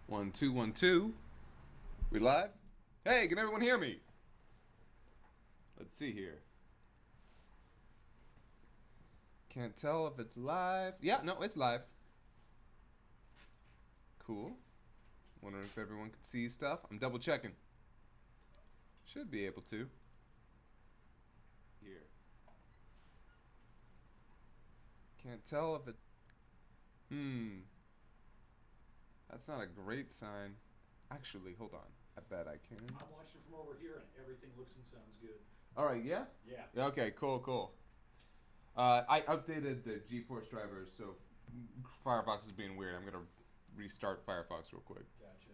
1 2 1 2. We live? Hey, can everyone hear me? Let's see here. Can't tell if it's live. Yeah, no, it's live. Cool. Wondering if everyone can see stuff. I'm double checking. Should be able to. Here. Can't tell if it's... That's not a great sign. Actually, hold on. I bet I can. I'm watching from over here and everything looks and sounds good. Alright, yeah? Yeah. Okay, cool. I updated the GeForce drivers, so Firefox is being weird. I'm going to restart Firefox real quick. Gotcha.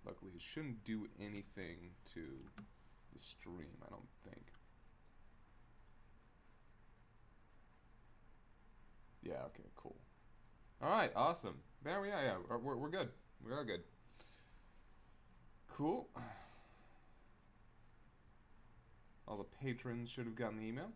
Luckily, it shouldn't do anything to the stream, I don't think. Yeah, okay, cool. Alright, awesome. There we are, yeah. We're good. We are good. Cool. All the patrons should have gotten the email.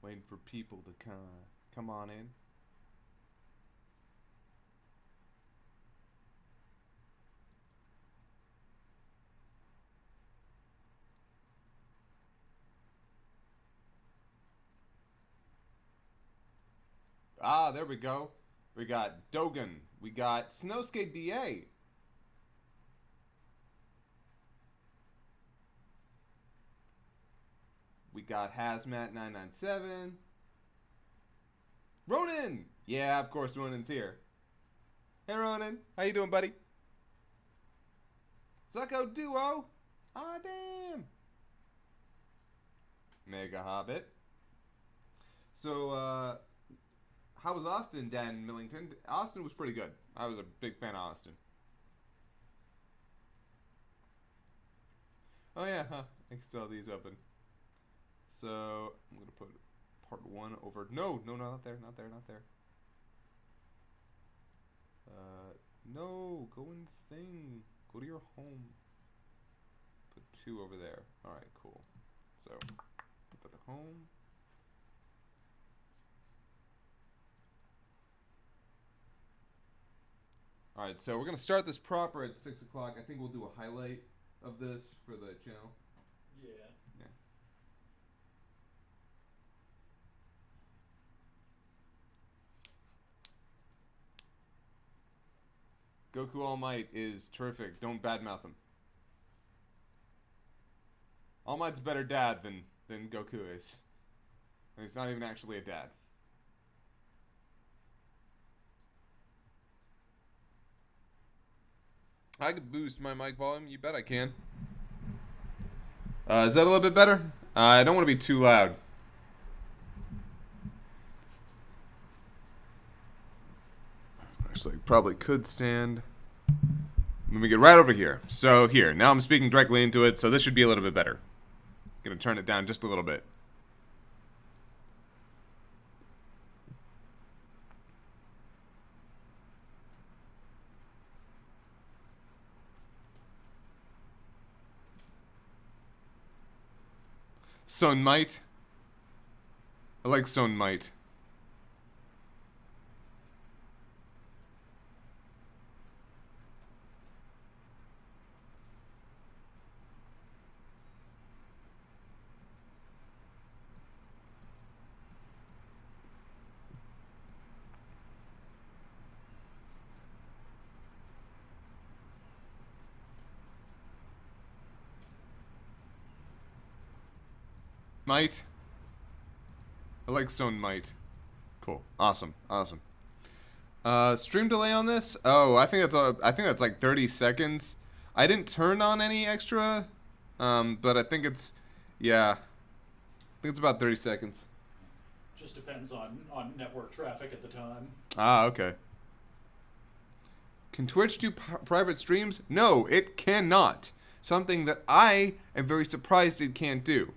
Waiting for people to come on in. Ah, there we go. We got Dogan. We got Snowskate DA. We got Hazmat997. Ronan! Yeah, of course Ronan's here. Hey Ronan, how you doing, buddy? Zucko Duo? Ah, damn. Mega Hobbit. So, how was Austin, Dan Millington? Austin was pretty good. I was a big fan of Austin. Oh yeah, huh. I can still have these open. So, I'm going to put part 1 over... No, not there. No, go in the thing. Go to your home. Put 2 over there. Alright, cool. So, put the home. Alright, so we're going to start this proper at 6 o'clock. I think we'll do a highlight of this for the channel. Yeah. Goku All Might is terrific. Don't badmouth him. All Might's a better dad than Goku is. And he's not even actually a dad. I could boost my mic volume. You bet I can. Is that a little bit better? I don't want to be too loud. Actually, probably could stand. Let me get right over here. So here, now I'm speaking directly into it, so this should be a little bit better. Gonna turn it down just a little bit. Son Might. I like Son Might. Might. I like Stone Might. Cool. Awesome. Stream delay on this? Oh, I think that's like 30 seconds. I didn't turn on any extra, but I think it's, yeah, I think it's about 30 seconds. Just depends on network traffic at the time. Ah, okay. Can Twitch do private streams? No, it cannot. Something that I am very surprised it can't do.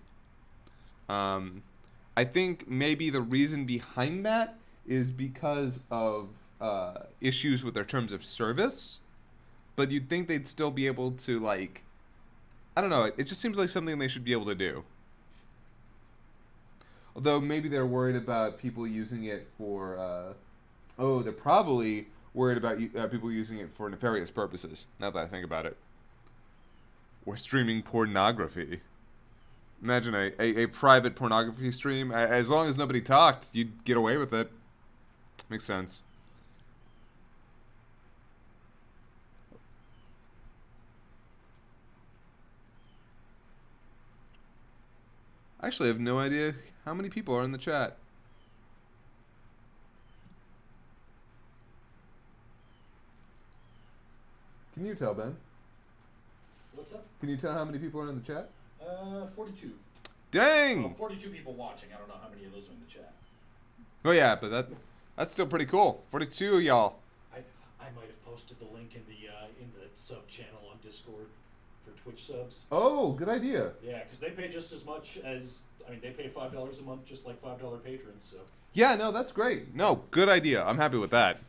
I think maybe the reason behind that is because of issues with their terms of service. But you'd think they'd still be able to, like, I don't know. It just seems like something they should be able to do. Although maybe they're worried about people using it for. They're probably worried about people using it for nefarious purposes. Now that I think about it. Or streaming pornography. Imagine a private pornography stream. As long as nobody talked, you'd get away with it. Makes sense. I actually have no idea how many people are in the chat. Can you tell, Ben? What's up? Can you tell how many people are in the chat? 42. Dang! Well, 42 people watching. I don't know how many of those are in the chat. Oh yeah, but that's still pretty cool. 42 of y'all. I might have posted the link in the sub channel on Discord for Twitch subs. Oh, good idea. Yeah, because they pay just as much as they pay $5 a month, just like $5 patrons. So. Yeah, no, that's great. No, good idea. I'm happy with that.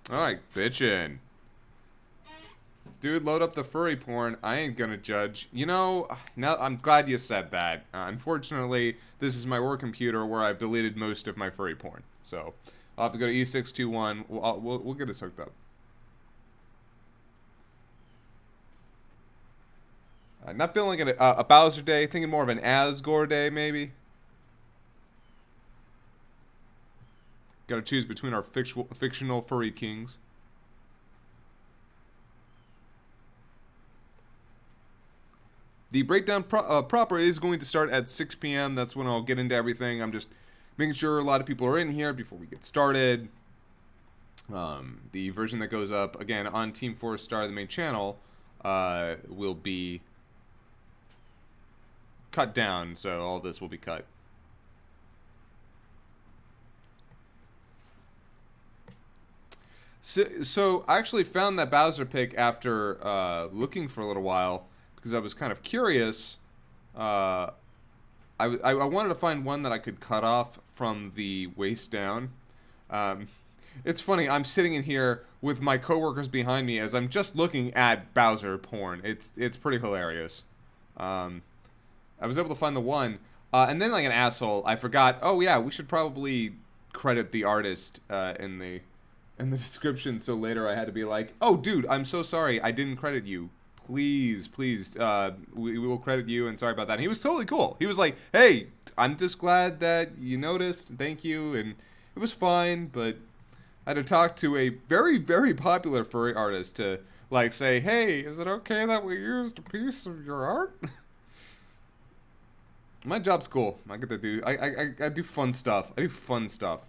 All right, bitchin'. Dude, load up the furry porn. I ain't gonna judge. You know, now I'm glad you said that. Unfortunately, this is my work computer where I've deleted most of my furry porn. So, I'll have to go to E621. We'll get us hooked up. Not feeling like a Bowser day. Thinking more of an Asgore day, maybe. Gotta choose between our fictional furry kings. The breakdown proper is going to start at 6 p.m. That's when I'll get into everything. I'm just making sure a lot of people are in here before we get started. The version that goes up, again, on Team 4-Star, the main channel, will be cut down, so all this will be cut. So I actually found that Bowser pick after looking for a little while, because I was kind of curious. I wanted to find one that I could cut off from the waist down. It's funny, I'm sitting in here with my coworkers behind me as I'm just looking at Bowser porn. It's pretty hilarious. I was able to find the one, and then like an asshole, I forgot. Oh yeah, we should probably credit the artist in the description. So later I had to be like, oh dude, I'm so sorry, I didn't credit you. Please, we will credit you, and sorry about that. And he was totally cool. He was like, hey, I'm just glad that you noticed, thank you, and it was fine, but I had to talk to a very, very popular furry artist to, like, say, hey, is it okay that we used a piece of your art? My job's cool. I get to do, I do fun stuff. I do fun stuff.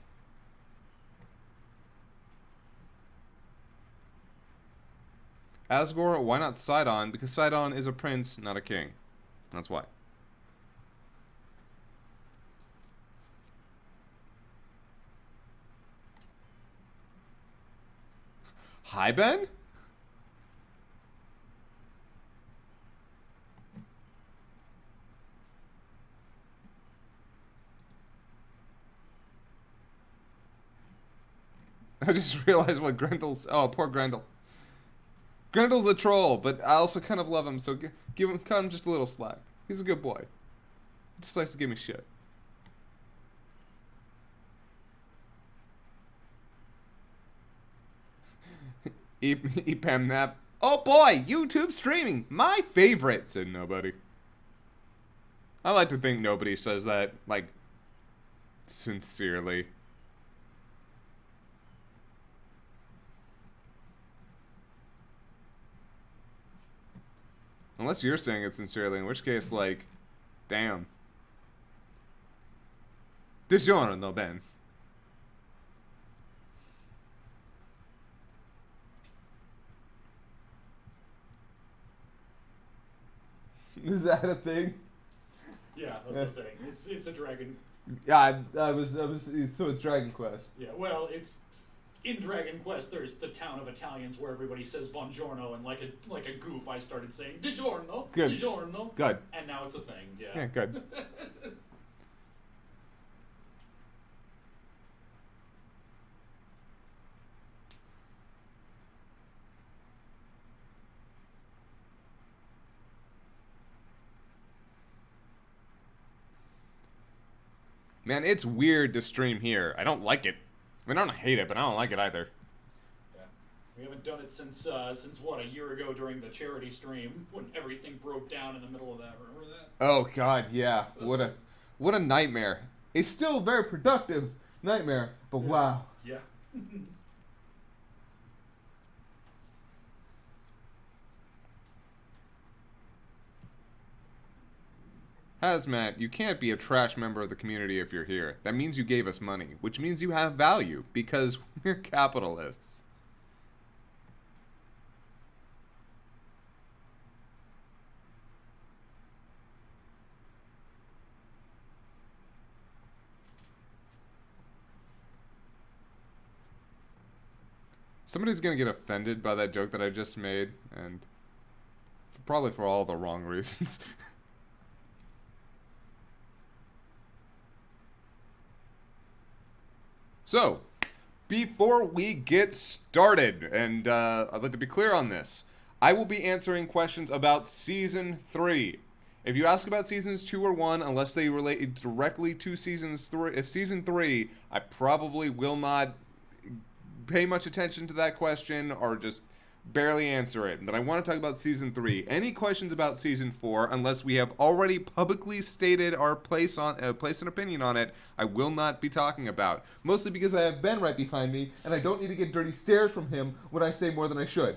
Asgore, why not Sidon? Because Sidon is a prince, not a king. That's why. Hi, Ben? I just realized what Grendel's... Oh, poor Grendel. Grendel's a troll, but I also kind of love him, so cut him just a little slack. He's a good boy. He just likes to give me shit. Epam Nap. Oh boy, YouTube streaming, my favorite, said nobody. I like to think nobody says that, like, sincerely. Unless you're saying it sincerely, in which case, like, damn. DiGiorno, Ben. Is that a thing? Yeah, that's a thing. It's a dragon. Yeah, so it's Dragon Quest. Yeah, well, it's in Dragon Quest. There's the town of Italians where everybody says buongiorno, and like a goof, I started saying DiGiorno, Good. DiGiorno. Good. And now it's a thing. Yeah. Yeah, good. Man, it's weird to stream here. I don't like it. I mean, I don't hate it, but I don't like it either. Yeah. We haven't done it since what, a year ago during the charity stream when everything broke down in the middle of that. Remember that? Oh God, yeah. What a nightmare. It's still a very productive nightmare, but wow. Yeah. Hazmat, you can't be a trash member of the community if you're here. That means you gave us money, which means you have value, because we're capitalists. Somebody's gonna get offended by that joke that I just made, and probably for all the wrong reasons. So, before we get started, and I'd like to be clear on this, I will be answering questions about Season 3. If you ask about Seasons 2 or 1, unless they relate directly to Season 3, I probably will not pay much attention to that question or just barely answer it. But I want to talk about Season 3. Any questions about Season 4, unless we have already publicly stated our place an opinion on it, I will not be talking about. Mostly because I have Ben right behind me, and I don't need to get dirty stares from him when I say more than I should.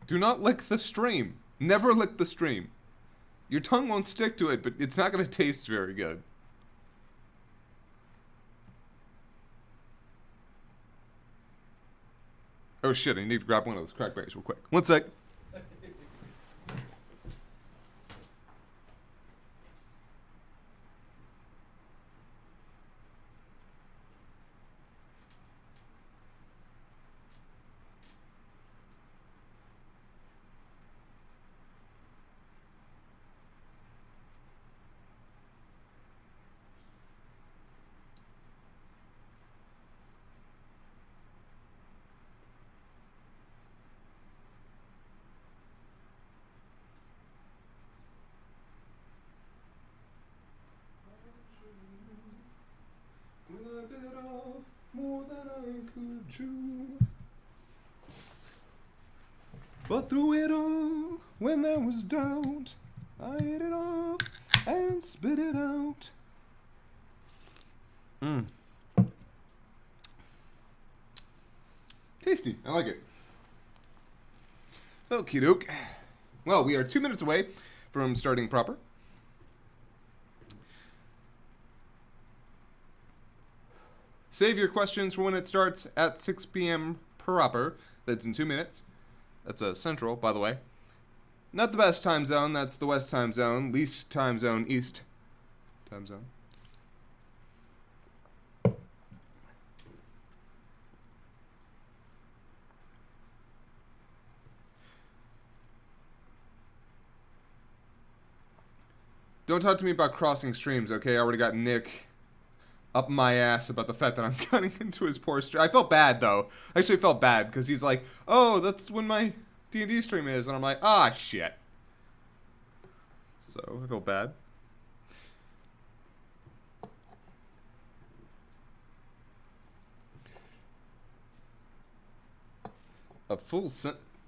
Do not lick the stream. Never lick the stream. Your tongue won't stick to it, but it's not going to taste very good. Oh shit, I need to grab one of those crackberries real quick. One sec. I bit off more than I could chew. But through it all, when there was doubt, I ate it off and spit it out. Tasty. I like it. Okie doke. Well, we are 2 minutes away from starting proper. Save your questions for when it starts at 6 p.m. proper. That's in 2 minutes. That's Central, by the way. Not the best time zone. That's the West time zone. Least time zone, East time zone. Don't talk to me about crossing streams, okay? I already got Nick up my ass about the fact that I'm cutting into his poor stream. I felt bad, though. I actually felt bad, because he's like, oh, that's when my D&D stream is. And I'm like, ah, shit. So, I feel bad. A full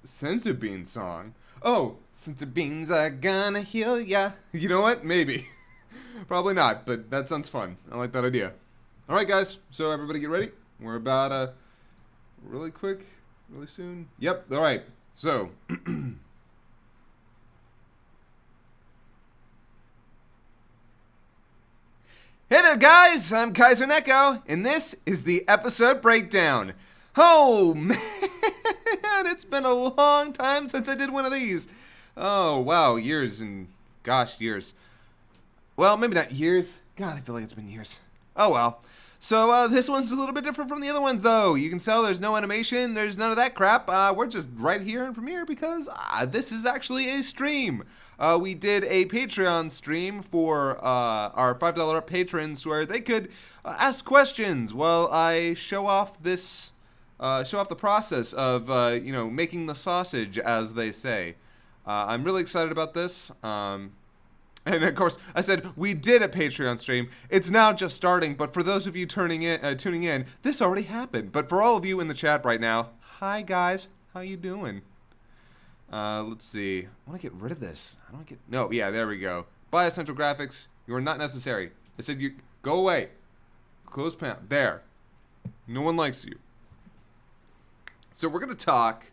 Senzu Bean song? Oh, Senzu Beans are gonna heal ya. You know what? Maybe. Probably not, but that sounds fun. I like that idea. Alright, guys. So, everybody get ready. We're about, really quick, really soon. Yep, alright. So, hey there, guys! I'm KaiserNeko, and this is the episode breakdown. Oh, man! It's been a long time since I did one of these. Oh, wow, years and, gosh, years. Well, maybe not years. God, I feel like it's been years. Oh, well. So this one's a little bit different from the other ones, though. You can tell there's no animation, there's none of that crap. We're just right here in Premiere because this is actually a stream. We did a Patreon stream for our $5 patrons where they could ask questions while I show off this, show off the process of making the sausage, as they say. I'm really excited about this. And of course, I said we did a Patreon stream. It's now just starting, but for those of you tuning in, this already happened. But for all of you in the chat right now, hi guys, how you doing? Let's see. I want to get rid of this. No, yeah, there we go. Buy Essential Graphics. You are not necessary. I said you go away. Close panel. There. No one likes you. So we're gonna talk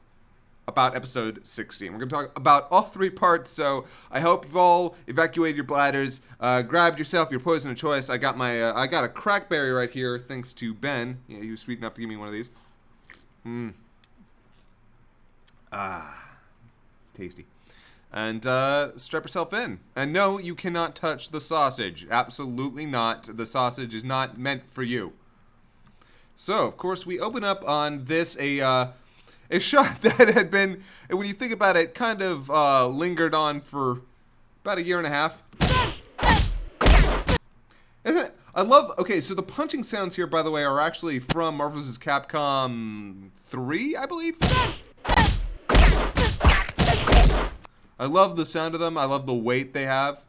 about episode 16. We're going to talk about all 3 parts, so I hope you've all evacuated your bladders, grabbed yourself your poison of choice. I got my, I got a crackberry right here, thanks to Ben. Yeah, he was sweet enough to give me one of these. It's tasty. And strap yourself in. And no, you cannot touch the sausage. Absolutely not. The sausage is not meant for you. So, of course, we open up on this, a shot that had been, when you think about it, kind of lingered on for about 1.5 years. Isn't it? I love, okay, so the punching sounds here, by the way, are actually from Marvel vs. Capcom 3, I believe? I love the sound of them. I love the weight they have.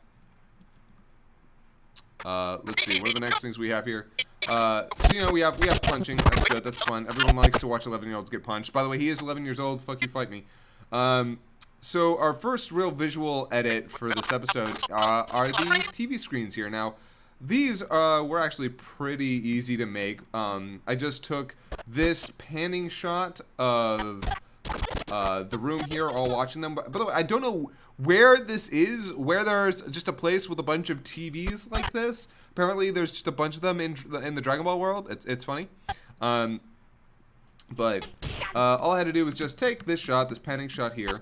Let's see, what are the next things we have here? So, we have punching. That's good. That's fun. Everyone likes to watch 11-year-olds get punched. By the way, he is 11 years old. Fuck you, fight me. So our first real visual edit for this episode are the TV screens here. Now, these were actually pretty easy to make. I just took this panning shot of the room here, all watching them. By the way, I don't know where this is, where there's just a place with a bunch of TVs like this. Apparently, there's just a bunch of them in the Dragon Ball world. It's funny. But all I had to do was just take this shot, this panning shot here,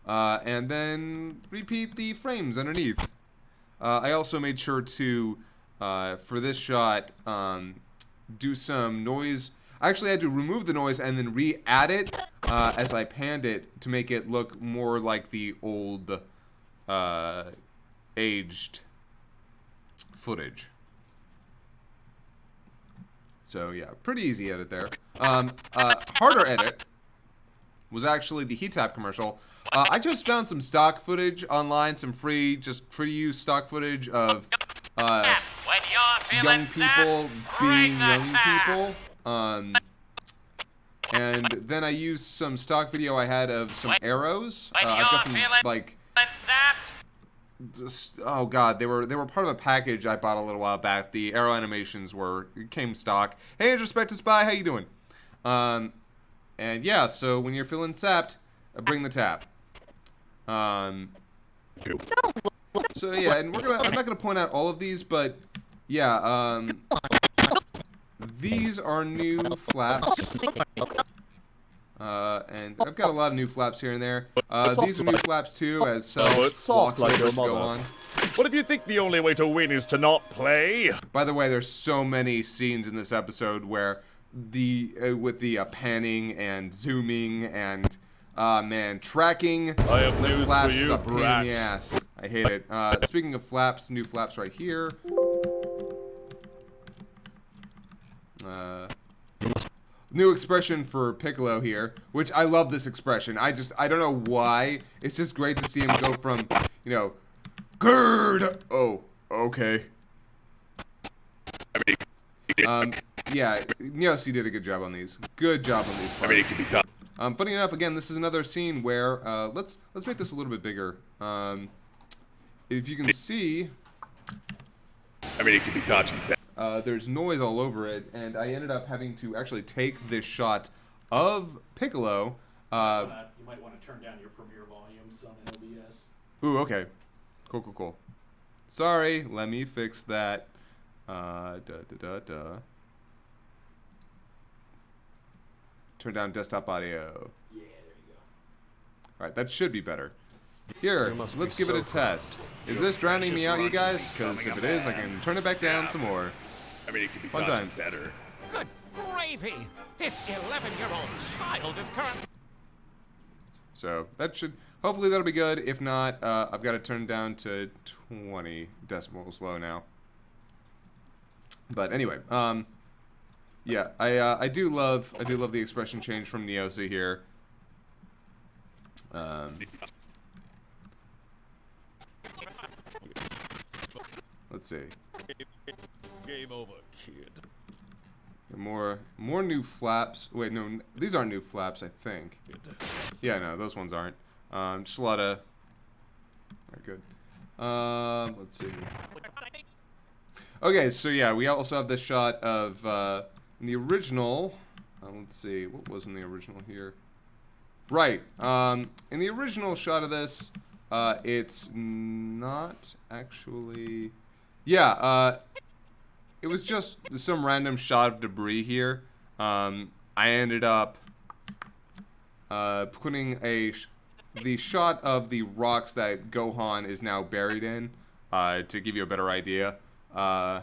and then repeat the frames underneath. I also made sure to, for this shot, do some noise. I actually had to remove the noise and then re-add it as I panned it to make it look more like the old, aged footage. So yeah, pretty easy edit there. Harder edit was actually the Heat Tap commercial. I just found some stock footage online, some free, just free use stock footage of young people being young people. And then I used some stock video I had of some arrows. I've got some, like, oh god, they were part of a package I bought a little while back. The arrow animations came stock. Hey, Introspective Spy, how you doing? And yeah, so when you're feeling sapped, bring the tap. So yeah, and I'm not gonna point out all of these, but yeah, these are new flaps. And I've got a lot of new flaps here and there. These are new flaps too, as walks over to go on. What if you think the only way to win is to not play? By the way, there's so many scenes in this episode where with the panning and zooming and man, tracking. I have news flaps for you, is a pain in brat. the ass. I hate it. Speaking of flaps, new flaps right here. New expression for Piccolo here, which I love this expression. I don't know why. It's just great to see him go from, Gerd! Oh, okay. Yeah, Nyosi did a good job on these. Good job on these parts. It can be done. Funny enough, again, this is another scene where, let's make this a little bit bigger. If you can see... it can be dodgy. There's noise all over it, and I ended up having to actually take this shot of Piccolo. You might want to turn down your Premiere volumes on OBS. Ooh, okay. Cool. Sorry, let me fix that. Turn down desktop audio. Yeah, there you go. Alright, that should be better. Here, let's give it a test. Is this drowning me out, you guys? Because if it is, I can turn it back down some more. I mean, it could be Fun gotten times. better. Good gravy! This 11-year-old child is currently... So that should, hopefully that'll be good. If not, I've got to turn down to 20 decibels low now. But anyway, yeah, I do love the expression change from Neosi here. Let's see. Game over, kid. More new flaps. Wait, no, these aren't new flaps, I think. Yeah, no, those ones aren't. Just a lot of... Alright, good. Let's see. Okay, so yeah, we also have this shot of, in the original... let's see, what was in the original here? Right, in the original shot of this, it's not actually... Yeah, it was just some random shot of debris here. I ended up putting the shot of the rocks that Gohan is now buried in to give you a better idea. Yeah,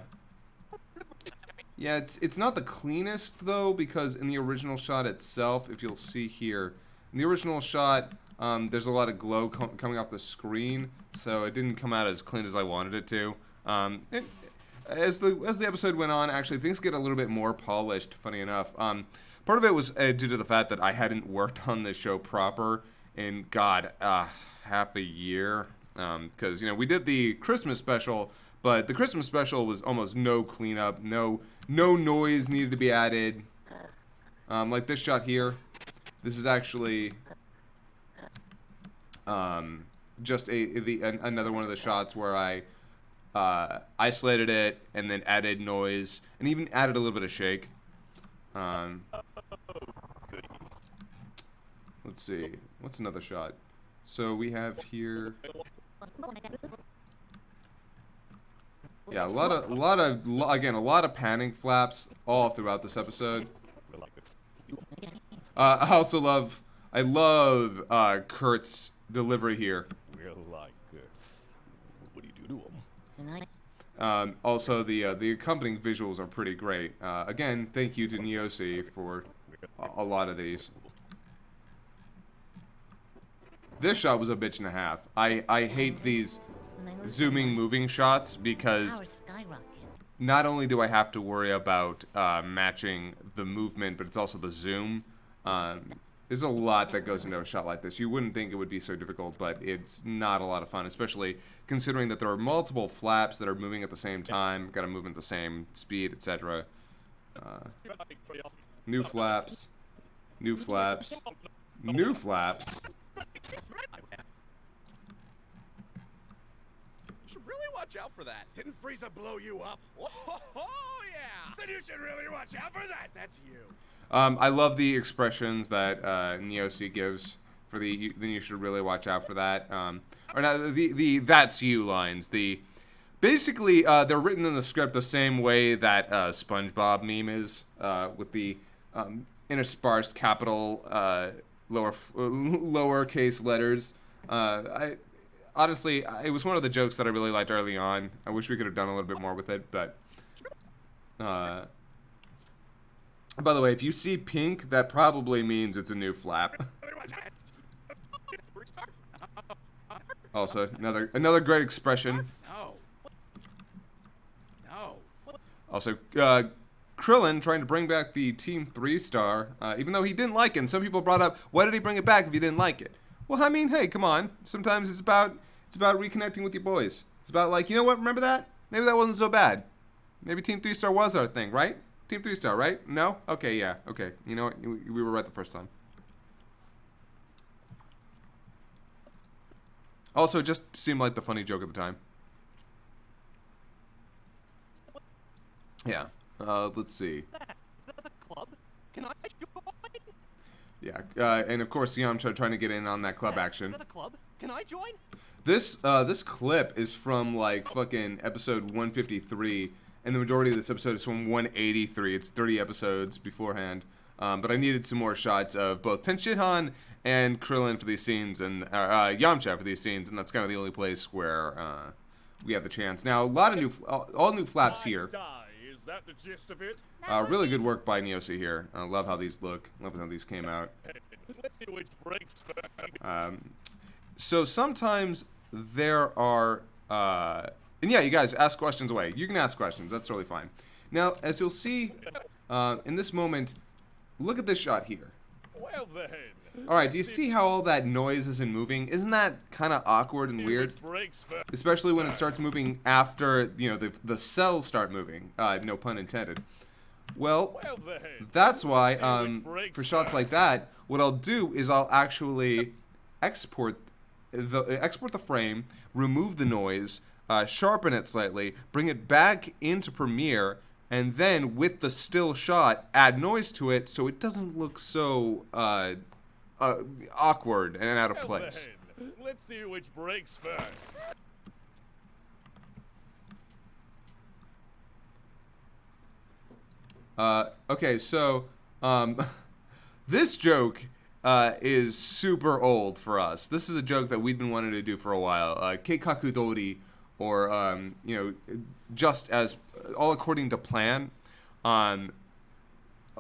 it's not the cleanest though, because in the original shot itself, if you'll see here, in the original shot, there's a lot of glow coming off the screen, so it didn't come out as clean as I wanted it to. As the episode went on, actually things get a little bit more polished. Funny enough, part of it was due to the fact that I hadn't worked on this show proper in half a year, because you know we did the Christmas special, but the Christmas special was almost no cleanup, no noise needed to be added. Like this shot here, this is actually just another one of the shots where I isolated it and then added noise and even added a little bit of shake. Let's see, what's another shot? So we have here, yeah, a lot of panning flaps all throughout this episode. I love Kurt's delivery here. What do you do to him? Also, the accompanying visuals are pretty great. Again, thank you to Neosi for a lot of these. This shot was a bitch and a half. I hate these zooming, moving shots because not only do I have to worry about matching the movement, but it's also the zoom. There's a lot that goes into a shot like this. You wouldn't think it would be so difficult, but it's not a lot of fun, especially considering that there are multiple flaps that are moving at the same time, got to move at the same speed, etc. New flaps. New flaps. New flaps. You should really watch out for that. Didn't Frieza blow you up? Oh, yeah! Then you should really watch out for that. That's you. I love the expressions that Neosi gives for then you should really watch out for that. Or not, the that's you lines. Basically, they're written in the script the same way that SpongeBob meme is, with the interspersed capital lowercase letters. Honestly, it was one of the jokes that I really liked early on. I wish we could have done a little bit more with it, but... By the way, if you see pink, that probably means it's a new flap. Also, another great expression. No. Also, Krillin trying to bring back the Team 3-star, even though he didn't like it. And some people brought up, why did he bring it back if he didn't like it? Well, I mean, hey, come on. Sometimes it's about reconnecting with your boys. It's about like, you know what? Remember that? Maybe that wasn't so bad. Maybe Team 3-star was our thing, right? Team 3-star, right? No? Okay, yeah. Okay. You know what? We were right the first time. Also, it just seemed like the funny joke at the time. Yeah. Let's see. Is that the club? Can I join? Yeah. And of course, Yamcha trying to get in on that club action. Is that the club? Can I join? This clip is from like fucking episode 153. And the majority of this episode is from 183. It's 30 episodes beforehand. But I needed some more shots of both Tenshinhan and Krillin for these scenes, and Yamcha for these scenes, and that's kind of the only place where we have the chance. Now, a lot of all new flaps here. Die is that the gist of it? Really good work by Neosi here. I love how these look. Love how these came out. Let's see which breaks first. So sometimes there are, and yeah, you guys ask questions away. You can ask questions. That's totally fine. Now, as you'll see in this moment, look at this shot here. Well then. All right, do you see how all that noise isn't moving? Isn't that kind of awkward and weird? Which breaks first. Especially when it starts moving after, you know, the cells start moving. No pun intended. Well, then. that's why, Let's see which breaks for shots like first. that, what I'll do is I'll actually export the frame, remove the noise, sharpen it slightly, bring it back into Premiere, and then with the still shot, add noise to it so it doesn't look so awkward and out of Well place. then. Let's see which breaks first. Okay, so this joke is super old for us. This is a joke that we've been wanting to do for a while. Keikaku dori, or you know, just as all according to plan.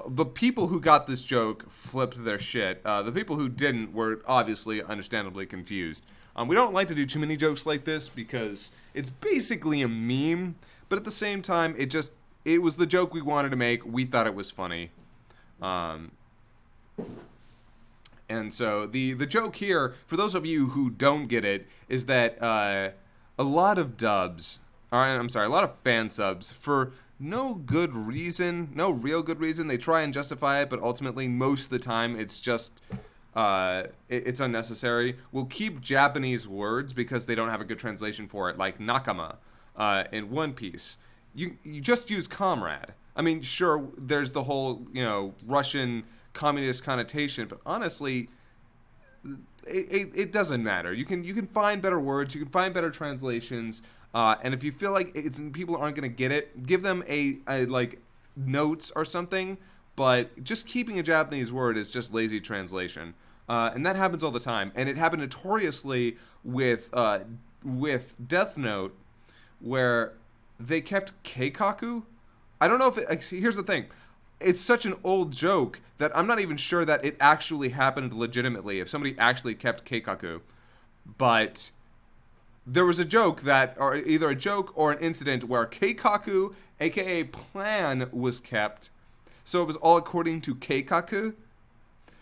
The people who got this joke flipped their shit. The people who didn't were obviously, understandably confused. We don't like to do too many jokes like this because it's basically a meme, but at the same time, it was the joke we wanted to make. We thought it was funny. And so the joke here, for those of you who don't get it, is that a lot of a lot of fan subs, for no good reason, no real good reason, they try and justify it, but ultimately most of the time it's just it's unnecessary. We'll keep Japanese words because they don't have a good translation for it, like nakama in One Piece. You just use comrade. I mean, sure, there's the whole, you know, Russian communist connotation, but honestly, it doesn't matter. You can find better words, you can find better translations, and if you feel like people aren't gonna get it, give them a like notes or something. But just keeping a Japanese word is just lazy translation, and that happens all the time. And it happened notoriously with Death Note, where they kept keikaku. I don't know if here's the thing. It's such an old joke that I'm not even sure that it actually happened legitimately, if somebody actually kept keikaku. But there was a joke or either a joke or an incident where keikaku, aka plan, was kept. So it was all according to keikaku.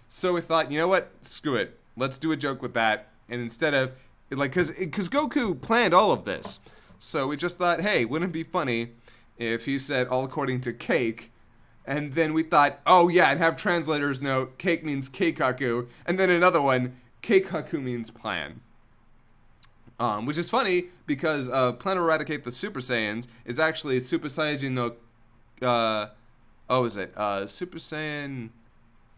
So we thought, you know what? Screw it. Let's do a joke with that. And instead of, like, because Goku planned all of this. So we just thought, hey, wouldn't it be funny if he said all according to cake, and then we thought, oh yeah, and have translators note cake means keikaku, and then another one, keikaku means plan. Which is funny because plan to eradicate the Super Saiyans is actually Super Saiyajin no, Super Saiyan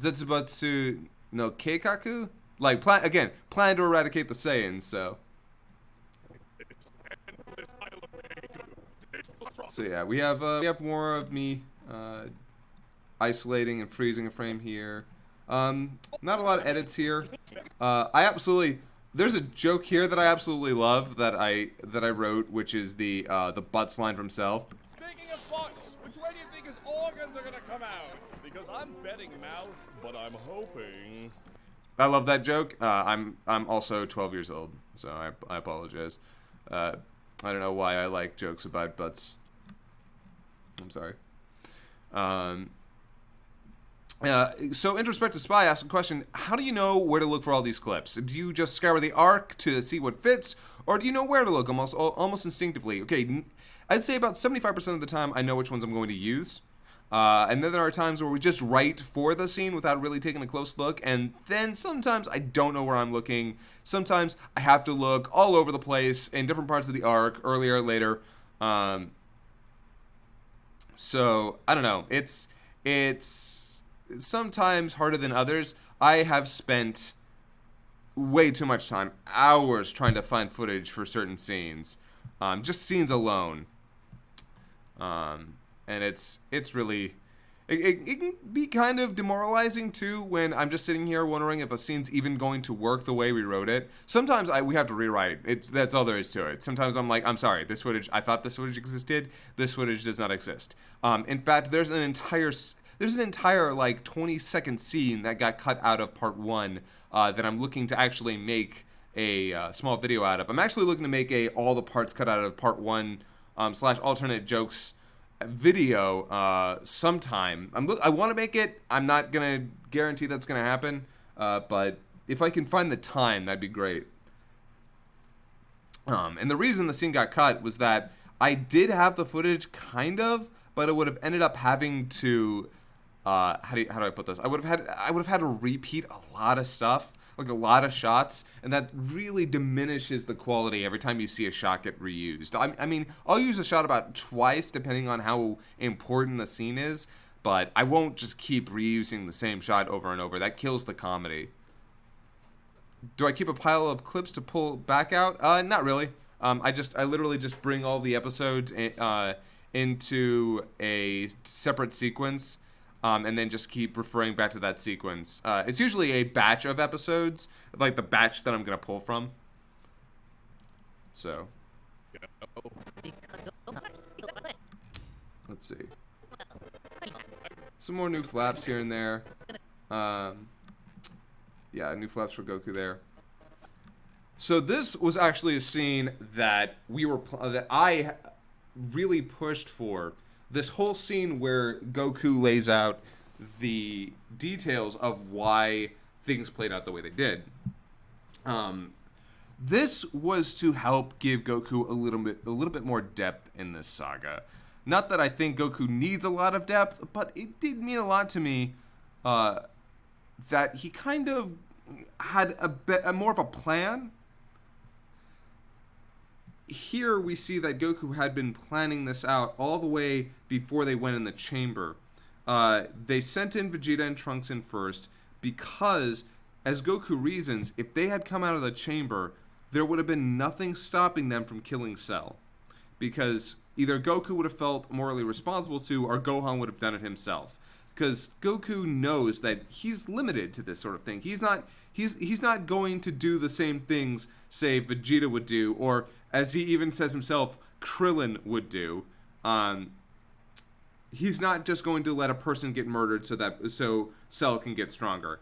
Zetsubatsu no keikaku? Like, plan to eradicate the Saiyans, so. So yeah, we have more of me isolating and freezing a frame here. Not a lot of edits here. There's a joke here that I absolutely love that I wrote, which is the butts line from Cell. Speaking of butts, which way do you think his organs are gonna come out? Because I'm betting mouth, but I'm hoping. I love that joke. I'm also 12 years old, so I apologize. I don't know why I like jokes about butts. I'm sorry. So Introspective Spy asked a question: how do you know where to look for all these clips? Do you just scour the arc to see what fits, or do you know where to look almost instinctively? Okay, I'd say about 75% of the time I know which ones I'm going to use. And then there are times where we just write for the scene without really taking a close look, and then sometimes I don't know where I'm looking. Sometimes I have to look all over the place in different parts of the arc, earlier, later. So I don't know. It's sometimes harder than others. I have spent way too much time, hours, trying to find footage for certain scenes, just scenes alone. And it's really It can be kind of demoralizing too when I'm just sitting here wondering if a scene's even going to work the way we wrote it. Sometimes we have to rewrite it. That's all there is to it. Sometimes I'm like, I'm sorry, this footage, I thought this footage existed. This footage does not exist. In fact, there's an entire like 20-second scene that got cut out of part 1 that I'm looking to actually make a small video out of. I'm actually looking to make all the parts cut out of part 1 / alternate jokes video sometime. I want to make it. I'm not gonna guarantee that's gonna happen, but if I can find the time, that'd be great. And the reason the scene got cut was that I did have the footage, kind of, but it would have ended up having to how do I put this? I would have had to repeat a lot of stuff, like a lot of shots, and that really diminishes the quality every time you see a shot get reused. I mean, I'll use a shot about twice depending on how important the scene is, but I won't just keep reusing the same shot over and over. That kills the comedy. Do I keep a pile of clips to pull back out? Not really. I literally just bring all the episodes into a separate sequence, and then just keep referring back to that sequence. It's usually a batch of episodes, like the batch that I'm going to pull from. So. Let's see. Some more new flaps here and there. Yeah, new flaps for Goku there. So this was actually a scene that that I really pushed for. This whole scene where Goku lays out the details of why things played out the way they did. This was to help give Goku a little bit more depth in this saga. Not that I think Goku needs a lot of depth, but it did mean a lot to me that he kind of had a more of a plan. Here we see that Goku had been planning this out all the way before they went in the chamber. They sent in Vegeta and Trunks in first because, as Goku reasons, if they had come out of the chamber, there would have been nothing stopping them from killing Cell. Because either Goku would have felt morally responsible to, or Gohan would have done it himself. Because Goku knows that he's limited to this sort of thing. He's not going to do the same things, say, Vegeta would do, or, as he even says himself, Krillin would do. He's not just going to let a person get murdered so Cell can get stronger.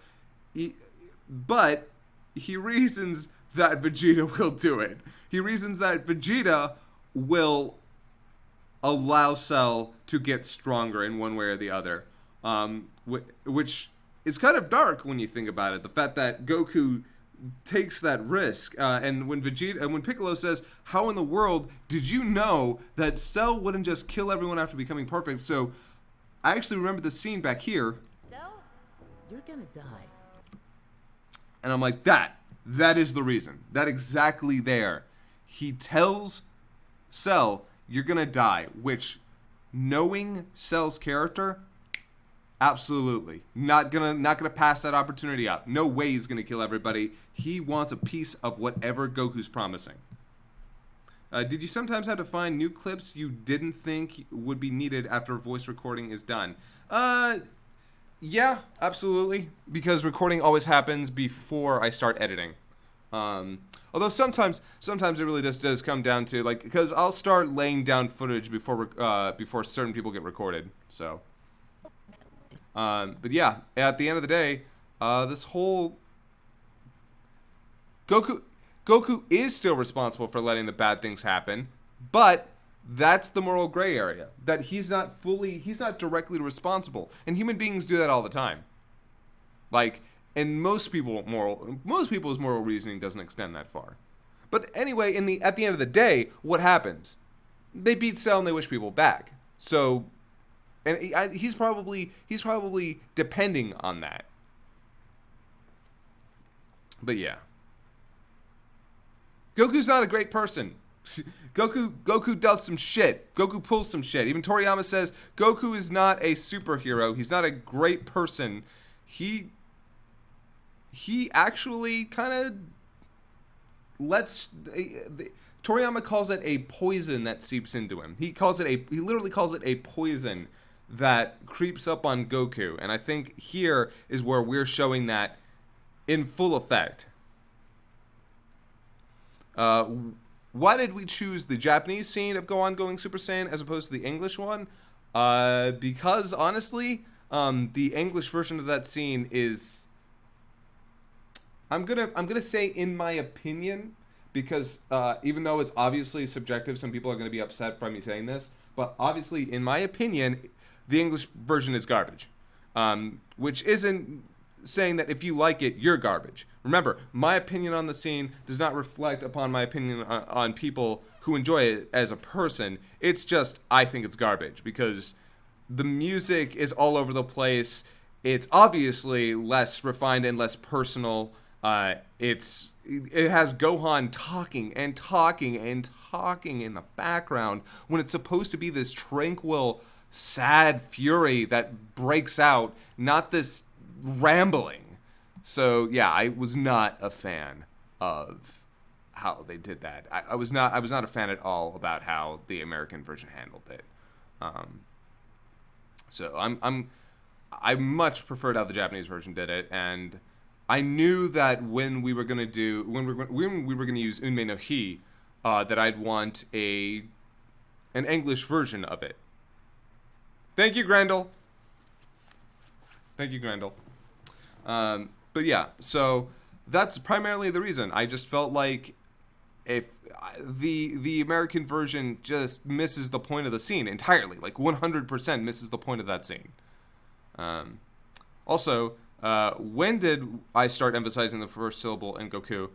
But he reasons that Vegeta will do it. He reasons that Vegeta will allow Cell to get stronger in one way or the other. Which is kind of dark when you think about it. The fact that Goku takes that risk, and when Piccolo says, "How in the world did you know that Cell wouldn't just kill everyone after becoming perfect?" So I actually remember the scene back here. Cell, you're gonna die. And I'm like, that is the reason. That exactly there. He tells Cell, "You're gonna die," which, knowing Cell's character, absolutely not gonna pass that opportunity up. No way he's gonna kill everybody. He wants a piece of whatever Goku's promising. Did you sometimes have to find new clips you didn't think would be needed after voice recording is done? Yeah, absolutely. Because recording always happens before I start editing. Although sometimes it really just does come down to, like, because I'll start laying down footage before certain people get recorded. So. But yeah, at the end of the day, this whole Goku is still responsible for letting the bad things happen, but that's the moral gray area. That he's not directly responsible, and human beings do that all the time. Like, and most people's moral reasoning doesn't extend that far. But anyway, at the end of the day, what happens? They beat Cell and they wish people back. So. And he's probably depending on that. But yeah. Goku's not a great person. Goku does some shit. Goku pulls some shit. Even Toriyama says Goku is not a superhero. He's not a great person. He actually kind of lets... Toriyama calls it a poison that seeps into him. He literally calls it a poison that creeps up on Goku. And I think here is where we're showing that in full effect. Why did we choose the Japanese scene of Gohan going Super Saiyan as opposed to the English one? Because honestly, the English version of that scene is, I'm gonna say, in my opinion, because even though it's obviously subjective, some people are gonna be upset from me saying this, but obviously, in my opinion, the English version is garbage, which isn't saying that if you like it, you're garbage. Remember, my opinion on the scene does not reflect upon my opinion on people who enjoy it as a person. It's just, I think it's garbage because the music is all over the place. It's obviously less refined and less personal. It has Gohan talking and talking and talking in the background when it's supposed to be this tranquil, sad fury that breaks out, not this rambling. So yeah, I was not a fan of how they did that. I was not a fan at all about how the American version handled it. So I much preferred how the Japanese version did it, and I knew that when we were gonna use Unmei no Hi, that I'd want an English version of it. Thank you, Grendel. Thank you, Grendel. But yeah, so that's primarily the reason. I just felt like if the American version just misses the point of the scene entirely, like 100% misses the point of that scene. Also, when did I start emphasizing the first syllable in Goku?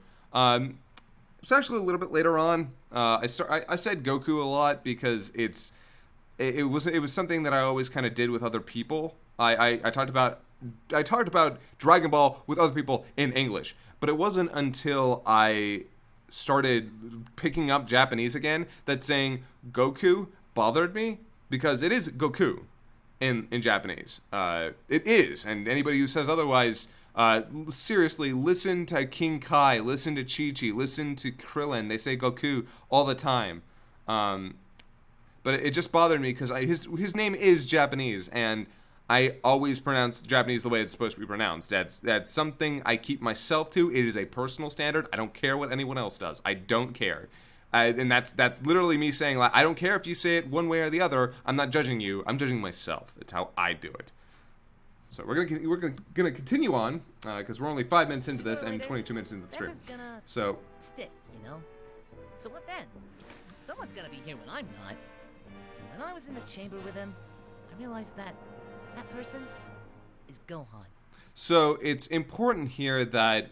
It's actually a little bit later on. I said Goku a lot because it was something that I always kind of did with other people. I talked about Dragon Ball with other people in English, but it wasn't until I started picking up Japanese again that saying Goku bothered me, because it is Goku in Japanese. It is, and anybody who says otherwise, seriously, listen to King Kai, listen to Chi-Chi, listen to Krillin. They say Goku all the time. But it just bothered me because his name is Japanese, and I always pronounce Japanese the way it's supposed to be pronounced. That's something I keep myself to. It is a personal standard. I don't care what anyone else does. I don't care. And that's literally me saying, like, I don't care if you say it one way or the other. I'm not judging you. I'm judging myself. It's how I do it. So we're gonna continue on because we're only 5 minutes into this and 22 minutes into the stream. So stick, you know. So what then? Someone's gonna be here when I'm not. And when I was in the chamber with him, I realized that person is Gohan. So it's important here that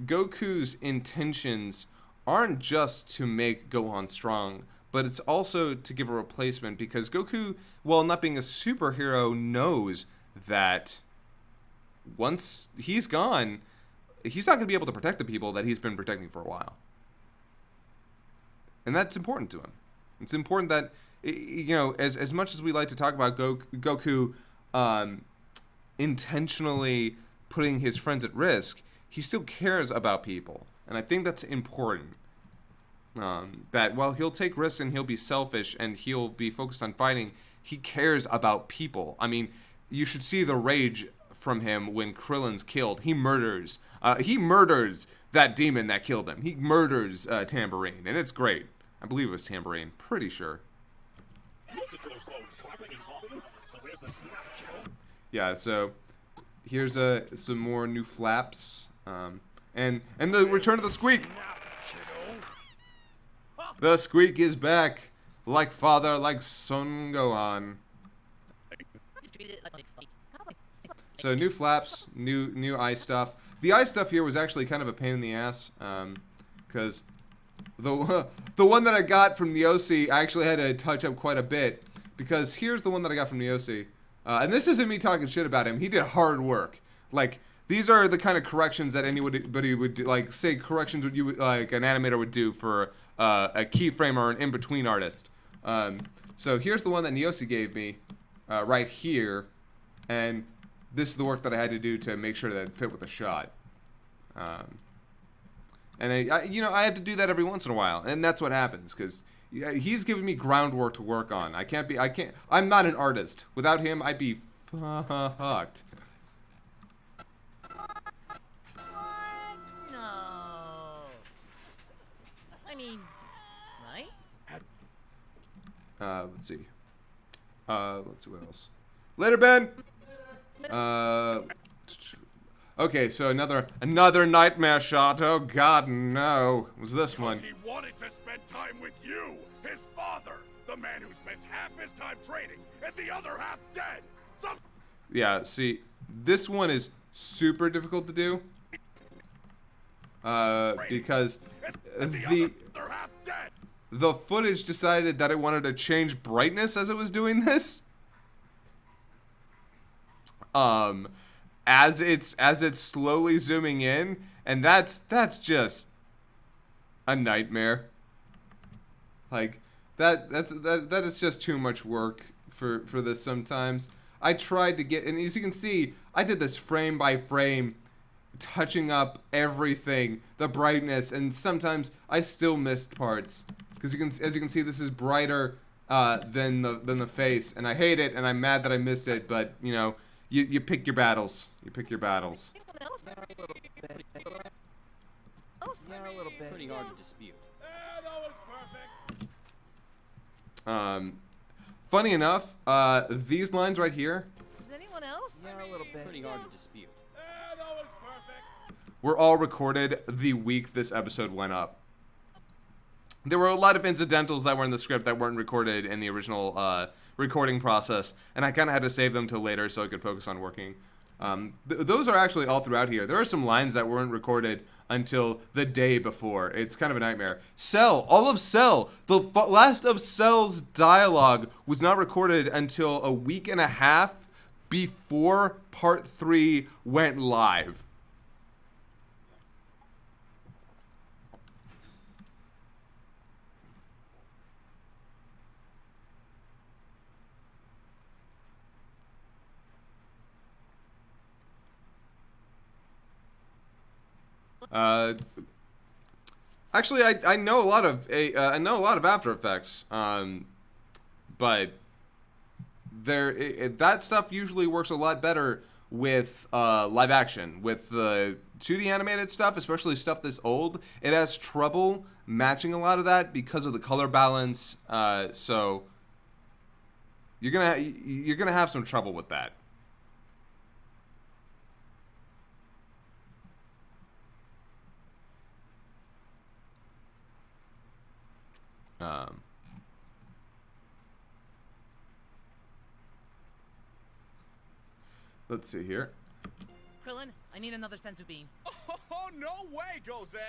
Goku's intentions aren't just to make Gohan strong, but it's also to give a replacement, because Goku, while not being a superhero, knows that once he's gone, he's not going to be able to protect the people that he's been protecting for a while. And that's important to him. It's important that, you know, as much as we like to talk about Goku intentionally putting his friends at risk, he still cares about people. And I think that's important. That while he'll take risks and he'll be selfish and he'll be focused on fighting, he cares about people. I mean, you should see the rage from him when Krillin's killed. He murders that demon that killed him. He murders Tambourine, and it's great. I believe it was Tambourine. Pretty sure. Yeah, so here's some more new flaps, and the return of the squeak. The squeak is back, like father, like son Gohan. So new flaps, new eye stuff. The eye stuff here was actually kind of a pain in the ass, because the one that I got from the OC, I actually had to touch up quite a bit, because here's the one that I got from the OC. And this isn't me talking shit about him. He did hard work. Like, these are the kind of corrections that anybody would do, like, say corrections would you like an animator would do for a keyframe or an in-between artist. So here's the one that Neosi gave me right here, and this is the work that I had to do to make sure that it fit with the shot. And I you know, I have to do that every once in a while, and that's what happens, because Yeah, he's giving me groundwork to work on. I'm not an artist. Without him, I'd be fucked. What? No. I mean, right? Let's see. Let's see what else. Later, Ben. Okay, so another nightmare shot. Oh God, no. It was this one? He wanted to spend time with you, his father, the man who spends half his time training and the other half dead. Yeah, see, this one is super difficult to do. Because the footage decided that it wanted to change brightness as it was doing this. As it's slowly zooming in, and that's just a nightmare. Like that is just too much work for this sometimes. I tried to get, and as you can see, I did this frame by frame, touching up everything, the brightness, and sometimes I still missed parts. Because as you can see, this is brighter than the face, and I hate it, and I'm mad that I missed it. But you know, you pick your battles. You pick your battles. Yeah, a little bit. Pretty hard to dispute. That was perfect. Funny enough, these lines right here Is anyone else? Yeah, a little bit. Pretty hard to dispute. That was perfect. were all recorded the week this episode went up. There were a lot of incidentals that were in the script that weren't recorded in the original recording process, and I kind of had to save them till later so I could focus on working. Those are actually all throughout here. There are some lines that weren't recorded until the day before. It's kind of a nightmare. Cell, all of Cell, the last of Cell's dialogue was not recorded until a week and a half before part 3 went live. Actually, I know a lot of After Effects, but that stuff usually works a lot better with live action. With the 2D animated stuff, especially stuff this old, it has trouble matching a lot of that because of the color balance. So you're gonna have some trouble with that. Let's see here. Krillin, I need another sensu beam. Oh, no way, Gose!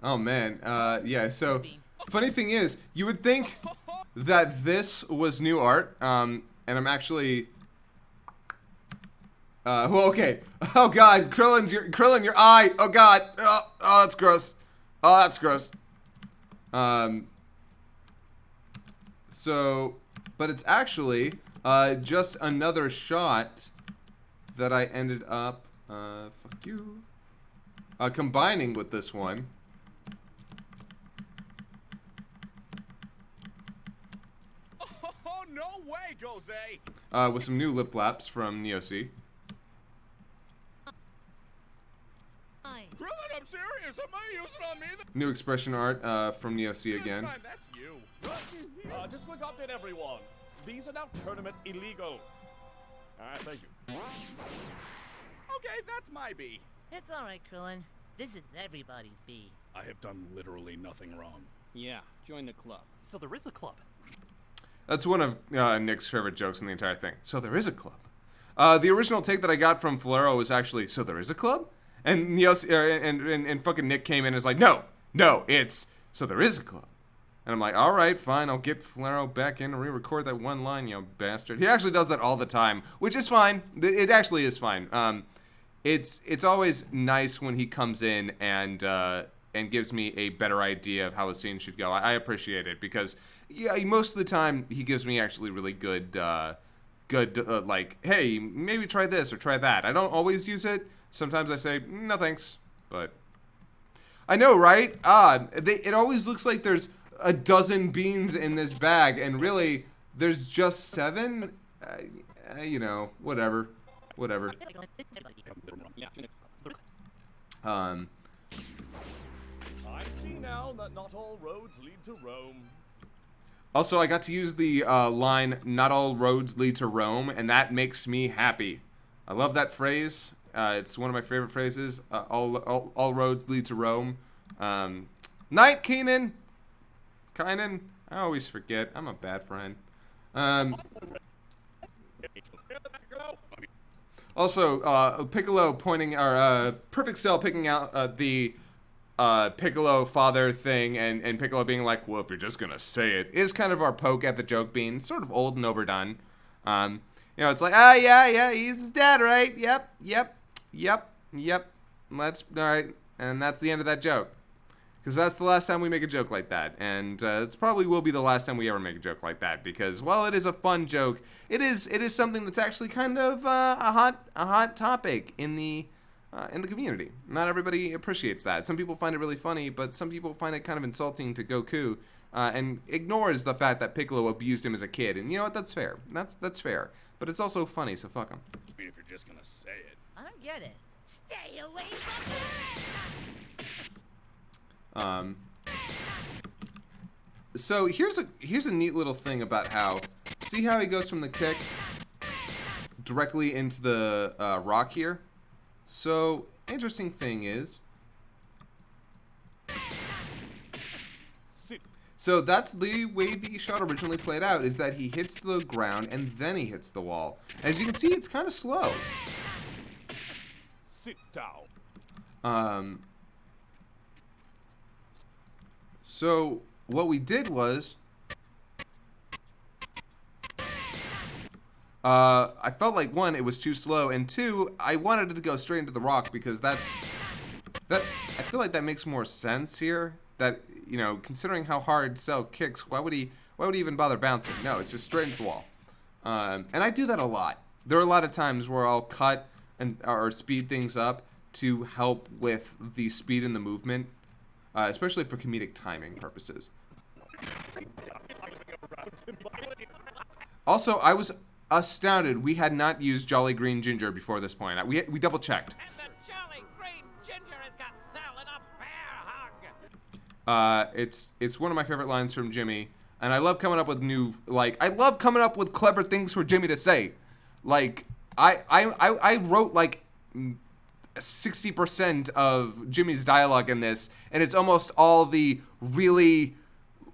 Oh man, yeah, so funny thing is, you would think that this was new art, and I'm actually well, okay. Oh god, Krillin, your eye! Oh god! Oh, that's gross. Oh, that's gross. So, but it's actually just another shot that I ended up fuck you, combining with this one. Oh, no way, Gose! With some new lip flaps from NeoC. Krillin, I'm serious. Am I using on me? New expression art from NeoC again. This time, that's you. Just quick update, everyone. These are now tournament illegal. Alright, thank you. Okay, that's my B. It's alright, Krillin. This is everybody's B. I have done literally nothing wrong. Yeah, join the club. So there is a club. That's one of Nick's favorite jokes in the entire thing. So there is a club. The original take that I got from Falero was actually, so there is a club? And NeoC, and fucking Nick came in and was like, no, it's, so there is a club. And I'm like, all right, fine, I'll get Falero back in and re-record that one line, you bastard. He actually does that all the time, which is fine. It actually is fine. It's always nice when he comes in and gives me a better idea of how a scene should go. I appreciate it because, yeah, most of the time he gives me actually really good, like, hey, maybe try this or try that. I don't always use it. Sometimes I say, no thanks, but I know, right? It always looks like there's a dozen beans in this bag, and really, there's just 7. You know, whatever. I see now that not all roads lead to Rome. Also, I got to use the line, "Not all roads lead to Rome," and that makes me happy. I love that phrase. It's one of my favorite phrases. All roads lead to Rome. Night, Keenan. Kynan. I always forget. I'm a bad friend. Also, Piccolo pointing, or Perfect Cell picking out the Piccolo father thing, and Piccolo being like, well, if you're just gonna say it, is kind of our poke at the joke being sort of old and overdone. You know, it's like, yeah, he's his dad, right? Yep. That's, alright. And that's the end of that joke. Because that's the last time we make a joke like that. And it's probably will be the last time we ever make a joke like that. Because while it is a fun joke, it is something that's actually kind of a hot topic in the community. Not everybody appreciates that. Some people find it really funny, but some people find it kind of insulting to Goku, and ignores the fact that Piccolo abused him as a kid. And you know what? That's fair. That's fair. But it's also funny, so fuck him. I mean, if you're just gonna say it. I don't get it. Stay away from So here's a neat little thing about how, see how he goes from the kick directly into the rock here? So, interesting thing is, so that's the way the shot originally played out, is that he hits the ground and then he hits the wall. As you can see, it's kind of slow. Sit down. So what we did was, I felt like, 1, it was too slow, and 2, I wanted it to go straight into the rock, because I feel like that makes more sense here. That, you know, considering how hard Cell kicks, why would he even bother bouncing? No, it's just straight into the wall. And I do that a lot. There are a lot of times where I'll cut or speed things up to help with the speed and the movement, especially for comedic timing purposes. Also, I was astounded we had not used Jolly Green Ginger before this point. We double checked. And the Jolly Green Ginger has got Cell in a bear hug. It's one of my favorite lines from Jimmy, and I love coming up with I love coming up with clever things for Jimmy to say. Like, I wrote like 60% of Jimmy's dialogue in this, and it's almost all the really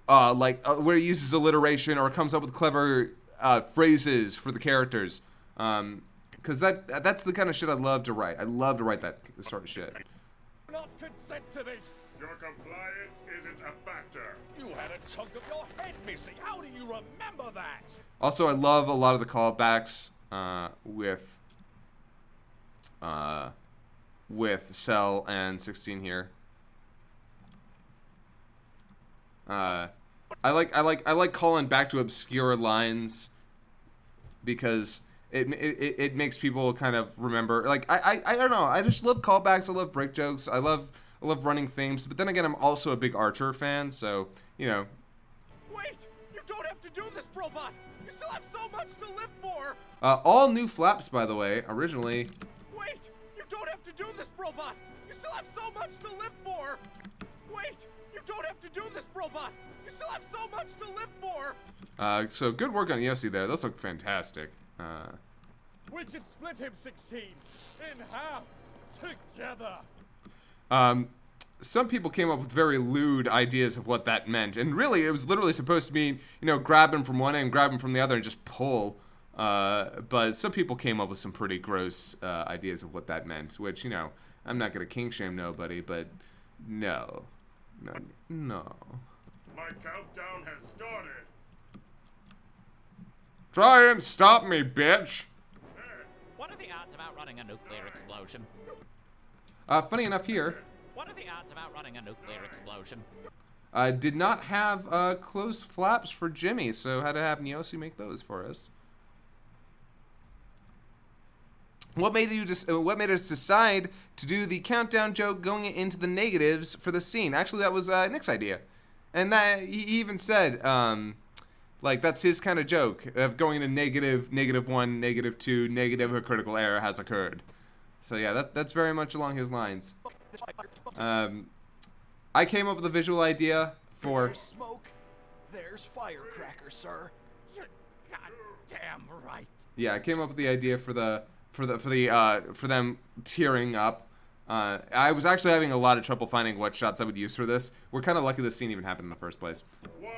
where he uses alliteration or comes up with clever phrases for the characters, because that's the kind of shit I love to write. I love to write that sort of shit. Not consent to this. Your compliance isn't a factor. You had a chunk of your head missing. How do you remember that? Also, I love a lot of the callbacks with Cell and 16 here. I like calling back to obscure lines, because it makes people kind of remember. Like, I don't know. I just love callbacks. I love break jokes. I love running themes. But then again, I'm also a big Archer fan, so you know. Wait! You don't have to do this, Brobot! You still have so much to live for! All new flaps, by the way. Originally. Wait! You don't have to do this, Brobot! You still have so much to live for! Wait! You don't have to do this, Brobot! You still have so much to live for! So good work on Yossi there. Those look fantastic. We can split him 16 in half together. Some people came up with very lewd ideas of what that meant, and really, it was literally supposed to mean, you know, grab him from one end, grab him from the other, and just pull. But some people came up with some pretty gross ideas of what that meant, which, you know, I'm not gonna kink shame nobody, but no. My countdown has started. Try and stop me, bitch! What are the odds of outrunning a nuclear explosion? Funny enough here, What are the odds of outrunning a nuclear explosion? did not have closed flaps for Jimmy, so had to have Nyosi make those for us. What made us decide to do the countdown joke going into the negatives for the scene? Actually, that was Nick's idea. And that he even said, like, that's his kind of joke of going to negative, -1, -2, negative a critical error has occurred. So yeah, that's very much along his lines. I came up with a visual idea for... There's smoke. There's firecracker, sir. You're goddamn right. Yeah, I came up with the idea for them tearing up. I was actually having a lot of trouble finding what shots I would use for this. We're kind of lucky this scene even happened in the first place. What?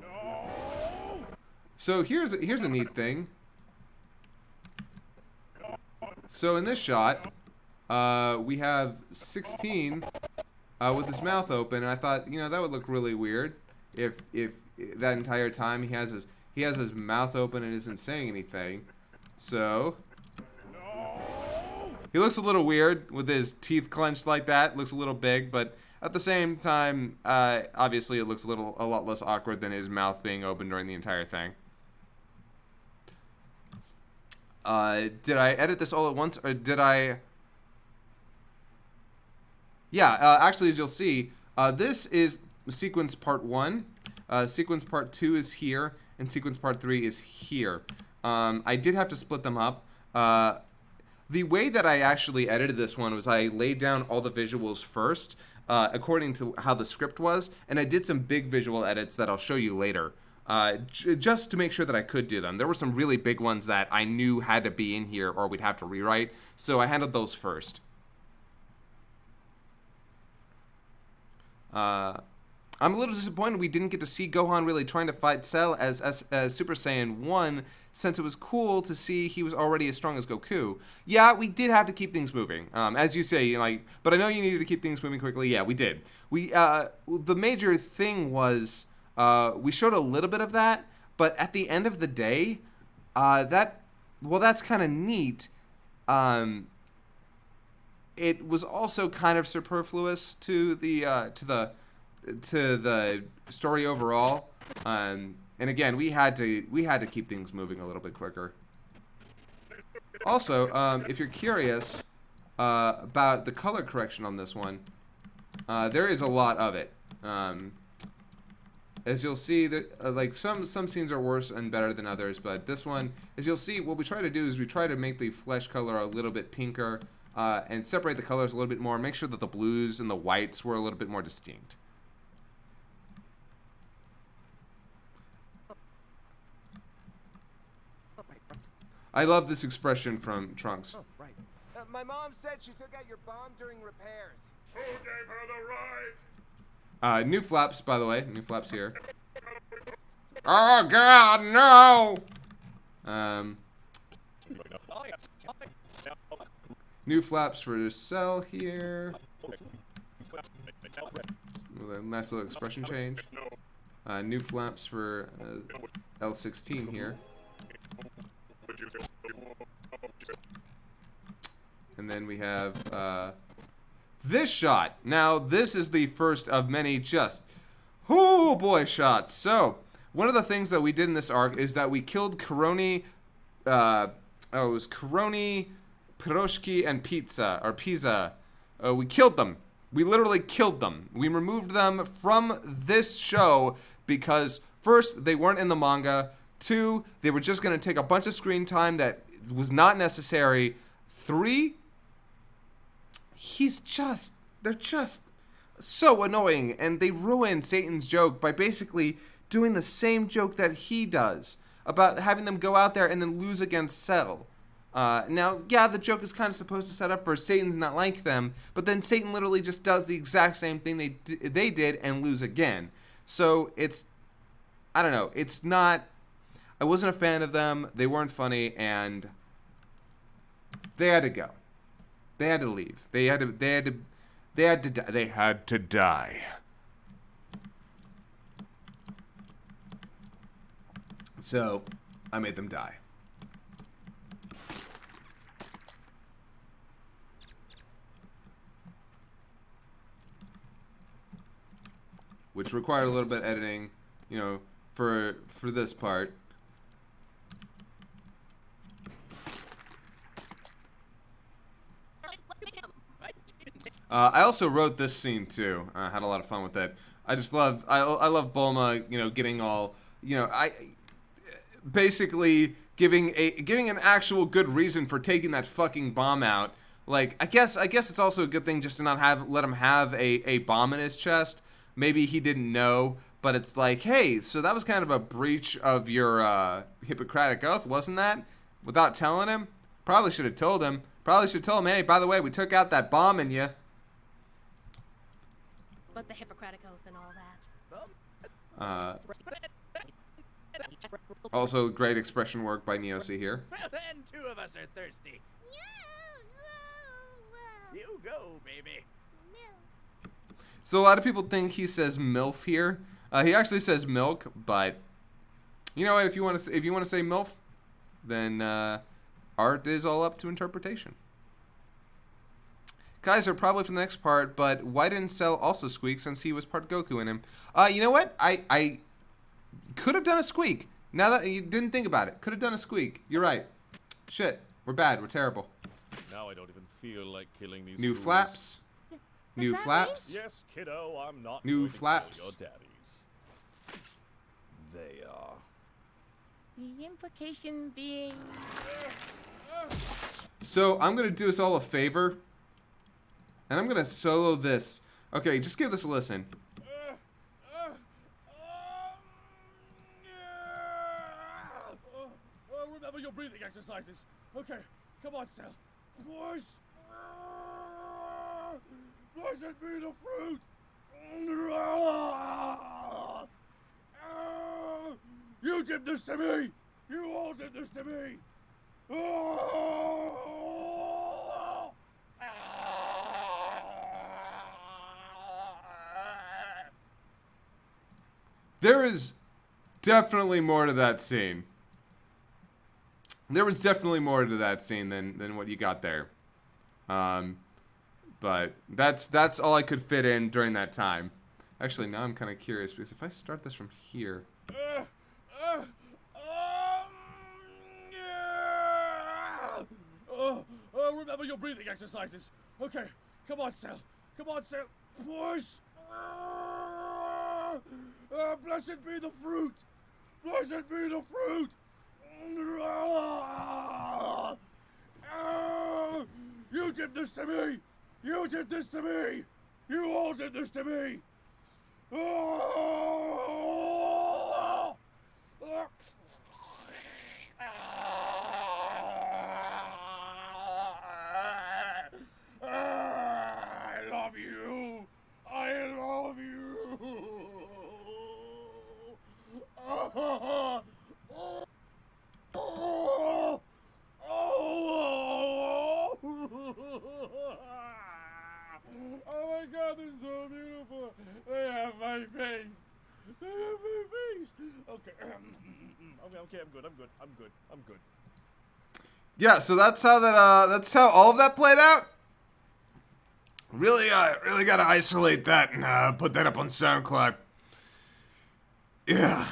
No! So here's a neat thing. So in this shot, we have 16 with his mouth open, and I thought, you know, that would look really weird if that entire time he has his mouth open and isn't saying anything. So he looks a little weird with his teeth clenched like that. Looks a little big, but at the same time, obviously it looks a lot less awkward than his mouth being open during the entire thing. Did I edit this all at once, or did I? Yeah, actually, as you'll see, this is sequence part 1. Sequence part 2 is here, and sequence part 3 is here. I did have to split them up. The way that I actually edited this one was I laid down all the visuals first, according to how the script was, and I did some big visual edits that I'll show you later, just to make sure that I could do them. There were some really big ones that I knew had to be in here or we'd have to rewrite, so I handled those first. I'm a little disappointed we didn't get to see Gohan really trying to fight Cell as Super Saiyan 1, since it was cool to see he was already as strong as Goku. Yeah, we did have to keep things moving, as you say, like, but I know you needed to keep things moving quickly. Yeah, we did. The major thing was, we showed a little bit of that, but at the end of the day, that's kind of neat. It was also kind of superfluous to the story overall, and again, we had to keep things moving a little bit quicker. Also, if you're curious about the color correction on this one, there is a lot of it. As you'll see, that like some scenes are worse and better than others, but this one, as you'll see, what we try to do is we try to make the flesh color a little bit pinker. And separate the colors a little bit more. Make sure that the blues and the whites were a little bit more distinct. I love this expression from Trunks. Oh, right. My mom said she took out your bomb during repairs. Who gave her the right? New flaps, by the way. New flaps here. Oh, God, no! New flaps for Cell here. With a nice little expression change. New flaps for L16 here. And then we have this shot. Now, this is the first of many just, oh boy, shots. So, one of the things that we did in this arc is that we killed Karoni, it was Karoni, Piroshki, and Pizza. We killed them. We literally killed them. We removed them from this show because, first, they weren't in the manga. 2, they were just going to take a bunch of screen time that was not necessary. 3, they're just so annoying, and they ruin Satan's joke by basically doing the same joke that he does about having them go out there and then lose against Cell. Now, yeah, the joke is kind of supposed to set up for Satan's not like them, but then Satan literally just does the exact same thing they did and lose again. So it's, I don't know, it's not, I wasn't a fan of them, they weren't funny, and they had to go. They had to leave. They had to die. So, I made them die. Which required a little bit of editing, you know, for this part. I also wrote this scene too. I had a lot of fun with it. I just love I love Bulma, you know, getting all, you know, I basically giving an actual good reason for taking that fucking bomb out. Like, I guess it's also a good thing just to not let him have a bomb in his chest. Maybe he didn't know, but it's like, hey, so that was kind of a breach of your Hippocratic oath, wasn't that? Without telling him? Probably should have told him. Probably should have told him, hey, by the way, we took out that bomb in you. But the Hippocratic Oath and all that. Also, great expression work by Neosi here. Well, then two of us are thirsty. You go, baby. So a lot of people think he says MILF here. He actually says milk, but you know what? If you want to say MILF, then art is all up to interpretation. Kaiser probably for the next part, but why didn't Cell also squeak since he was part Goku in him? You know what? I could have done a squeak. Now that you didn't think about it, could have done a squeak. You're right. Shit, we're bad. We're terrible. Now I don't even feel like killing these New fools. flaps. New flaps. Yes, kiddo, I'm not New going to flaps. kill your daddies. They are. The implication being... So I'm gonna do us all a favor, and I'm gonna solo this. Okay, just give this a listen. Remember your breathing exercises. Okay, come on, Cell. Push. Blessed be the fruit. You did this to me. You all did this to me. There is definitely more to that scene. There was definitely more to that scene than what you got there. But that's all I could fit in during that time. Actually, now I'm kind of curious because if I start this from here. Remember your breathing exercises. Okay, come on, Cell. Come on, Cell. Push. Blessed be the fruit. Blessed be the fruit. You did this to me. You did this to me. You all did this to me. I love you. I love you. Oh my God, they're so beautiful. They have my face. They have my face. Okay. Okay, I'm good. Yeah, so that's how all of that played out. Really gotta isolate that and put that up on SoundCloud. Yeah.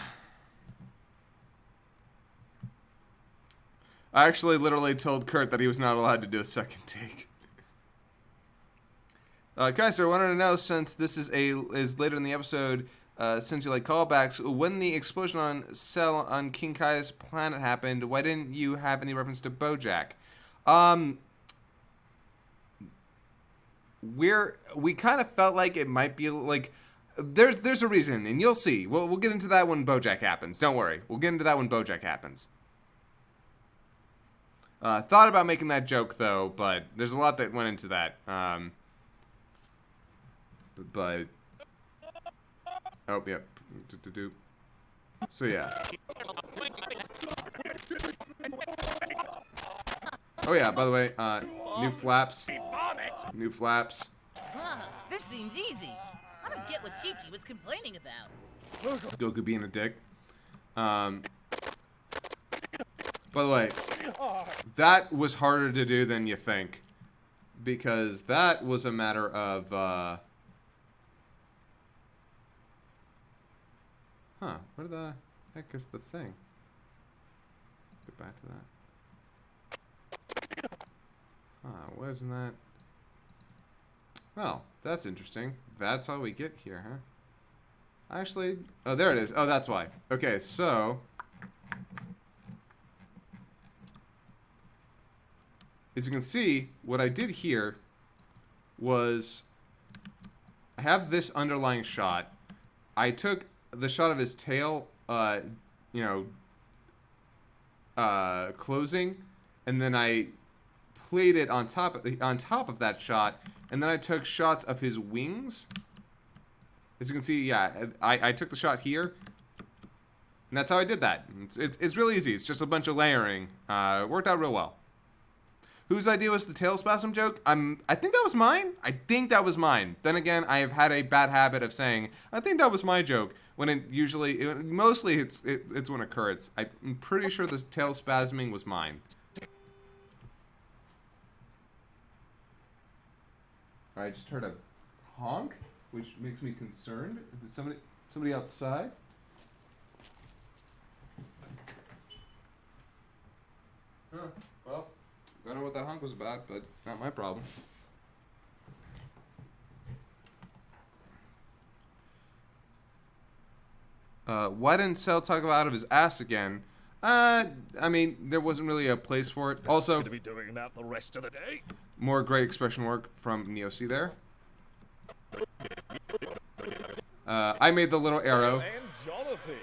I actually literally told Kurt that he was not allowed to do a second take. Kaiser, I wanted to know, since this is later in the episode, since you like callbacks, when the explosion on Cell on King Kai's planet happened, why didn't you have any reference to BoJack? We kind of felt like it might be like there's a reason, and you'll see. We'll get into that when BoJack happens. Don't worry, we'll get into that when BoJack happens. Thought about making that joke though, but there's a lot that went into that. But oh yep. So yeah. Oh yeah. By the way, new flaps. New flaps. This seems easy. I don't get what Chi-Chi was complaining about. Goku being a dick. By the way, that was harder to do than you think, because that was a matter of where the heck is the thing? Get back to that. Wasn't that? Well, that's interesting. That's all we get here, huh? Actually, oh, there it is. Oh, that's why. Okay, so as you can see, what I did here was I have this underlying shot. I took the shot of his tail, closing, and then I played it on top of that shot, and then I took shots of his wings. As you can see, yeah, I took the shot here, and that's how I did that. It's really easy. It's just a bunch of layering. It worked out real well. Whose idea was the tail spasm joke? I think that was mine. I think that was mine. Then again, I have had a bad habit of saying, I think that was my joke, when it usually, mostly it's when it occurs. I'm pretty sure the tail spasming was mine. I just heard a honk, which makes me concerned. Is somebody outside? Huh, well. I don't know what that honk was about, but not my problem. Why didn't Cell talk out of his ass again? I mean, there wasn't really a place for it. Also, Gonna be doing that the rest of the day. More great expression work from Neoc there. I made the little arrow. And Jonathan.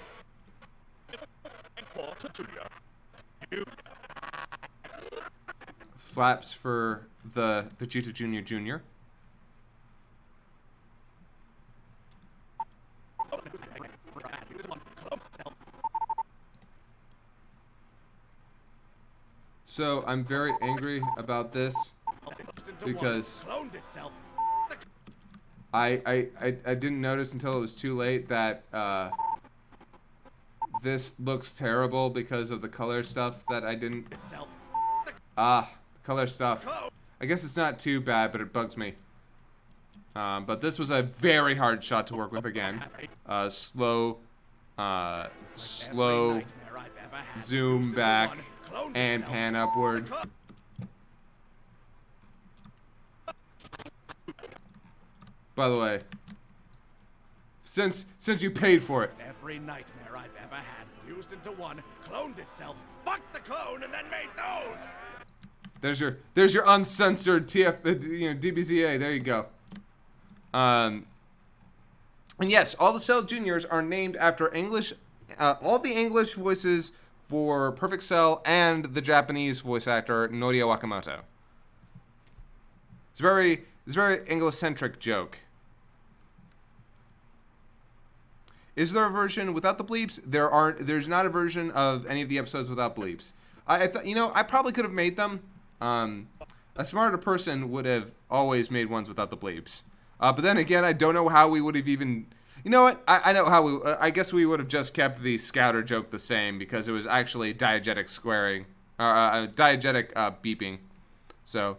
Flaps for the Vegeta Jr. So I'm very angry about this because I didn't notice until it was too late that this looks terrible because of the color stuff that I didn't. Color stuff. I guess it's not too bad, but it bugs me. But this was a very hard shot to work with again. Slow zoom back and pan upward. By the way, since you paid for it. Every nightmare I've ever had fused into one, cloned itself, fucked the clone, and then made those. There's your uncensored DBZA. There you go. And yes, all the Cell Juniors are named after English. All the English voices for Perfect Cell and the Japanese voice actor Noria Wakamoto. It's a very English-centric joke. Is there a version without the bleeps? There's not a version of any of the episodes without bleeps. I thought, I probably could have made them. A smarter person would have always made ones without the bleeps. But then again, I don't know how we would have even. You know what? I know how we. I guess we would have just kept the Scouter joke the same because it was actually diegetic squaring, diegetic beeping. So.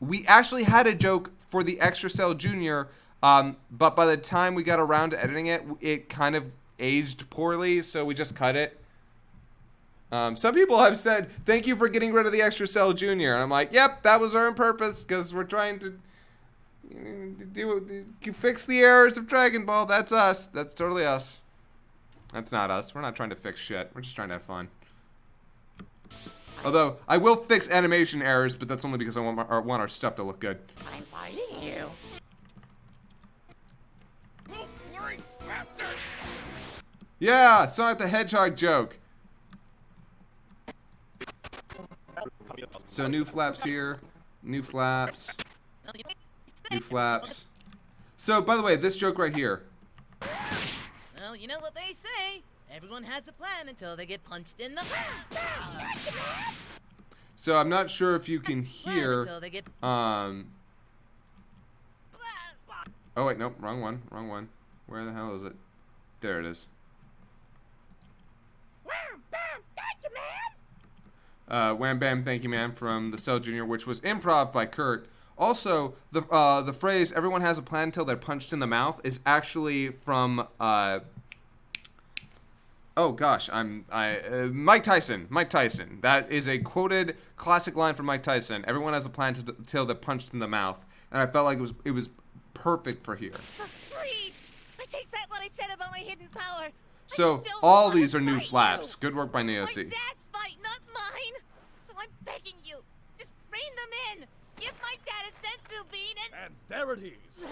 We actually had a joke for the Extra Cell Junior. But by the time we got around to editing it, it kind of aged poorly, so we just cut it. Some people have said, thank you for getting rid of the Extra Cell Junior. And I'm like, yep, that was our own purpose, because we're trying to fix the errors of Dragon Ball. That's us. That's totally us. That's not us. We're not trying to fix shit. We're just trying to have fun. Although, I will fix animation errors, but that's only because I want our stuff to look good. I'm fighting you. Oh, blurry bastard! Yeah, Sonic the Hedgehog joke. So new flaps here, new flaps, new flaps. So, by the way, this joke right here. Well, you know what they say. Everyone has a plan until they get punched in the... So I'm not sure if you can hear, Oh wait, nope, wrong one. Where the hell is it? There it is. Wham Bam, thank you, man, from the Cell Jr., which was improv by Kurt. Also, the phrase "everyone has a plan until they're punched in the mouth" is actually from oh gosh, Mike Tyson. Mike Tyson. That is a quoted classic line from Mike Tyson. Everyone has a plan until they're punched in the mouth, and I felt like it was perfect for here. Freeze! my hidden power. So all these are new flaps. Good work by Neoc. My dad's fight, not mine. So I'm begging you, just rein them in. Give my dad a senzu bean And there it is.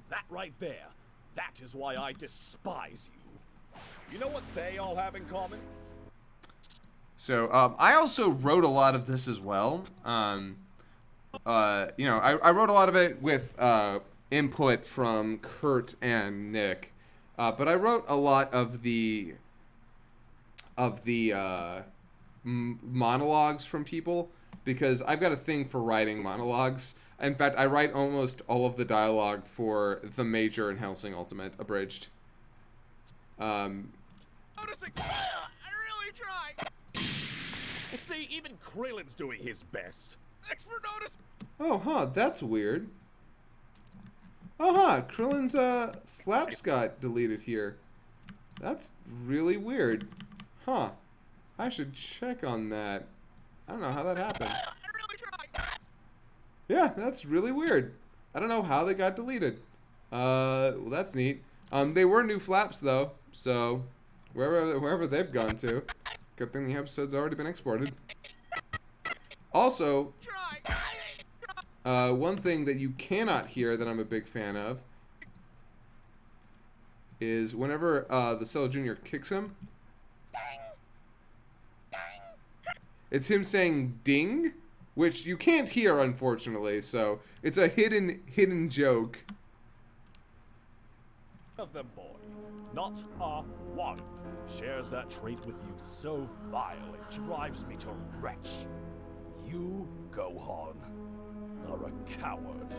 That right there. That is why I despise you. You know what they all have in common? So I also wrote a lot of this as well. You know, I wrote a lot of it with input from Kurt and Nick, but I wrote a lot of the monologues from people because I've got a thing for writing monologues. In fact, I write almost all of the dialogue for The Major and Hellsing Ultimate abridged. Noticing. I really tried. See, even Krillin's doing his best. Thanks for noticing. Oh, huh, that's weird. Krillin's flaps got deleted here. That's really weird. Huh. I should check on that. I don't know how that happened. I really tried. Yeah, that's really weird. I don't know how they got deleted. Well, that's neat. They were new flaps though, so wherever they've gone to. Good thing the episode's already been exported. Also, one thing that you cannot hear that I'm a big fan of is whenever the Cell Jr. kicks him, it's him saying "ding," which you can't hear, unfortunately. So it's a hidden joke. Of them, boy. Not a one shares that trait with you so vile it drives me to retch. You, Gohan, are a coward.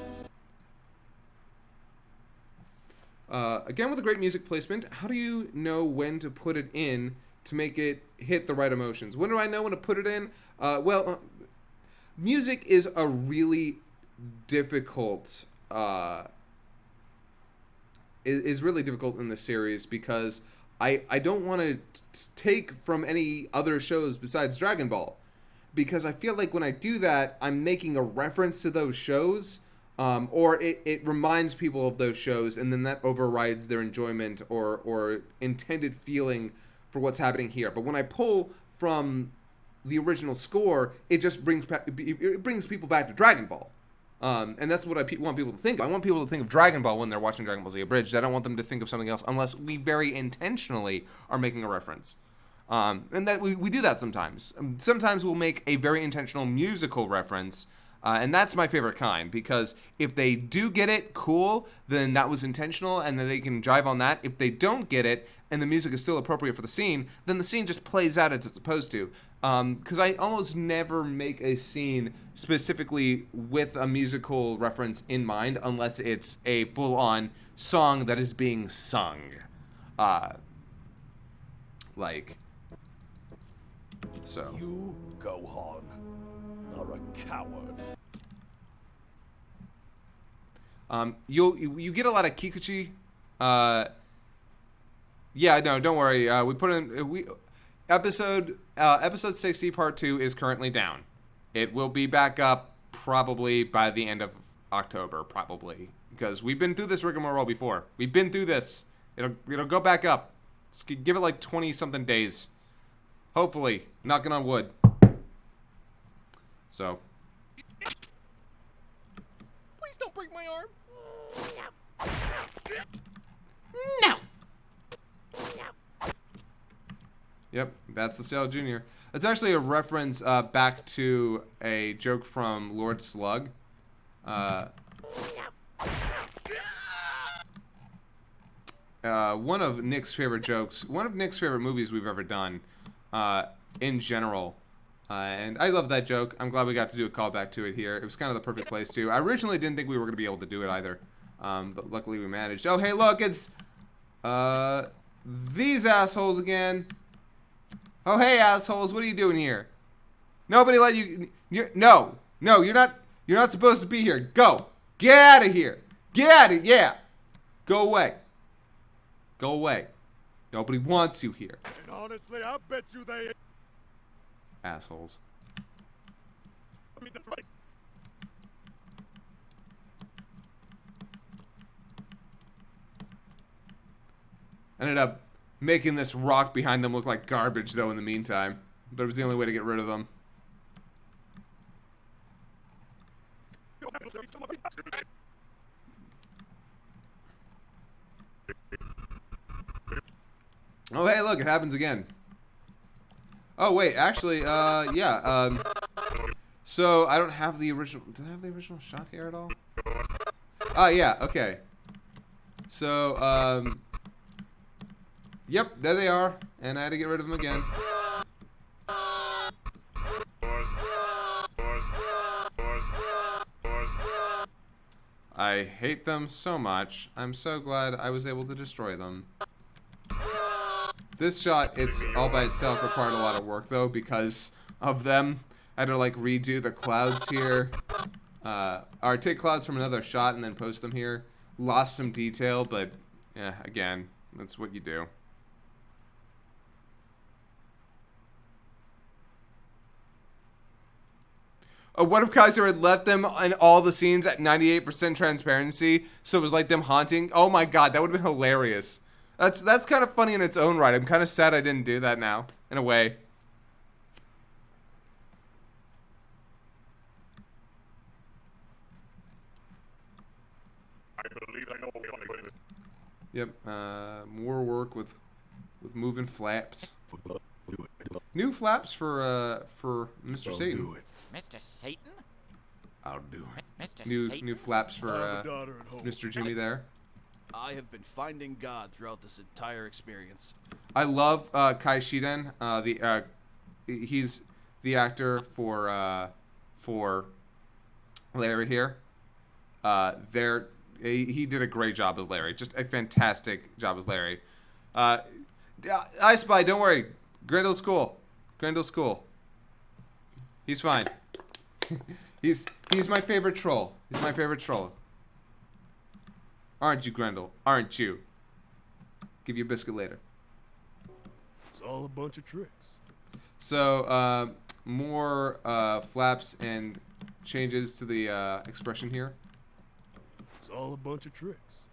Again, with a great music placement, how do you know when to put it in to make it hit the right emotions? When do I know when to put it in? Music is a really difficult is really difficult in this series because I don't want to take from any other shows besides Dragon Ball, because I feel like when I do that, I'm making a reference to those shows, or it reminds people of those shows, and then that overrides their enjoyment or intended feeling for what's happening here. But when I pull from the original score, it just brings people back to Dragon Ball. And that's what I want people to think of. I want people to think of Dragon Ball when they're watching Dragon Ball Z Abridged. I don't want them to think of something else unless we very intentionally are making a reference. And that we do that sometimes. Sometimes we'll make a very intentional musical reference, and that's my favorite kind, because if they do get it, cool, then that was intentional, and then they can drive on that. If they don't get it, and the music is still appropriate for the scene, then the scene just plays out as it's supposed to. Because I almost never make a scene specifically with a musical reference in mind unless it's a full-on song that is being sung. So. You, Gohan, are a coward. You get a lot of Kikuchi. Yeah, no, don't worry. We put in episode 60 part 2 is currently down. It will be back up probably by the end of October, probably, because we've been through this rigmarole before. We've been through this. It'll go back up. Just give it like 20 something days. Hopefully, knocking on wood. So. Please don't break my arm. No. Yep, that's the Cell Jr. It's actually a reference back to a joke from Lord Slug. One of Nick's favorite jokes, one of Nick's favorite movies we've ever done, in general. And I love that joke. I'm glad we got to do a callback to it here. It was kind of the perfect place to. I originally didn't think we were going to be able to do it either. But luckily we managed. Oh, hey, look, it's these assholes again. Oh, hey, assholes, what are you doing here? Nobody let you... No, you're not supposed to be here. Go. Get out of here. Get out of... Yeah. Go away. Go away. Nobody wants you here. And honestly, I bet you they... Assholes. Ended up making this rock behind them look like garbage, though, in the meantime. But it was the only way to get rid of them. Oh, hey, look, it happens again. Oh, wait, actually, yeah, so I don't have the original, did I have the original shot here at all? Yeah, okay. So, yep, there they are, and I had to get rid of them again. I hate them so much. I'm so glad I was able to destroy them. This shot, it's all by itself, required a lot of work though because of them. I had to like redo the clouds here. Or take clouds from another shot and then post them here. Lost some detail, but yeah, again, that's what you do. What if Kaiser had left them in all the scenes at 98% transparency, so it was like them haunting? Oh my god, that would have been hilarious. That's kind of funny in its own right. I'm kind of sad I didn't do that now, in a way. I believe I know what I'm going to. Yep, more work with moving flaps. New flaps for Mr. Satan. Mr. Satan? I'll do it. Mr. Satan? New flaps for Mr. Jimmy there. I have been finding God throughout this entire experience. I love Kai Shiden. He's the actor for Larry here. He did a great job as Larry. Just a fantastic job as Larry. I Spy, don't worry. Grendel's cool. Grendel's cool. He's fine. he's my favorite troll. He's my favorite troll. Aren't you, Grendel? Aren't you? Give you a biscuit later. It's all a bunch of tricks. So, more flaps and changes to the expression here. It's all a bunch of tricks.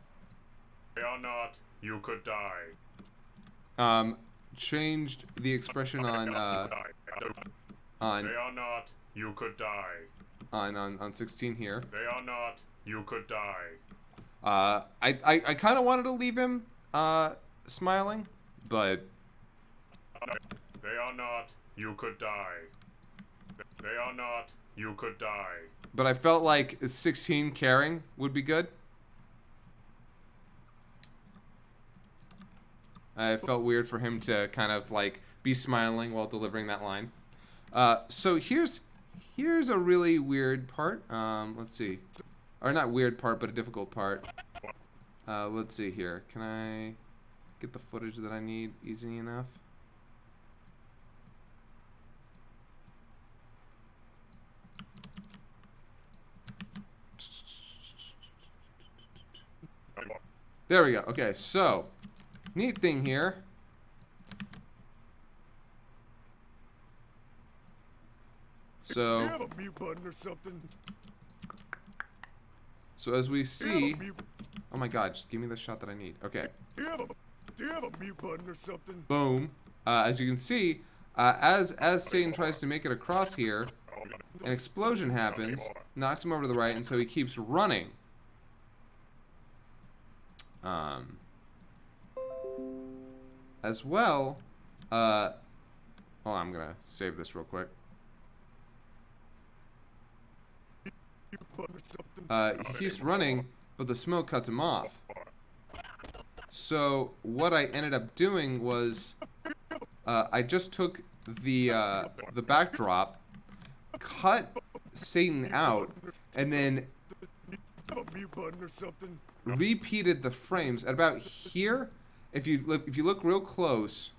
They are not. You could die. Changed the expression on They are not. You could die. on 16 here. They are not. You could die. I kind of wanted to leave him smiling, but They are not. You could die. They are not. You could die. I felt like 16 caring would be good. I felt weird for him to kind of like be smiling while delivering that line. So here's a really weird part. Let's see. Or not weird part, but a difficult part. Let's see here. Can I get the footage that I need easy enough? There we go. Okay, so neat thing here. Do you have a mute button or something? So as we see, oh my god, just give me the shot that I need. Okay. Do you have a mute button or something? Boom. As you can see, as Satan tries to make it across here, an explosion happens, knocks him over to the right, and so he keeps running. As well, oh, I'm gonna save this real quick. He keeps running, but the smoke cuts him off. So what I ended up doing was, I just took the backdrop, cut Satan out, and then repeated the frames at about here. If you look real close,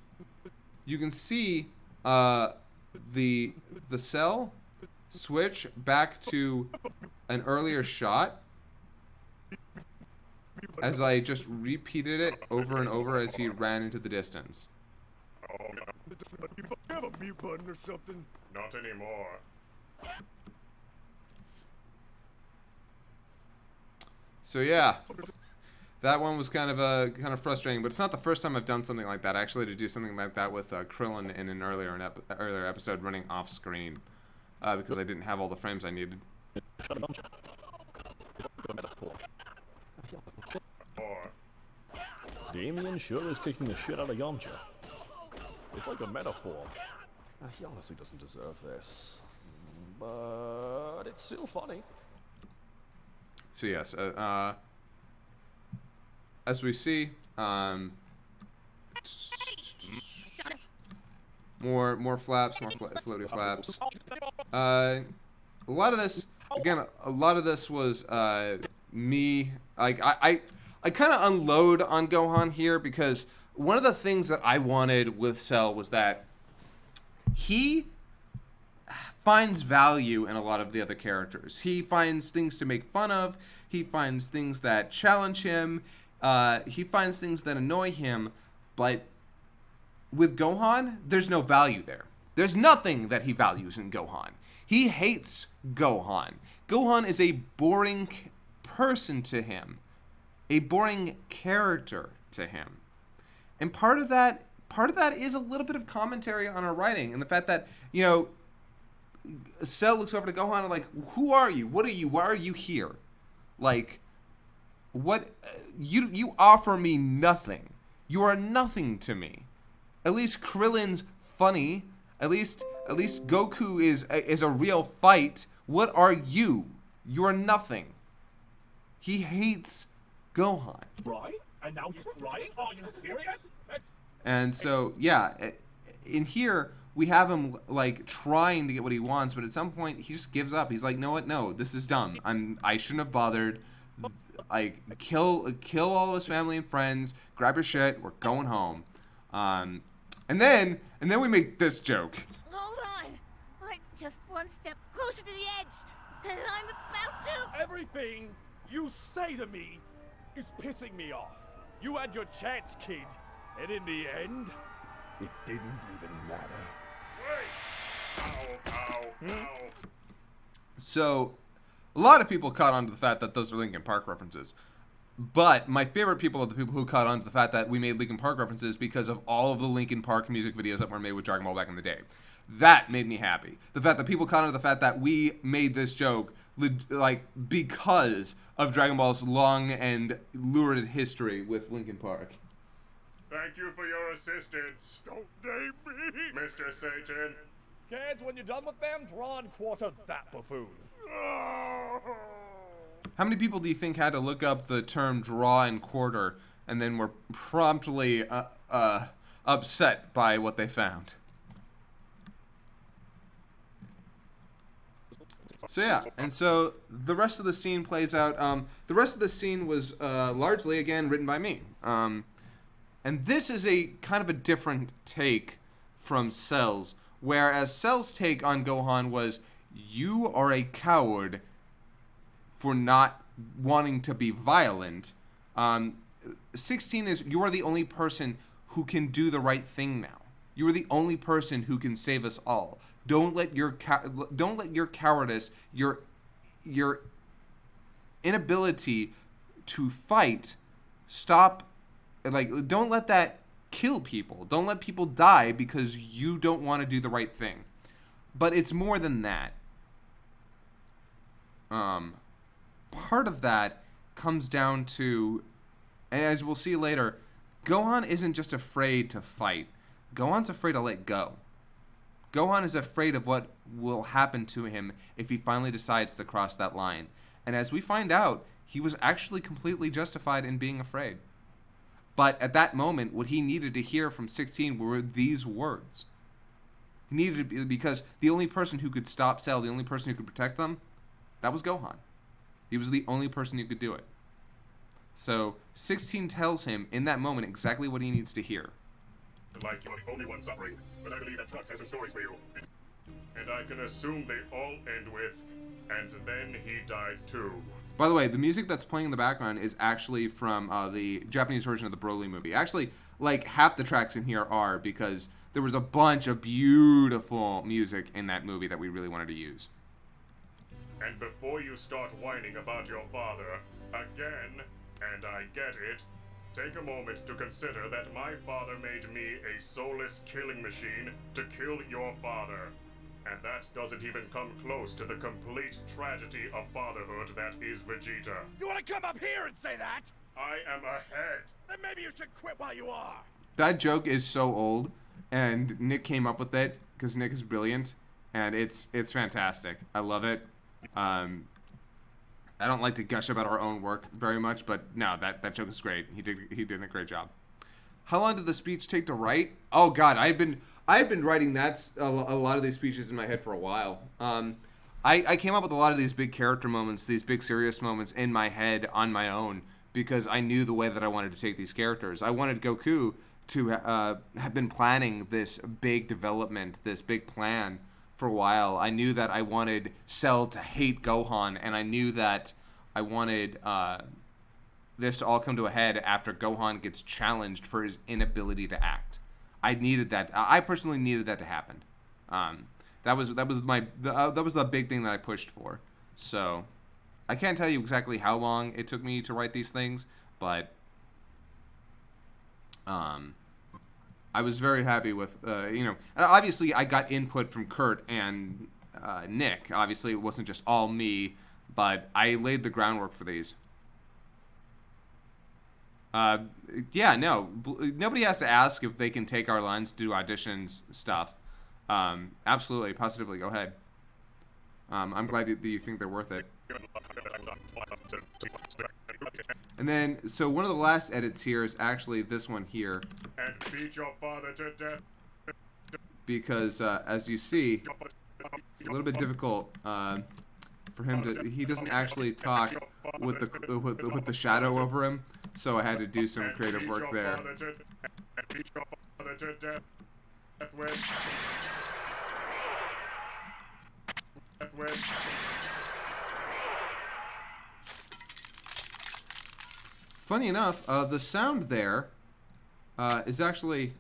you can see the cell switch back to an earlier shot as I just repeated it over and over as he ran into the distance. Oh, no. Do you have a mute button or something? Not anymore. So yeah, that one was kind of frustrating, but it's not the first time I've done something like that. Actually, to do something like that with Krillin in an earlier episode running off screen because I didn't have all the frames I needed. Damien sure is kicking the shit out of Yamcha. It's like a metaphor. He honestly doesn't deserve this. But it's still funny. So yes, as we see, more flaps, floaty flaps. A lot of this, again, was me. Like I kind of unload on Gohan here because one of the things that I wanted with Cell was that he finds value in a lot of the other characters. He finds things to make fun of. He finds things that challenge him. He finds things that annoy him. But with Gohan, there's no value there. There's nothing that he values in Gohan. He hates Gohan. Gohan is a boring person to him. A boring character to him. And part of that is a little bit of commentary on our writing and the fact that, you know, Cell looks over to Gohan and like, who are you? What are you? Why are you here? Like, what? You offer me nothing. You are nothing to me. At least Krillin's funny. At least Goku is a real fight. What are you? You are nothing. He hates Gohan. Right? And now he's crying? Are you serious? And so, yeah, in here, we have him, like, trying to get what he wants, but at some point, he just gives up. He's like, no, what? No, this is dumb. I shouldn't have bothered. Like, kill all of his family and friends, grab your shit, we're going home. And then we make this joke. Hold on! I'm just one step closer to the edge, and I'm about to... Everything you say to me is pissing me off. You had your chance, kid. And in the end, it didn't even matter. Wait! Ow, ow, ow. So, a lot of people caught on to the fact that those are Linkin Park references. But my favorite people are the people who caught on to the fact that we made Linkin Park references because of all of the Linkin Park music videos that were made with Dragon Ball back in the day. That made me happy. The fact that people caught on to the fact that we made this joke, like, because of Dragon Ball's long and lurid history with Linkin Park. Thank you for your assistance. Don't name me! Mr. Satan. Kids, when you're done with them, draw and quarter that buffoon. How many people do you think had to look up the term draw and quarter and then were promptly upset by what they found? So yeah, and so the rest of the scene plays out. The rest of the scene was largely, again, written by me. And this is a kind of a different take from Cell's, whereas Cell's take on Gohan was, you are a coward for not wanting to be violent. 16 is, you are the only person who can do the right thing now. You are the only person who can save us all. Don't let your cowardice, your inability to fight, stop. Like, don't let that kill people. Don't let people die because you don't want to do the right thing. But it's more than that. Part of that comes down to, and as we'll see later, Gohan isn't just afraid to fight. Gohan's afraid to let go. Gohan is afraid of what will happen to him if he finally decides to cross that line. And as we find out, he was actually completely justified in being afraid. But at that moment, what he needed to hear from 16 were these words. He needed to be, because the only person who could stop Cell, the only person who could protect them, that was Gohan. He was the only person who could do it. So 16 tells him in that moment exactly what he needs to hear. Like you're the only one suffering, but I believe that Trunks has some stories for you. And I can assume they all end with, and then he died too. By the way, the music that's playing in the background is actually from the Japanese version of the Broly movie. Actually, like, half the tracks in here are, because there was a bunch of beautiful music in that movie that we really wanted to use. And before you start whining about your father, again and I get it, take a moment to consider that my father made me a soulless killing machine to kill your father. And that doesn't even come close to the complete tragedy of fatherhood that is Vegeta. You want to come up here and say that? I am ahead. Then maybe you should quit while you are. That joke is so old, and Nick came up with it because Nick is brilliant, and it's fantastic. I love it. I don't like to gush about our own work very much, but no, that joke is great. He did a great job. How long did the speech take to write? Oh God, I've been writing a lot of these speeches in my head for a while. I came up with a lot of these big character moments, these big serious moments in my head on my own because I knew the way that I wanted to take these characters. I wanted Goku to have been planning this big development, this big plan for a while. I knew that I wanted Cell to hate Gohan, and I knew that I wanted this to all come to a head after Gohan gets challenged for his inability to act. I needed that. I personally needed that to happen. That was the big thing that I pushed for. So I can't tell you exactly how long it took me to write these things, but I was very happy with obviously I got input from Kurt and Nick. Obviously it wasn't just all me, but I laid the groundwork for these. Nobody has to ask if they can take our lines to do auditions stuff. Absolutely, positively, go ahead. I'm glad that you think they're worth it. And then, so one of the last edits here is actually this one here. And beat your father to death. Because, as you see, it's a little bit difficult for him to. He doesn't actually talk with the shadow over him, so I had to do some creative work there. Funny enough, the sound there is actually.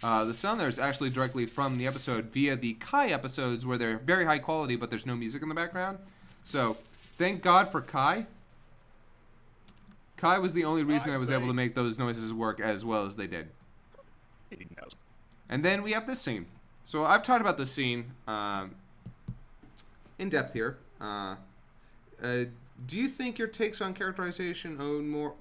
The sound there is actually directly from the episode via the Kai episodes where they're very high quality, but there's no music in the background. So, thank God for Kai. Kai was the only reason I was able to make those noises work as well as they did. And then we have this scene. So I've talked about this scene in depth here. Do you think your takes on characterization owe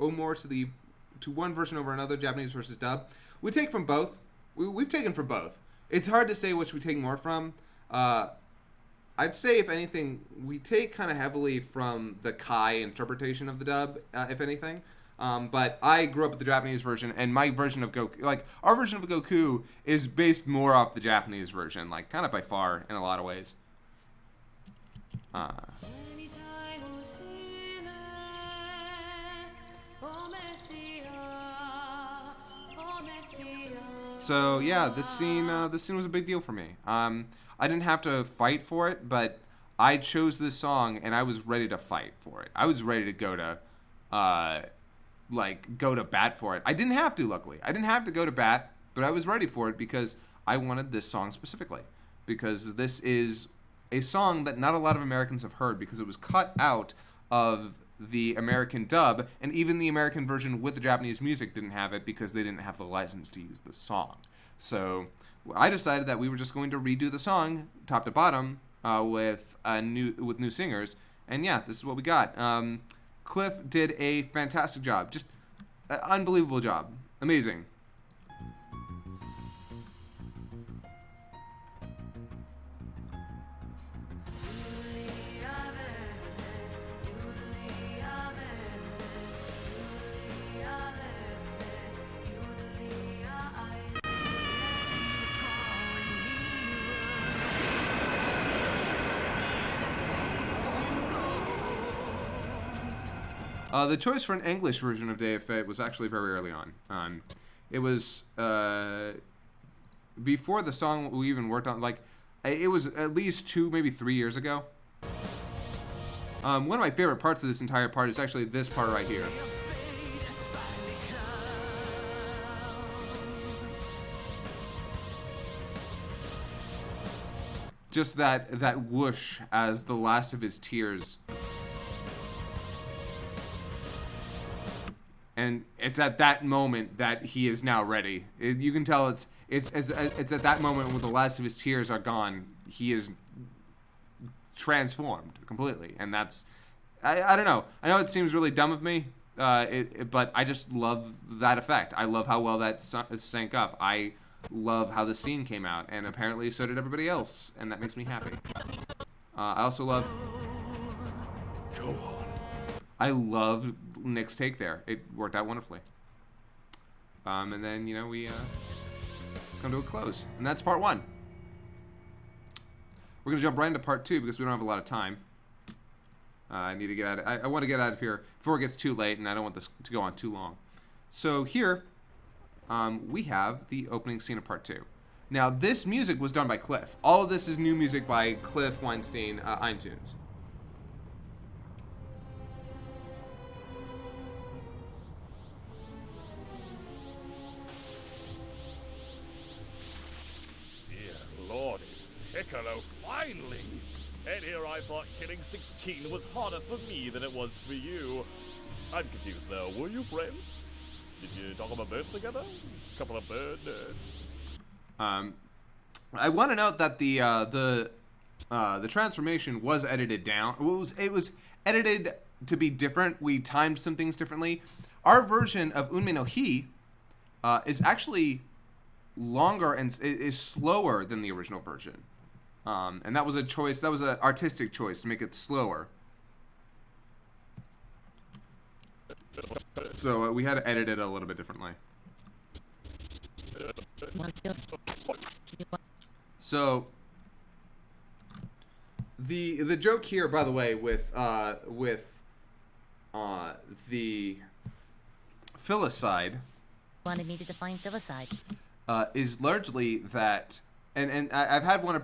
more to one version over another, Japanese versus dub? We take from both. We've taken from both. It's hard to say which we take more from. I'd say, if anything, we take kind of heavily from the Kai interpretation of the dub, if anything. But I grew up with the Japanese version, and my version of Goku, like, our version of Goku is based more off the Japanese version, like, kind of by far, in a lot of ways. So yeah, this scene was a big deal for me. I didn't have to fight for it, but I chose this song and I was ready to fight for it. I was ready to go to bat for it. I didn't have to, luckily. I didn't have to go to bat, but I was ready for it because I wanted this song specifically. Because this is a song that not a lot of Americans have heard because it was cut out of the American dub, and even the American version with the Japanese music didn't have it because they didn't have the license to use the song. So I decided that we were just going to redo the song top to bottom with new singers, and yeah, this is what we got. Cliff did a fantastic job, just an unbelievable job, amazing. The choice for an English version of Day of Fate was actually very early on. It was before the song we even worked on. Like, it was at least 2, maybe 3 years ago. One of my favorite parts of this entire part is actually this part right here. just that whoosh as the last of his tears. And it's at that moment that he is now ready. You can tell it's at that moment when the last of his tears are gone, he is transformed completely. And that's, I don't know. I know it seems really dumb of me, but I just love that effect. I love how well that sank up. I love how the scene came out, and apparently so did everybody else, and that makes me happy. I also love... Gohan. I love Nick's take there. It worked out wonderfully. And then, you know, we come to a close. And that's part 1. We're going to jump right into part 2 because we don't have a lot of time. I need to get out of, I want to get out of here before it gets too late, and I don't want this to go on too long. So here, we have the opening scene of part 2. Now, this music was done by Cliff. All of this is new music by Cliff Weinstein, iTunes. Lordy, Piccolo, finally! And here I thought killing 16 was harder for me than it was for you. I'm confused though, were you friends? Did you talk about birds together? Couple of bird nerds. I want to note that the transformation was edited down. It was edited to be different. We timed some things differently. Our version of Unme no Hi is actually longer and is slower than the original version, and that was a choice. That was an artistic choice to make it slower. So we had to edit it a little bit differently. So the joke here, by the way, with the filicide. Wanted me to define filicide. Is largely that, and I've had one or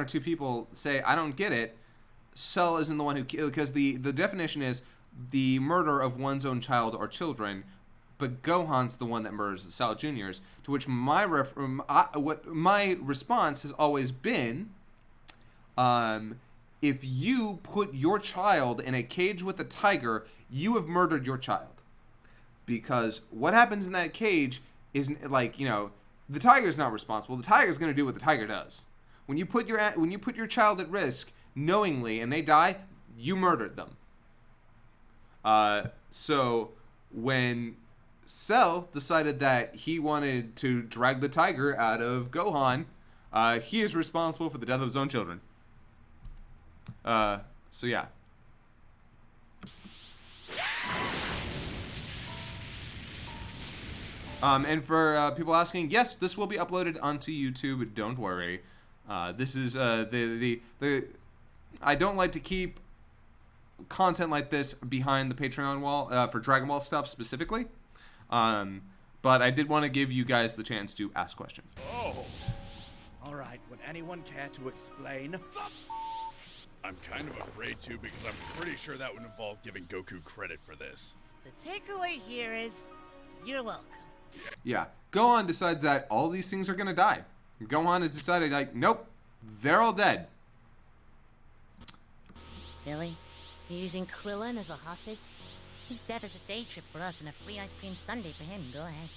two people say, I don't get it. Cell isn't the one who, because the definition is the murder of one's own child or children, but Gohan's the one that murders the Cell Juniors. To which my response has always been, if you put your child in a cage with a tiger, you have murdered your child, because what happens in that cage isn't like, you know. The tiger's not responsible. The tiger's going to do what the tiger does. When you put your child at risk knowingly and they die, you murdered them. So when Cell decided that he wanted to drag the tiger out of Gohan, he is responsible for the death of his own children. So yeah. And for people asking, yes, this will be uploaded onto YouTube. Don't worry. This is the I don't like to keep content like this behind the Patreon wall for Dragon Ball stuff specifically. But I did want to give you guys the chance to ask questions. Oh. All right, would anyone care to explain? I'm kind of afraid to, because I'm pretty sure that would involve giving Goku credit for this. The takeaway here is, you're welcome. Yeah, Gohan decides that all these things are gonna die. Gohan has decided, like, nope, they're all dead. Really? You're using Krillin as a hostage? His death is a day trip for us and a free ice cream sundae for him. Go ahead.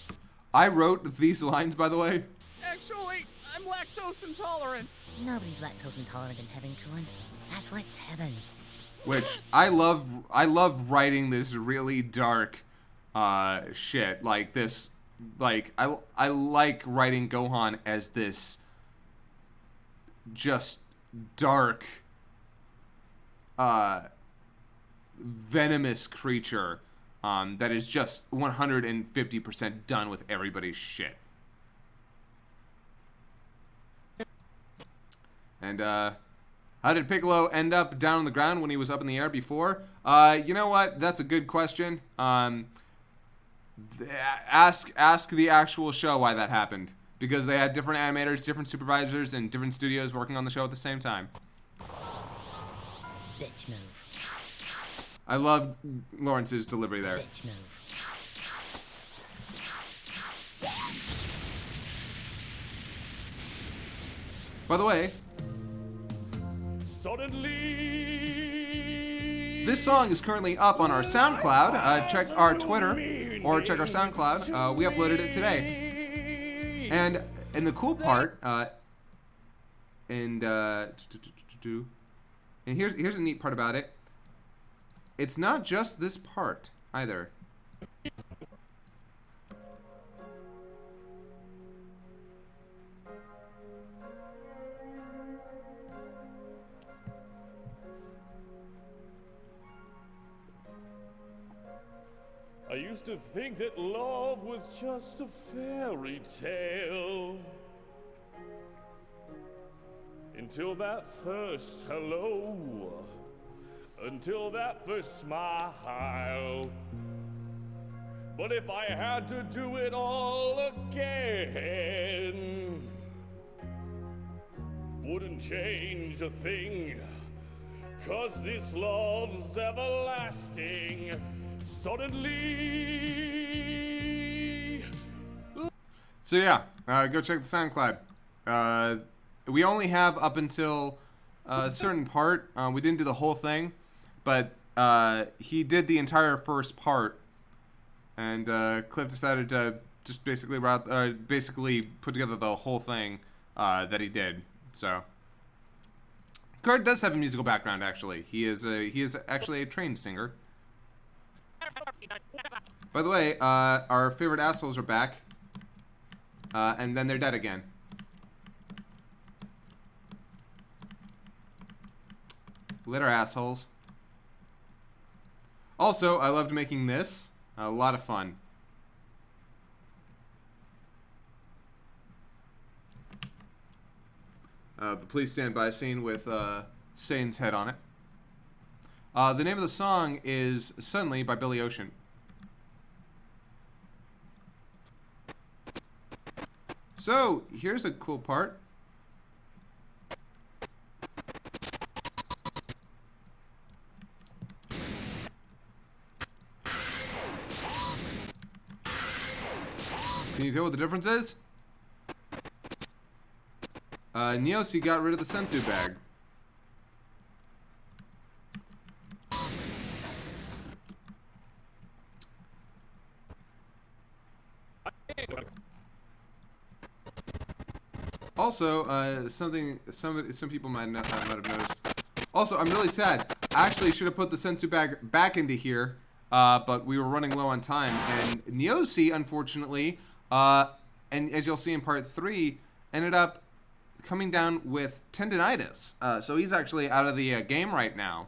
I wrote these lines, by the way. Actually, I'm lactose intolerant. Nobody's lactose intolerant in heaven, Krillin. That's what's heaven. Which I love writing this really dark shit like this. Like I like writing Gohan as this just dark venomous creature that is just 150% done with everybody's shit. And how did Piccolo end up down on the ground when he was up in the air before? You know what? That's a good question. Ask the actual show why that happened, because they had different animators, different supervisors, and different studios working on the show at the same time. Bitch move. I love Lawrence's delivery there. Bitch move. By the way, Suddenly. This song is currently up on our SoundCloud. Check our Twitter or check our SoundCloud. We uploaded it today. And the cool part, and here's a neat part about it. It's not just this part either. I used to think that love was just a fairy tale. Until that first hello. Until that first smile. But if I had to do it all again, wouldn't change a thing. 'Cause this love's everlasting. Suddenly. So yeah, go check the SoundCloud. We only have up until a certain part. We didn't do the whole thing, but he did the entire first part, and Cliff decided to just basically put together the whole thing that he did. So Kurt does have a musical background. Actually, he is actually a trained singer. By the way, our favorite assholes are back, and then they're dead again. Litter assholes. Also, I loved making this. A lot of fun. The Please Stand By scene with Sane's head on it. The name of the song is Suddenly by Billy Ocean. So, here's a cool part. Can you tell what the difference is? Neosi got rid of the sensu bag. Also, some people might have noticed. Also, I'm really sad. I actually should have put the sensu bag back into here, but we were running low on time. And Neosi, unfortunately, and as you'll see in part 3, ended up coming down with tendinitis. So he's actually out of the game right now.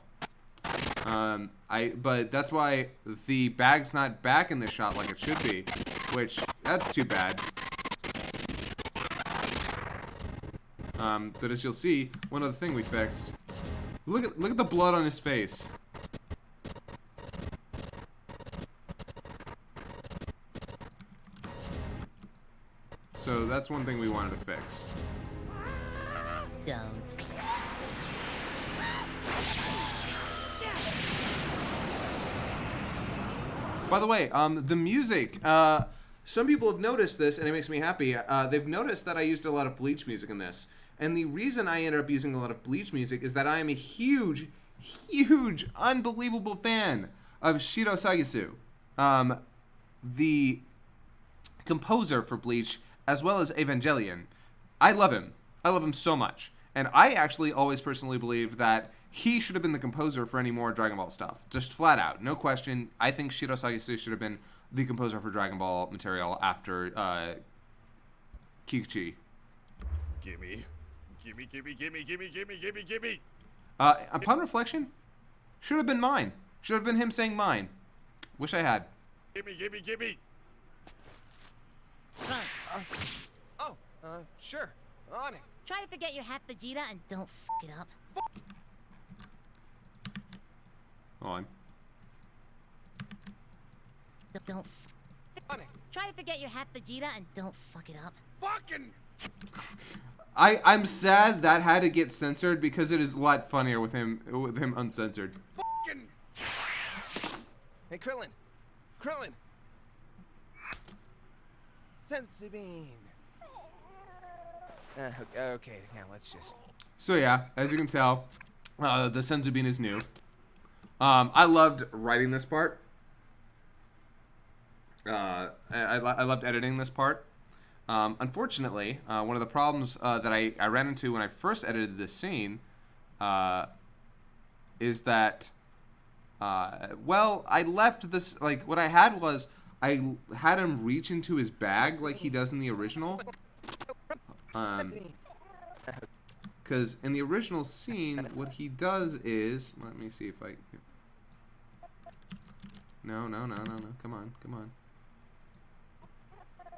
But that's why the bag's not back in this shot like it should be, which that's too bad. But as you'll see, one other thing we fixed. Look at the blood on his face. So that's one thing we wanted to fix. Don't. By the way, the music. Some people have noticed this, and it makes me happy. They've noticed that I used a lot of Bleach music in this. And the reason I ended up using a lot of Bleach music is that I am a huge, unbelievable fan of Shiro Sagisu, the composer for Bleach, as well as Evangelion. I love him. I love him so much. And I actually always personally believe that he should have been the composer for any more Dragon Ball stuff. Just flat out. No question. I think Shiro Sagisu should have been the composer for Dragon Ball material after Kikuchi. Gimme. Upon reflection, should have been mine. Should have been him saying mine. Wish I had. Gimme. Trunks, Sure. On it. try to forget your hat, Vegeta, and don't f it up. On. Don't f On it. Try to forget your hat, Vegeta, and don't fuck it up. Fucking. I'm sad that had to get censored because it is a lot funnier with him uncensored. Fucking. Hey, Krillin. Sensu bean. Okay, yeah, let's just. So yeah, as you can tell, The senzu bean is new. I loved writing this part. I loved editing this part. Unfortunately, one of the problems that I ran into when I first edited this scene is that, well, I left this, like, what I had was, I had him reach into his bag like he does in the original. Because in the original scene, what he does is, let me see if I, no, come on.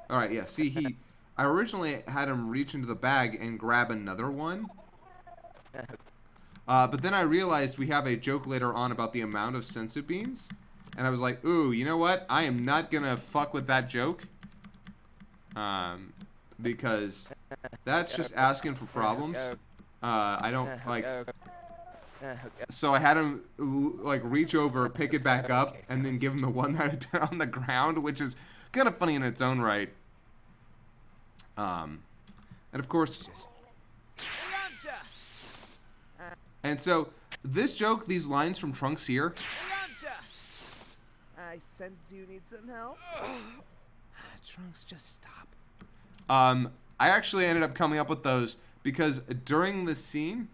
Alright, yeah, see, I originally had him reach into the bag and grab another one. But then I realized we have a joke later on about the amount of senzu beans. And I was like, ooh, you know what? I am not gonna fuck with that joke. Because that's just asking for problems. I don't, like... So I had him, like, reach over, pick it back up, and then give him the one that had been on the ground, which is kind of funny in its own right. And of course... And so, this joke, these lines from Trunks here... I sense you need some help. Trunks, just stop. I actually ended up coming up with those because during the scene,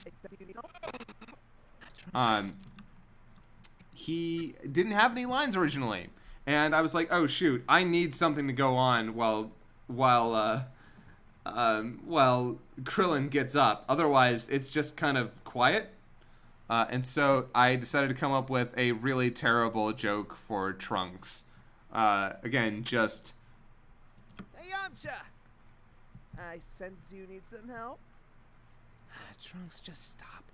he didn't have any lines originally, and I was like, oh shoot, I need something to go on while Krillin gets up. Otherwise, it's just kind of quiet. And so I decided to come up with a really terrible joke for Trunks. Again, just... Hey, Yamcha! I sense you need some help. Trunks, just stop.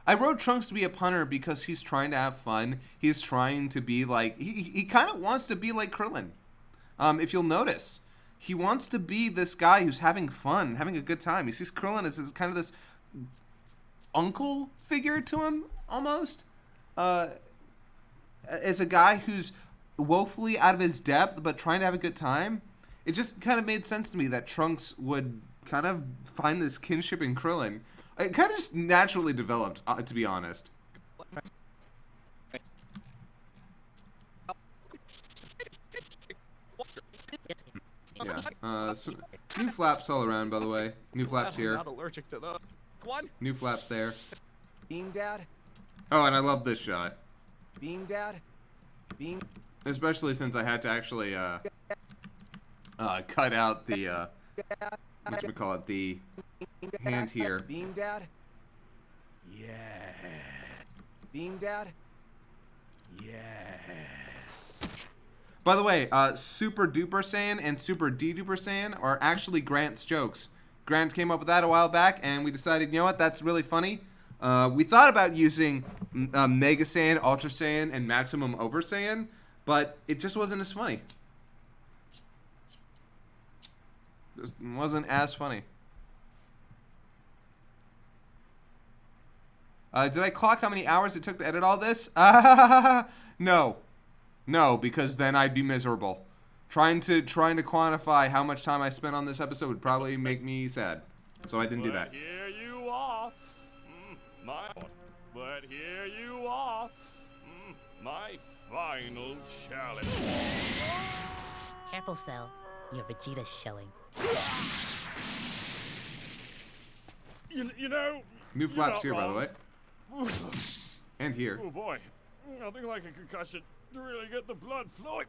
I wrote Trunks to be a punter because he's trying to have fun. He's trying to be like... He kind of wants to be like Krillin. If you'll notice. He wants to be this guy who's having fun, having a good time. He sees Krillin as kind of this uncle figure to him, almost. As a guy who's woefully out of his depth, but trying to have a good time. It just kind of made sense to me that Trunks would kind of find this kinship in Krillin. It kind of just naturally developed, to be honest. Yeah. So new flaps all around, by the way. New flaps here. I'm not allergic to those. One. New flaps there. Beam Dad. Oh, and I love this shot. Beam Dad. Beam. Especially since I had to actually cut out the whatchamacallit, the hand here. Beam Dad. Yeah. Beam Dad. Yes. By the way, Super Duper Saiyan and Super D-Duper Saiyan are actually Grant's jokes. Grant came up with that a while back, and we decided, you know what, that's really funny. We thought about using Mega Saiyan, Ultra Saiyan, and Maximum Over Saiyan, but it just wasn't as funny. Just wasn't as funny. Did I clock how many hours it took to edit all this? No. No, because then I'd be miserable. Trying to quantify how much time I spent on this episode would probably make me sad. So I didn't do that. Here you are. But here you are. My final challenge. Careful, Cell. Your Vegeta's showing. You know... New flaps here, by the way. And here. Oh boy. Nothing like a concussion to really get the blood flowing.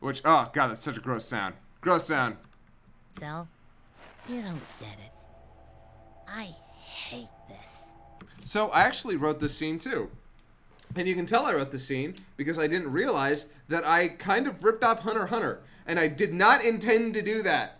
Which, oh god, that's such a gross sound. Gross sound. Cell, you don't get it. I hate this. So I actually wrote this scene too. And you can tell I wrote the scene because I didn't realize that I kind of ripped off Hunter x Hunter. And I did not intend to do that.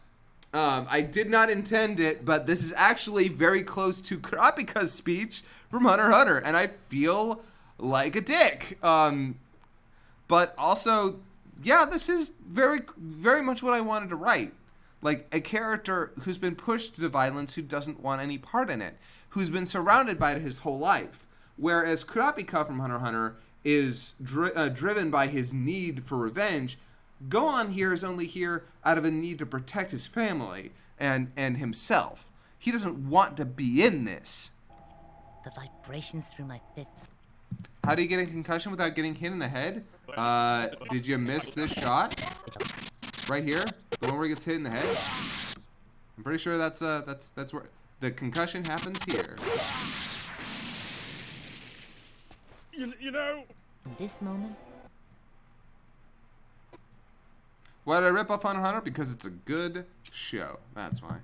I did not intend it, but this is actually very close to Kurapika's speech from Hunter x Hunter. And I feel like a dick. But also, yeah, this is very, very much what I wanted to write. Like, a character who's been pushed to violence, who doesn't want any part in it. Who's been surrounded by it his whole life. Whereas Kurapika from Hunter x Hunter is driven by his need for revenge. Gohan here is only here out of a need to protect his family and himself. He doesn't want to be in this. The vibrations through my fists. How do you get a concussion without getting hit in the head? Did you miss this shot? Right here? The one where he gets hit in the head? I'm pretty sure that's where the concussion happens here. You know... In this moment, Why did I rip off Hunter x Hunter? Because it's a good show. That's why.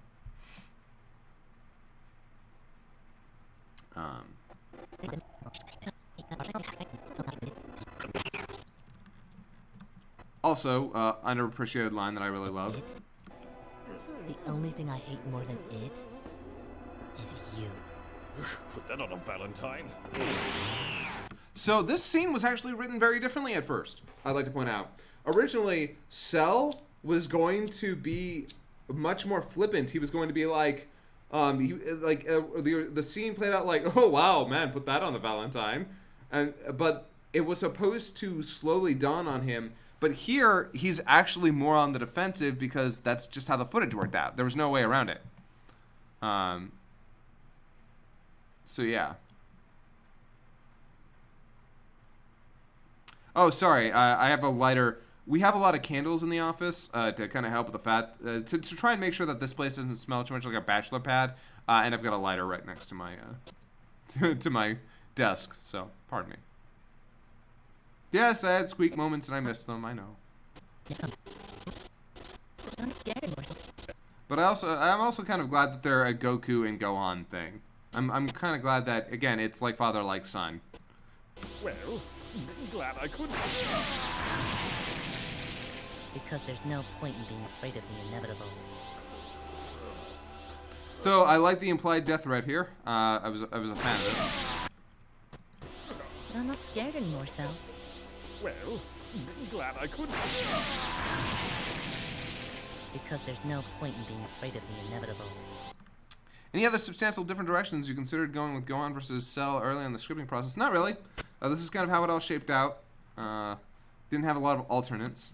Also, underappreciated line that I really love. the only thing I hate more than it is you. Put that on a Valentine. So this scene was actually written very differently at first, I'd like to point out. Originally, Cell was going to be much more flippant. He was going to be like, the scene played out like, oh wow, man, put that on a Valentine. But it was supposed to slowly dawn on him. But here, he's actually more on the defensive because that's just how the footage worked out. There was no way around it. So yeah. Oh, sorry. I have a lighter. We have a lot of candles in the office to kind of help with the fact to try and make sure that this place doesn't smell too much like a bachelor pad. And I've got a lighter right next to my to my desk. So pardon me. Yes, I had squeak moments and I missed them. I know. But I'm also kind of glad that they're a Goku and Gohan thing. I'm kind of glad that again it's like father like son. Well, glad I could. Because there's no point in being afraid of the inevitable. So I like the implied death threat here. I was a fan of this. But I'm not scared anymore, Sal. Well, glad I could. Because there's no point in being afraid of the inevitable. Any other substantial different directions you considered going with Gohan versus Cell early in the scripting process? Not really. This is kind of how it all shaped out. Didn't have a lot of alternates.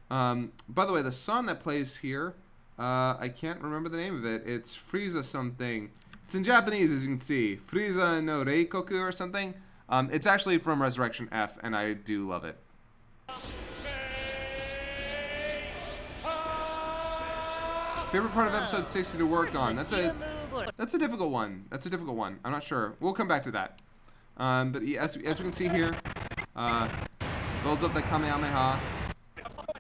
By the way, the song that plays here, I can't remember the name of it. It's Frieza something. It's in Japanese, as you can see. Frieza no Reikoku or something. It's actually from Resurrection F, and I do love it. Favorite part of episode 60 to work on? That's a difficult one. That's a difficult one. I'm not sure. We'll come back to that. But as we can see here, builds up that Kamehameha.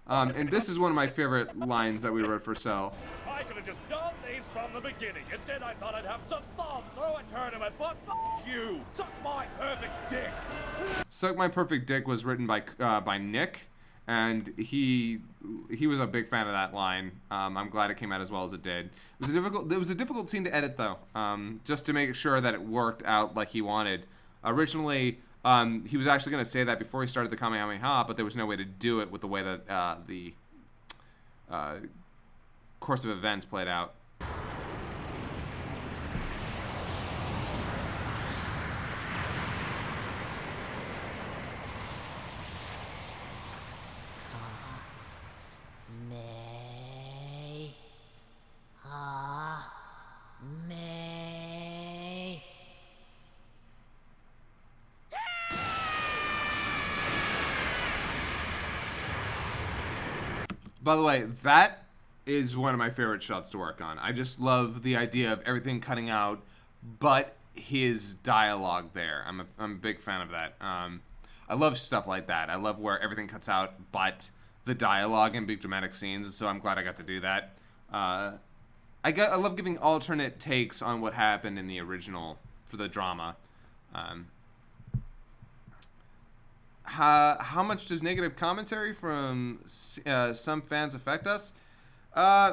And this is one of my favorite lines that we wrote for Cell. I could have just done these from the beginning. Instead, I thought I'd have some fun, throw a tournament, but f you. Suck my perfect dick. Suck My Perfect Dick was written by Nick, and he was a big fan of that line. I'm glad it came out as well as it did. It was a difficult scene to edit though, just to make sure that it worked out like he wanted. Originally, he was actually going to say that before he started the Kamehameha, but there was no way to do it with the way that the course of events played out. By the way, that is one of my favorite shots to work on. I just love the idea of everything cutting out, but his dialogue there. I'm a big fan of that. I love stuff like that. I love where everything cuts out, but the dialogue in big dramatic scenes. So I'm glad I got to do that. I love giving alternate takes on what happened in the original for the drama. How much does negative commentary from some fans affect us?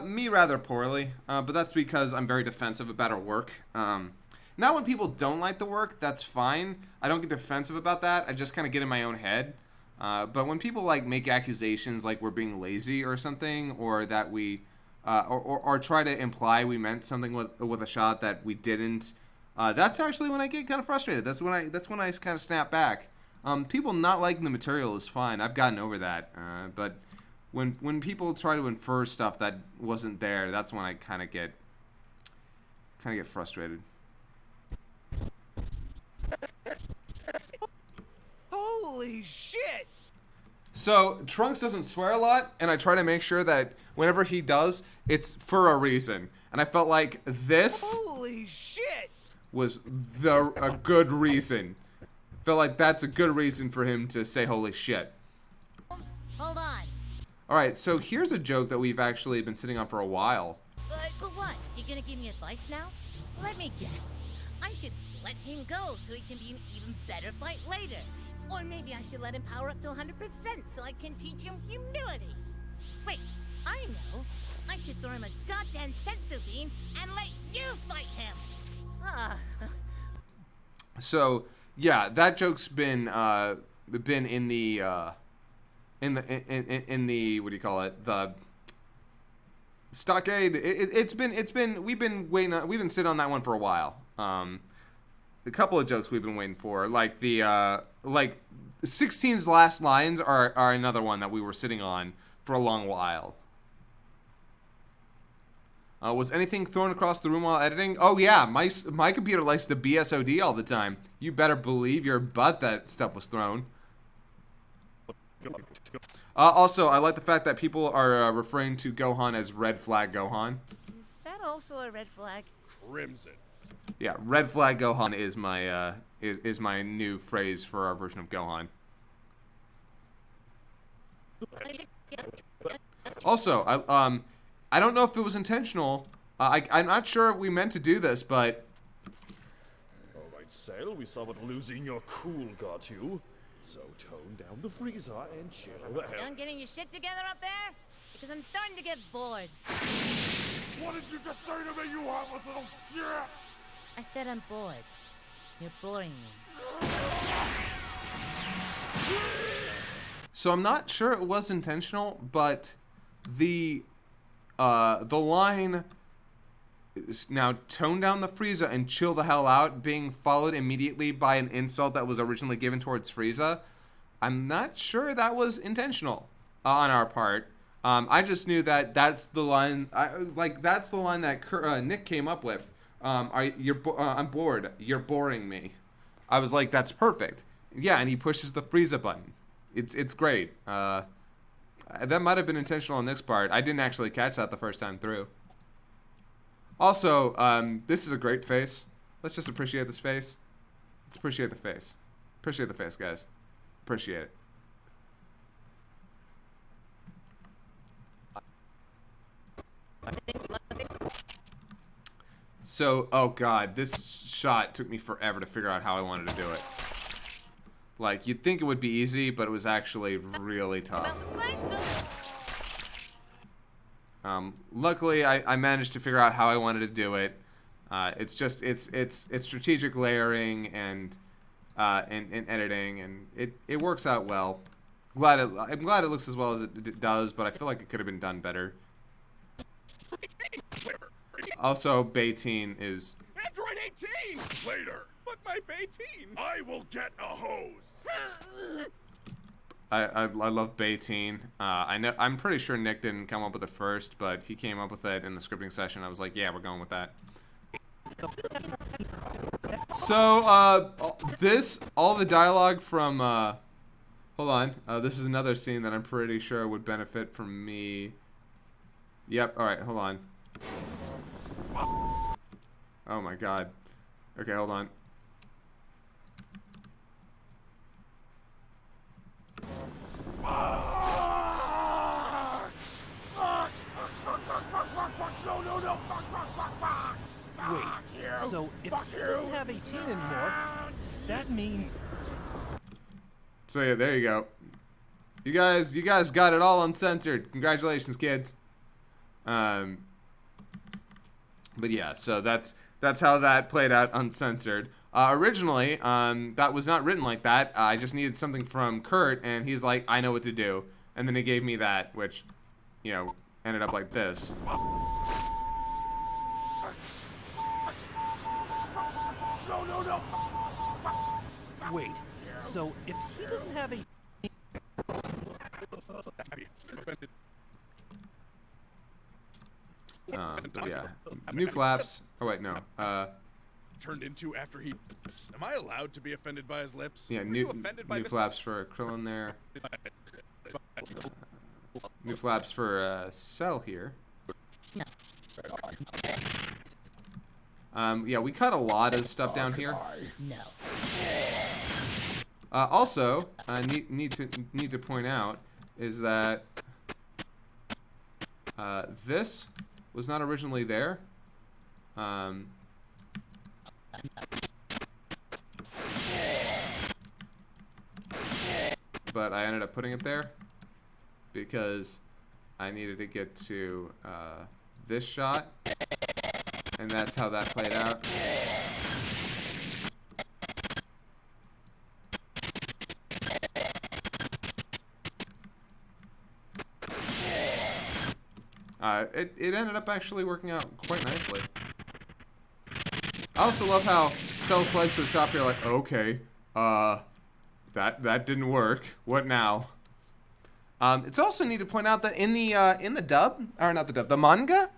Me rather poorly, but that's because I'm very defensive about our work. Now when people don't like the work, that's fine. I don't get defensive about that. I just kind of get in my own head. But when people like make accusations like we're being lazy or something, or that we, or try to imply we meant something with a shot that we didn't, that's actually when I get kind of frustrated. That's when I kind of snap back. People not liking the material is fine. I've gotten over that. But when people try to infer stuff that wasn't there, that's when I kind of get frustrated. Holy shit! So Trunks doesn't swear a lot, and I try to make sure that whenever he does, it's for a reason. And I felt like this Holy shit! was a good reason. Felt like that's a good reason for him to say holy shit. Hold on. Alright, so here's a joke that we've actually been sitting on for a while. But what? You gonna give me advice now? Let me guess. I should let him go so he can be an even better fight later. Or maybe I should let him power up to 100% so I can teach him humility. Wait, I know. I should throw him a goddamn sensu bean and let you fight him. Ah. So yeah, that joke's been in the what do you call it, the stockade. We've been waiting. We've been sitting on that one for a while. A couple of jokes we've been waiting for, like the 16's last lines are another one that we were sitting on for a long while. Was anything thrown across the room while editing? Oh yeah, my computer likes the BSOD all the time. You better believe your butt that stuff was thrown. Also, I like the fact that people are referring to Gohan as Red Flag Gohan. Is that also a red flag? Crimson. Yeah, Red Flag Gohan is my is my new phrase for our version of Gohan. Also, I don't know if it was intentional. I'm not sure we meant to do this, but Alright, Cell, we saw what losing your cool got you. So tone down the freezer and chill the hell. Done getting your shit together up there? Because I'm starting to get bored. What did you just say to me, you heartless little shit? I said I'm bored. You're boring me. so I'm not sure it was intentional, but the line is now tone down the Frieza and chill the hell out, being followed immediately by an insult that was originally given towards Frieza. I'm not sure that was intentional on our part. I just knew that that's the line. That's the line that Nick came up with. I'm bored. You're boring me. I was like, that's perfect. Yeah, and he pushes the Frieza button. It's great. That might have been intentional on Nick's part. I didn't actually catch that the first time through. Also, this is a great face. Let's just appreciate this face. Let's appreciate the face. Appreciate the face, guys. Appreciate it. So, oh god, this shot took me forever to figure out how I wanted to do it. Like, you'd think it would be easy, but it was actually really tough. Luckily, I managed to figure out how I wanted to do it. It's just it's strategic layering and editing, and it works out well. I'm glad it looks as well as it does, but I feel like it could have been done better. Also, Bayteen is Android 18! Later. But my Bayteen! I will get a hose. I love Bayteen. I'm pretty sure Nick didn't come up with it first, but he came up with it in the scripting session. I was like, yeah, we're going with that. So, all the dialogue from, hold on. This is another scene that I'm pretty sure would benefit from me. Yep, alright, hold on. Oh my god. Okay, hold on. Wait, so if he doesn't have 18 anymore, does that mean... So yeah, there you go. You guys got it all uncensored. Congratulations, kids. But yeah, so that's how that played out uncensored. Originally, that was not written like that. I just needed something from Kurt, and he's like, I know what to do. And then he gave me that, which, you know, ended up like this. No. Wait, so if he doesn't have a... But yeah, new flaps. Oh wait, no. Turned into after he. Am I allowed to be offended by his lips? Yeah, new flaps for Krillin there. New flaps for Cell here. Yeah, we cut a lot of stuff down here. No. Also, need to point out is that this was not originally there. But I ended up putting it there because I needed to get to this shot, and that's how that played out. It ended up actually working out quite nicely. I also love how Cell slides to the top here like, okay, that didn't work. What now? It's also neat to point out that in the dub, or not the dub, the manga,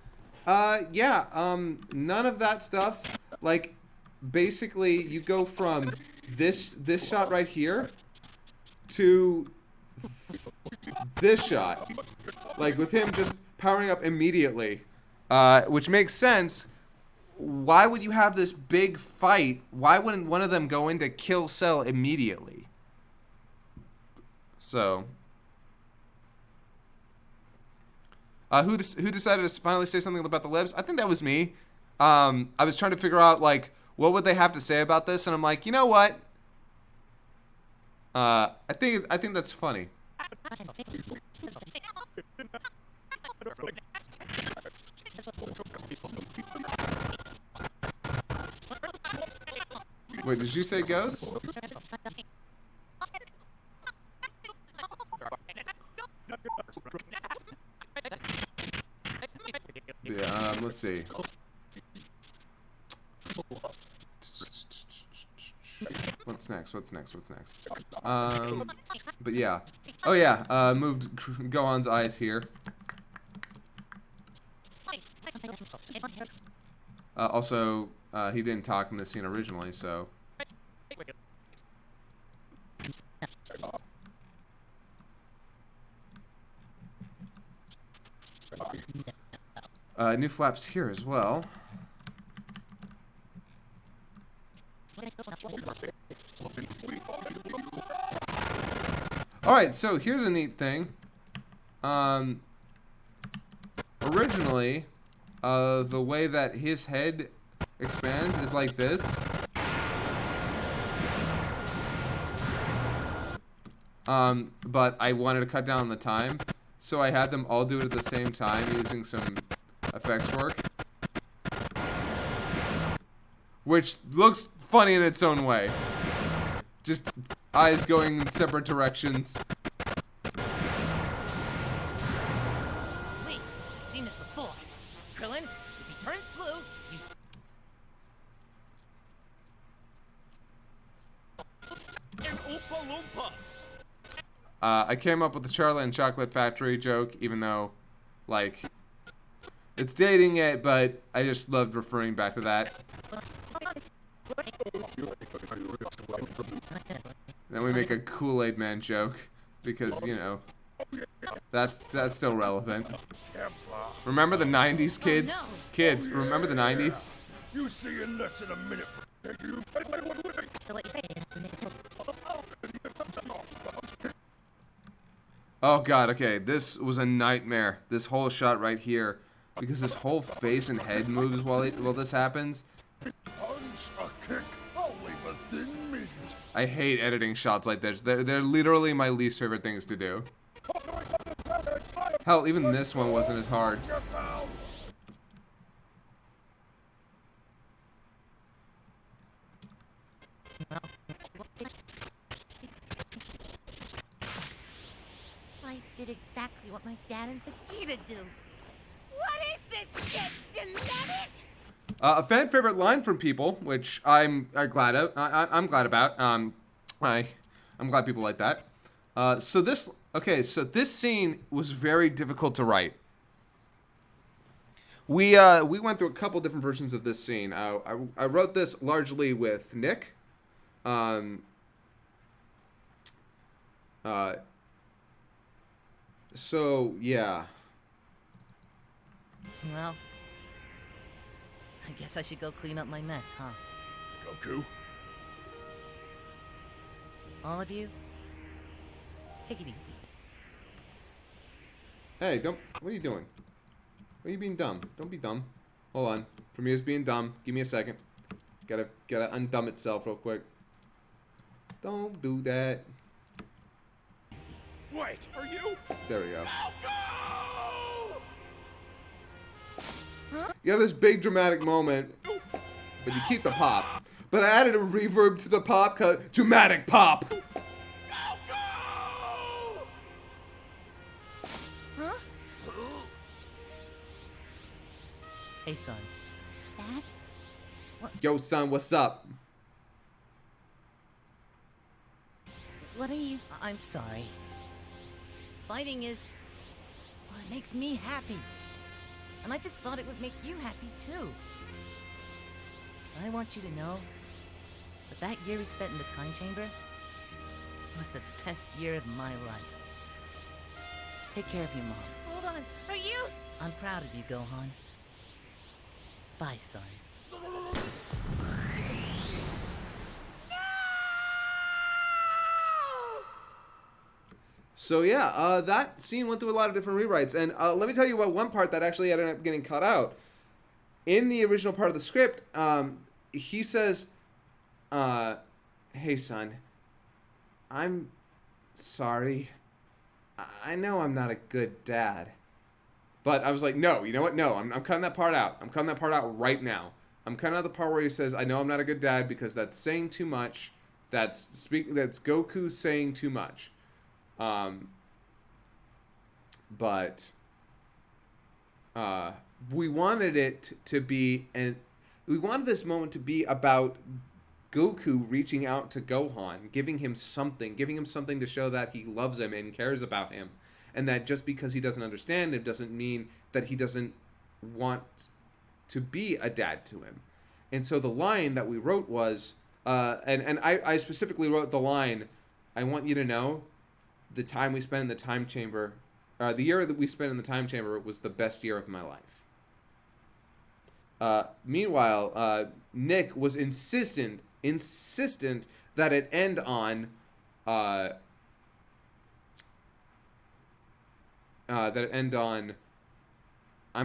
none of that stuff. Like, basically, you go from this shot right here to this shot, like with him just powering up immediately, which makes sense. Why would you have this big fight? Why wouldn't one of them go in to kill Cell immediately? So, who decided to finally say something about the libs? I think that was me. I was trying to figure out, like, what would they have to say about this, and I'm like, you know what? I think that's funny. Wait, did you say ghost? Yeah, let's see. What's next? But yeah. Oh yeah, moved Gohan's eyes here. Also, he didn't talk in this scene originally, so. New flaps here as well. Alright, so here's a neat thing. Originally, the way that his head expands is like this. But I wanted to cut down on the time, so I had them all do it at the same time using some effects work. Which looks funny in its own way. Just eyes going in separate directions. Wait, I've seen this before. Krillin, if he turns blue, you... An Oompa Loompa! I came up with the Charlie and Chocolate Factory joke, even though, like, it's dating it, but I just loved referring back to that. Then we make a Kool-Aid Man joke, because, you know, that's still relevant. Remember the 90s, kids? Oh, no. Kids, remember the 90s? You see in less than a minute. So what you're saying is... Oh god, okay, this was a nightmare. This whole shot right here, because his whole face and head moves while this happens. Punch, a kick, only for thin meat. I hate editing shots like this. They're literally my least favorite things to do. Hell, even this one wasn't as hard. I did exactly what my dad and Vegeta do. What is this shit? Genetic? A fan favorite line from people, which I'm glad of. I'm glad about. I'm glad people like that. So this scene was very difficult to write. we went through a couple different versions of this scene. I wrote this largely with Nick. So yeah. Well, I guess I should go clean up my mess, huh? Goku? All of you, take it easy. Hey, don't. What are you doing? Why are you being dumb? Don't be dumb. Hold on. Premiere's being dumb. Give me a second. Gotta undumb itself real quick. Don't do that. Wait, are you? There we go. Huh? You have this big dramatic moment, but you keep the pop. But I added a reverb to the pop, cause dramatic pop. Huh? Hey, son. Dad? Yo, son, what's up? What are you... I'm sorry. Fighting is... well, it makes me happy. And I just thought it would make you happy, too. I want you to know that that year we spent in the time chamber was the best year of my life. Take care of your mom. Hold on. Are you... I'm proud of you, Gohan. Bye, son. So yeah, that scene went through a lot of different rewrites, and let me tell you about one part that actually ended up getting cut out. In the original part of the script, he says, "Hey son, I'm sorry. I know I'm not a good dad." But I was like, no, you know what? No, I'm cutting that part out. I'm cutting that part out right now. I'm cutting out the part where he says, "I know I'm not a good dad," because that's saying too much. That's Goku saying too much. But we wanted it to be, and we wanted this moment to be about Goku reaching out to Gohan, giving him something to show that he loves him and cares about him, and that just because he doesn't understand him doesn't mean that he doesn't want to be a dad to him. And so the line that we wrote was, and I specifically wrote the line, "I want you to know the time we spent in the time chamber, the year that we spent in the time chamber was the best year of my life." Meanwhile, Nick was insistent that it end on, "I'm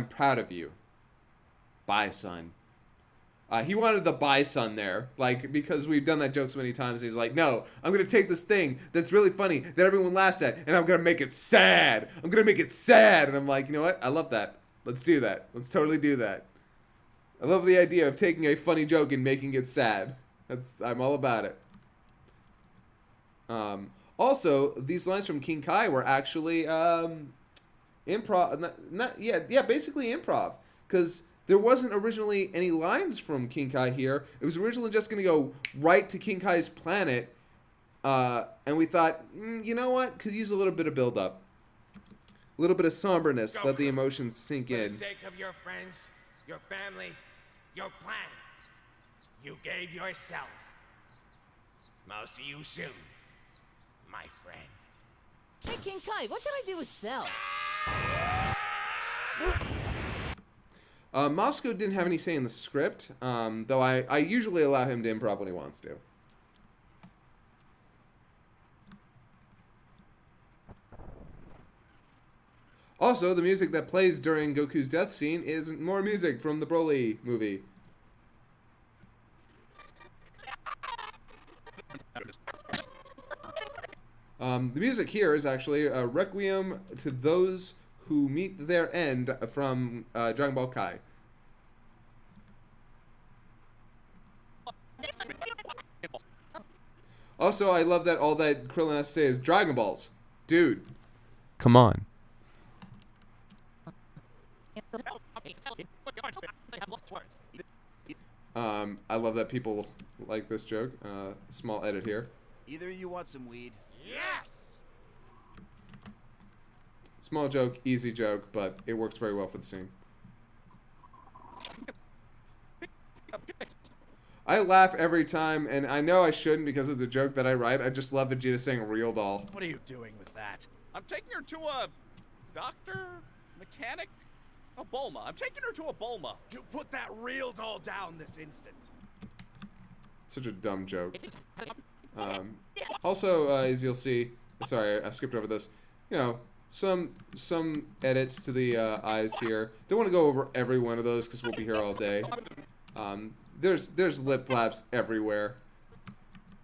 proud of you. Bye, son." He wanted the bye son there, like, because we've done that joke so many times. He's like, "No, I'm going to take this thing that's really funny, that everyone laughs at, and I'm going to make it sad. I'm going to make it sad." And I'm like, you know what? I love that. Let's do that. Let's totally do that. I love the idea of taking a funny joke and making it sad. I'm all about it. Also, these lines from King Kai were actually improv. Basically improv. Because there wasn't originally any lines from King Kai here. It was originally just going to go right to King Kai's planet. And we thought, you know what? Could use a little bit of build-up. A little bit of somberness. Let the emotions sink in. For the sake of your friends, your family, your planet, you gave yourself. I'll see you soon, my friend. Hey, King Kai, what should I do with Cell? Moscow didn't have any say in the script, though I usually allow him to improv when he wants to. Also, the music that plays during Goku's death scene is more music from the Broly movie. The music here is actually a requiem to those who meet their end from Dragon Ball Kai. Also, I love that all that Krillin has to say is Dragon Balls. Dude. Come on. I love that people like this joke. Small edit here. Either you want some weed? Yes! Small joke, easy joke, but it works very well for the scene. I laugh every time, and I know I shouldn't because it's a joke that I write. I just love Vegeta saying real doll. What are you doing with that? I'm taking her to a doctor, mechanic, a Bulma. I'm taking her to a Bulma. You put that real doll down this instant. Such a dumb joke. Also, as you'll see, sorry, I skipped over this. You know, some edits to the eyes here. Don't want to go over every one of those because we'll be here all day. There's lip flaps everywhere.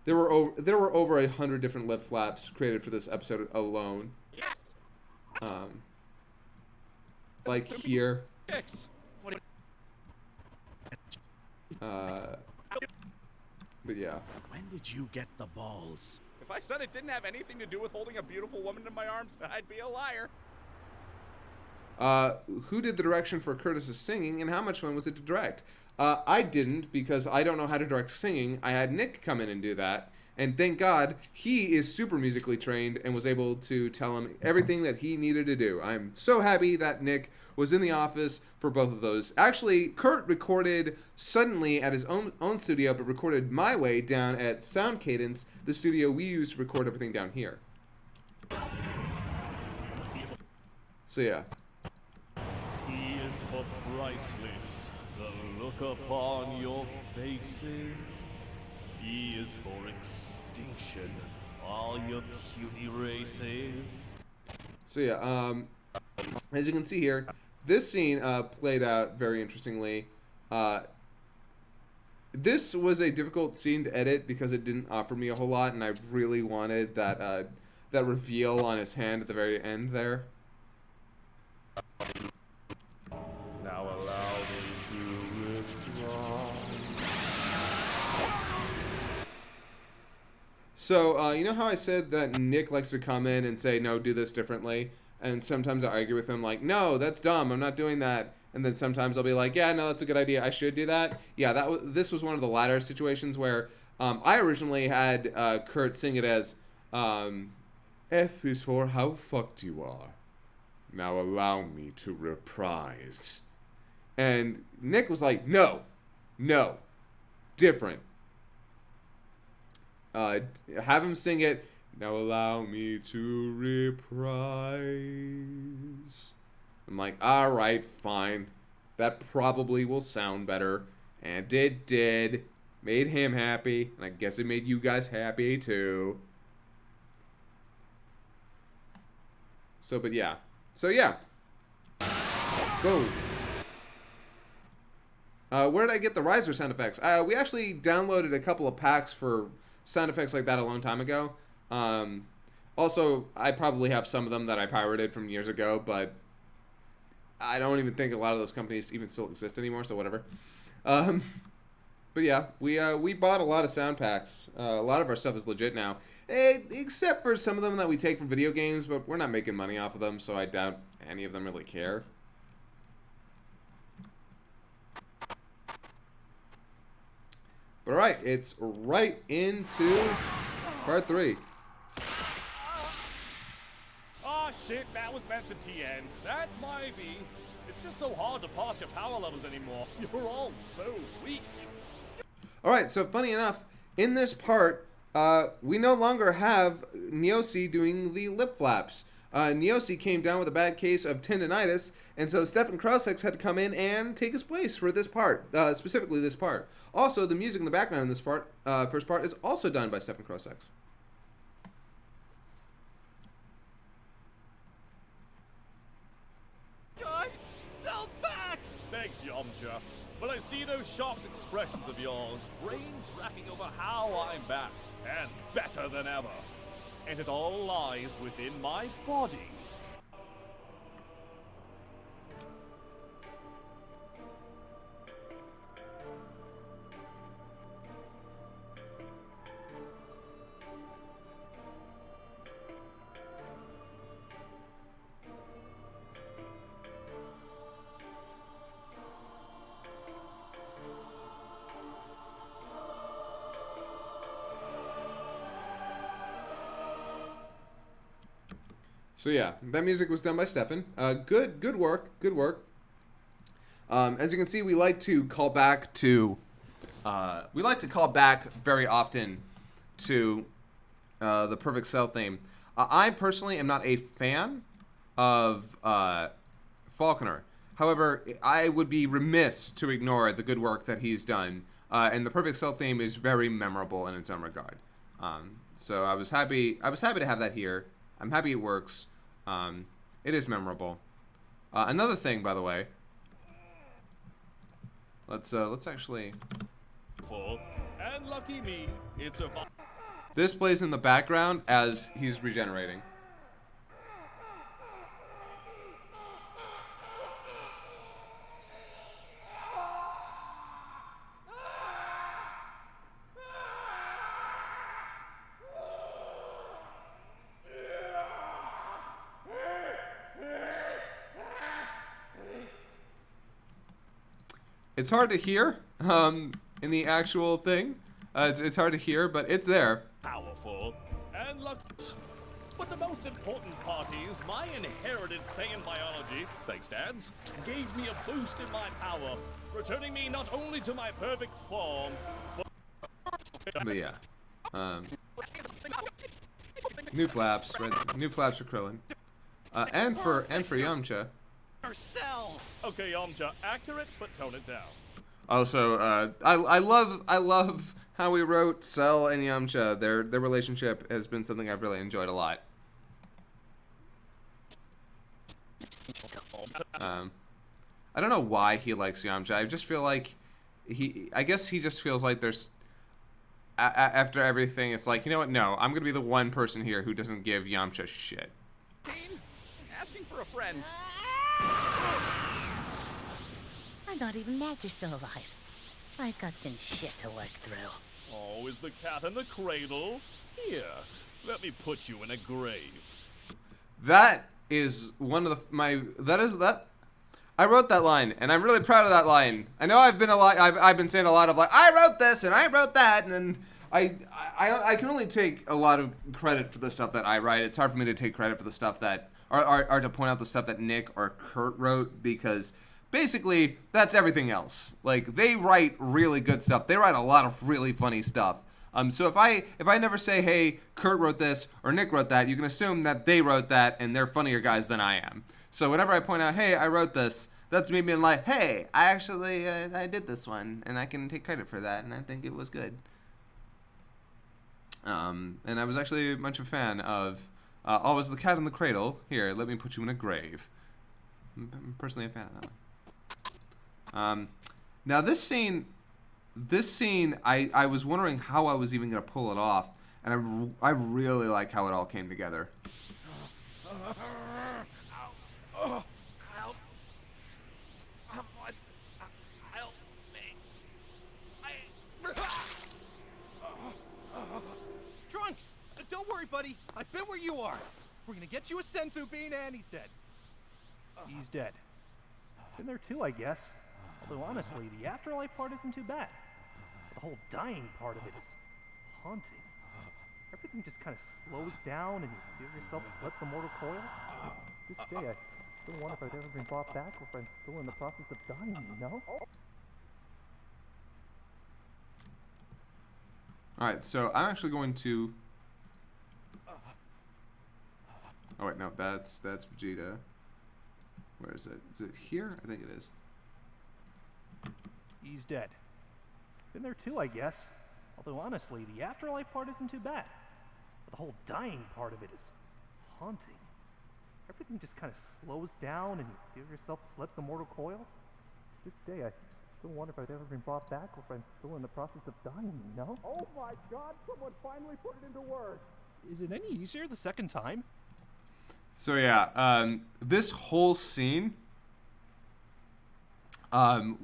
There were over 100 different lip flaps created for this episode alone. Like here. But yeah. When did you get the balls? If I said it didn't have anything to do with holding a beautiful woman in my arms, I'd be a liar. Who did the direction for Curtis's singing, and how much fun was it to direct? I didn't, because I don't know how to direct singing. I had Nick come in and do that, and thank God he is super musically trained and was able to tell him everything that he needed to do. I'm so happy that Nick was in the office for both of those. Actually, Kurt recorded suddenly at his own studio, but recorded my way down at Sound Cadence, the studio we use to record everything down here. So yeah. He is for priceless. The look upon your faces. He is for extinction. All your puny races. So yeah, as you can see here, this scene played out very interestingly. This was a difficult scene to edit because it didn't offer me a whole lot, and I really wanted that that reveal on his hand at the very end there. Now allow me to reply. So, you know how I said that Nick likes to come in and say, no, do this differently? And sometimes I argue with him like, no, that's dumb, I'm not doing that. And then sometimes I'll be like, yeah, no, that's a good idea, I should do that. Yeah, this was one of the latter situations where I originally had Kurt sing it as, F is for how fucked you are. Now allow me to reprise. And Nick was like, no, different. Have him sing it, now allow me to reprise. I'm like, alright, fine. That probably will sound better. And it did. Made him happy. And I guess it made you guys happy too. So, but yeah. So, yeah. Boom. Where did I get the riser sound effects? We actually downloaded a couple of packs for sound effects like that a long time ago. Also, I probably have some of them that I pirated from years ago, but I don't even think a lot of those companies even still exist anymore, so whatever. But yeah, we bought a lot of sound packs. A lot of our stuff is legit now, except for some of them that we take from video games, but we're not making money off of them, so I doubt any of them really care. But alright, it's right into part 3. Ah, shit, that was meant for TN. That's my B. It's just so hard to pass your power levels anymore. You're all so weak. Alright, so funny enough, in this part, we no longer have Neosi doing the lip flaps. Neosi came down with a bad case of tendinitis, and so Stefan Krausex had to come in and take his place for this part, specifically this part. Also, the music in the background in this part, first part, is also done by Stefan Krausex. Guys, Cell's back! Thanks, Yamcha. But I see those sharp expressions of yours, brains racking over how I'm back, and better than ever. And it all lies within my body. So yeah, that music was done by Stefan. Good work. As you can see, we like to call back to we like to call back very often to the Perfect Cell theme. I personally am not a fan of Faulconer. However, I would be remiss to ignore the good work that he's done. And the Perfect Cell theme is very memorable in its own regard. So I was happy to have that here. I'm happy it works. It is memorable. Another thing, by the way. Let's actually. And lucky me, it's a. This plays in the background as he's regenerating. It's hard to hear in the actual thing. It's hard to hear, but it's there. Powerful and lucky. But the most important part is my inherited Saiyan biology, thanks dads, gave me a boost in my power, returning me not only to my perfect form, but yeah. New flaps, right? New flaps for Krillin. And for Yamcha. Okay, Yamcha, accurate, but tone it down. Also, I love how we wrote Cell and Yamcha. Their relationship has been something I've really enjoyed a lot. I don't know why he likes Yamcha. I just feel like I guess he just feels like there's after everything, it's like, you know what? No, I'm gonna be the one person here who doesn't give Yamcha shit. Asking for a friend. I'm not even mad you're still alive. I've got some shit to work through. Oh, is the cat in the cradle? Here, let me put you in a grave. That is one of I wrote that line, and I'm really proud of that line. I know I've been saying a lot of like, I wrote this and I wrote that, and I can only take a lot of credit for the stuff that I write. It's hard for me to take credit for the stuff that or to point out the stuff that Nick or Kurt wrote, because basically that's everything else. Like, they write really good stuff. They write a lot of really funny stuff. So if I never say, hey, Kurt wrote this or Nick wrote that, you can assume that they wrote that and they're funnier guys than I am. So whenever I point out, hey, I wrote this, that's me being like, hey, I actually I did this one and I can take credit for that and I think it was good. And I was actually much of a fan of always the cat in the cradle. Here, let me put you in a grave. I'm personally a fan of that one. Now this scene, I was wondering how I was even gonna pull it off, and I really like how it all came together. Trunks, don't worry, buddy. I've been where you are. We're gonna get you a senzu bean, and he's dead. He's dead. Been there too, I guess. Although honestly, the afterlife part isn't too bad. The whole dying part of it is haunting. Everything just kind of slows down and you feel yourself slip the mortal coil. To this day, I still wonder if I've ever been brought back or if I'm still in the process of dying, you know? Alright, so I'm actually going to... Oh wait, no, that's Vegeta. Where is it? Is it here? I think it is. He's dead. Been there too, I guess. Although honestly, the afterlife part isn't too bad. The whole dying part of it is haunting. Everything just kind of slows down and you feel yourself slip the mortal coil. To this day, I still wonder if I've ever been brought back or if I'm still in the process of dying, you know? Oh my god, someone finally put it into words. Is it any easier the second time? So yeah, this whole scene,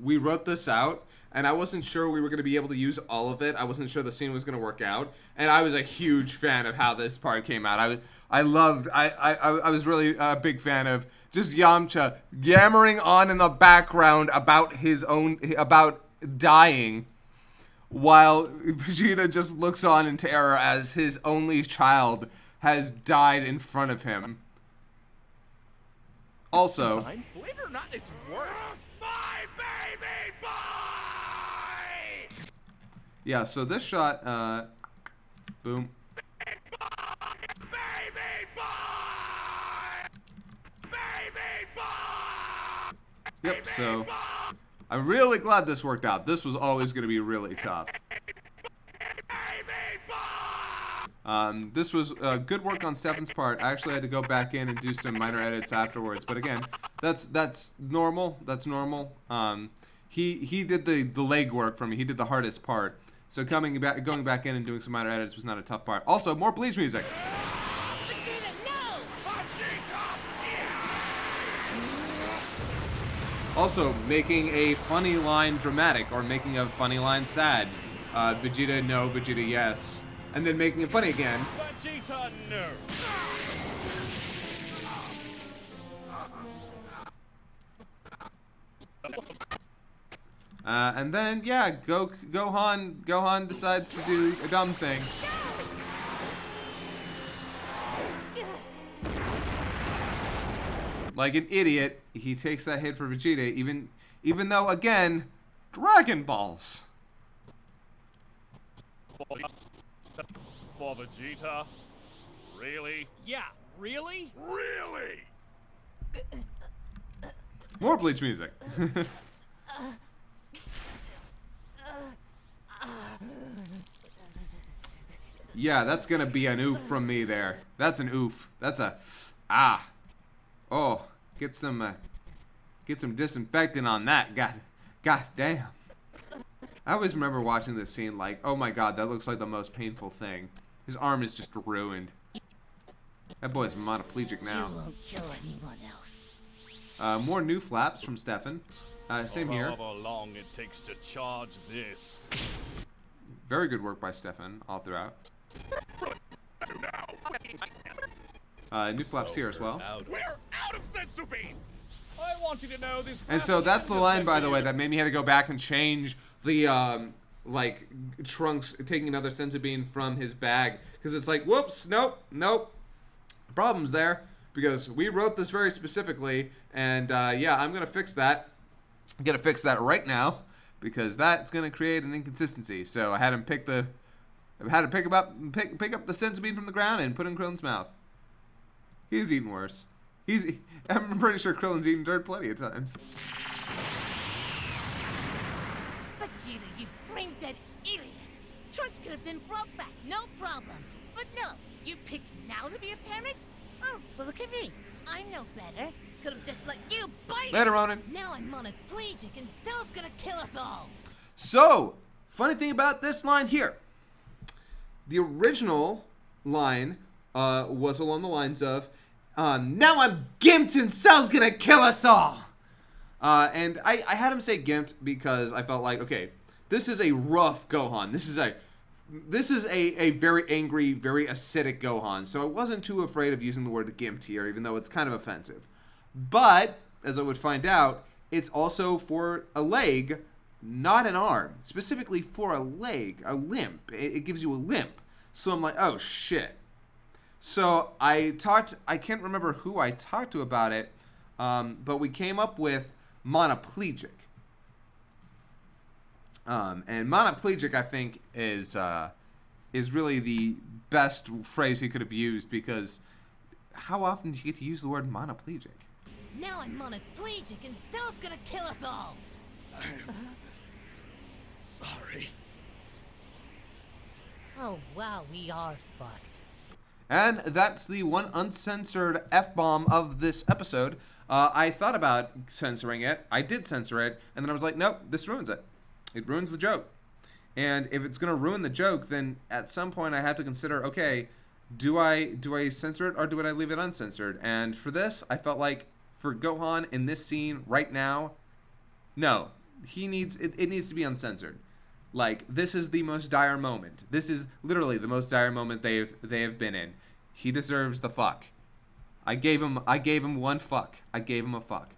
we wrote this out, and I wasn't sure we were going to be able to use all of it. I wasn't sure the scene was going to work out, and I was a huge fan of how this part came out. I was really a big fan of just Yamcha yammering on in the background about about dying, while Vegeta just looks on in terror as his only child has died in front of him. Also, believe it or not, it's worse. My baby boy! Yeah, so this shot, boom. Yep, so I'm really glad this worked out. This was always going to be really tough. This was good work on Stefan's part. I actually had to go back in and do some minor edits afterwards, but again, that's normal. That's normal. He did the leg work for me. He did the hardest part. So going back in and doing some minor edits was not a tough part. Also, more Bleach music. Also, making a funny line dramatic, or making a funny line sad. Vegeta, no. Vegeta, yes. And then making it funny again. Vegeta, no. And then, yeah, Gohan decides to do a dumb thing. Like an idiot, he takes that hit for Vegeta, even though, again, Dragon Balls. For Vegeta? Really? Yeah, really? Really? More Bleach music. Yeah, that's gonna be an oof from me there. That's an oof. That's a ah. Oh, get some disinfectant on that. God damn. I always remember watching this scene like, oh my god, that looks like the most painful thing. His arm is just ruined. That boy's monoplegic now. You won't kill anyone else. More new flaps from Stefan. Same here. However long it takes to charge this. Very good work by Stefan all throughout. New flaps here as well. We're out of sensu beans. I want you to know this. And so that's the line, by the way, that made me have to go back and change the like Trunks taking another sensu bean from his bag, because it's like, whoops, nope, problems there, because we wrote this very specifically, and yeah, I'm gonna fix that. I'm gonna fix that right now, because that's gonna create an inconsistency. So I had him pick up the sensu bean from the ground and put it in Krillin's mouth. He's eaten worse. I'm pretty sure Krillin's eaten dirt plenty of times. Vegeta, you brain-dead idiot! Trunks could have been brought back, no problem. But no, you picked now to be a parent? Oh, well look at me. I know better. Could have just let you bite Later, it. Ronin. Now I'm monoplegic and Cell's gonna kill us all. So, funny thing about this line here. The original line was along the lines of, now I'm gimped and Cell's gonna kill us all. And I had him say gimped because I felt like, okay, this is a rough Gohan. This is a very angry, very acidic Gohan. So I wasn't too afraid of using the word gimped here, even though it's kind of offensive. But, as I would find out, it's also for a leg, not an arm. Specifically for a leg, a limp. It gives you a limp. So I'm like, oh shit. So I can't remember who I talked to about it, but we came up with monoplegic. And monoplegic, I think, is really the best phrase he could have used, because how often do you get to use the word monoplegic? Now I'm monoplegic and Cell's gonna kill us all. Sorry. Oh wow, we are fucked. And that's the one uncensored F-bomb of this episode. I thought about censoring it. I did censor it. And then I was like, nope, this ruins it. It ruins the joke. And if it's going to ruin the joke, then at some point I have to consider, okay, do I censor it or do I leave it uncensored? And for this, I felt like for Gohan in this scene right now, no. It needs to be uncensored. Like, this is the most dire moment. This is literally the most dire moment they have been in. He deserves the fuck. I gave him one fuck. I gave him a fuck.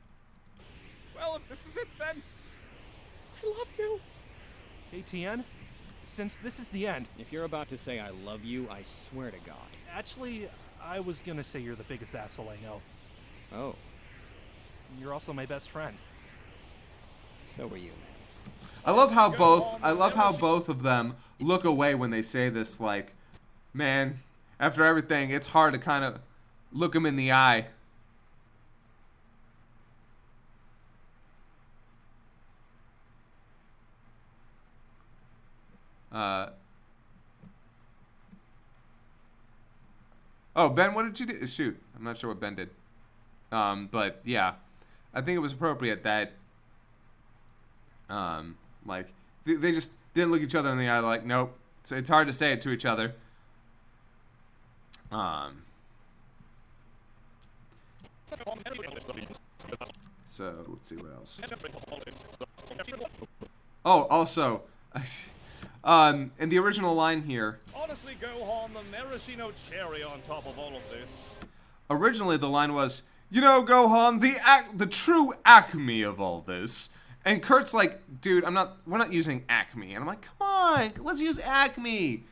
Well, if this is it, then I love you. Hey, Tien, since this is the end. If you're about to say I love you, I swear to God. Actually, I was gonna say you're the biggest asshole I know. Oh. You're also my best friend. So were you, I love how both of them look away when they say this, like, man, after everything, it's hard to kind of look them in the eye. Oh, Ben, what did you do? Shoot, I'm not sure what Ben did. But yeah, I think it was appropriate that, like, they just didn't look each other in the eye. Like, nope. So it's hard to say it to each other. So let's see what else. Oh, also, in the original line here. Honestly, Gohan, the maraschino cherry on top of all of this. Originally, the line was, you know, Gohan, the true acme of all this. And Kurt's like, dude, we're not using acme. And I'm like, come on, let's use acme.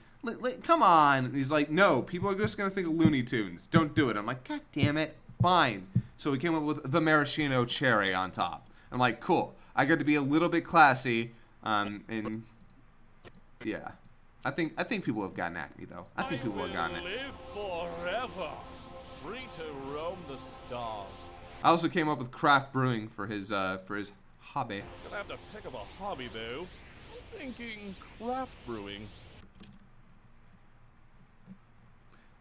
Come on. And he's like, no, people are just gonna think of Looney Tunes. Don't do it. I'm like, god damn it, fine. So we came up with the maraschino cherry on top. I'm like, cool. I got to be a little bit classy. And yeah, I think people have gotten acme though. I think people have gotten it. Live forever, free to roam the stars. I also came up with craft brewing for his hobby. Gonna have to pick up a hobby though. I'm thinking craft brewing.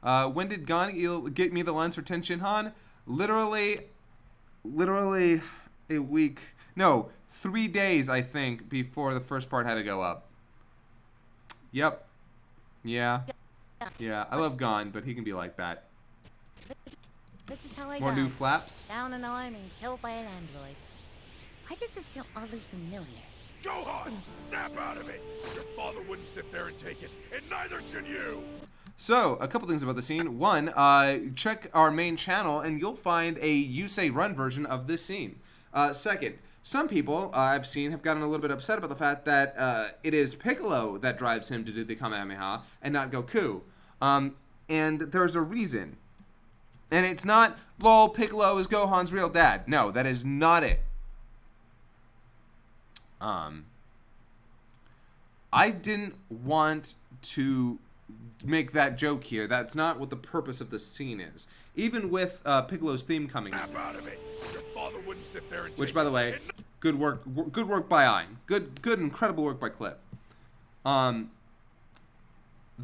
When did Gon get me the lines for Ten Shin Han? Literally a week. No, 3 days, I think, before the first part had to go up. Yep. Yeah. Yeah, I love Gon, but he can be like that. This is how I More die. new flaps? Down an arm and killed by an android. Why does this feel oddly familiar? Gohan, snap out of it! Your father wouldn't sit there and take it, and neither should you! So, a couple things about the scene. One, check our main channel and you'll find a Yusei Run version of this scene. Second, some people I've seen have gotten a little bit upset about the fact that it is Piccolo that drives him to do the Kamehameha and not Goku. And there's a reason. And it's not, lol, Piccolo is Gohan's real dad. No, that is not it. I didn't want to make that joke here. That's not what the purpose of the scene is. Even with Piccolo's theme coming in. Out of it. Your father wouldn't sit there and Which, by the way, good work by Ein. Good, incredible work by Cliff. The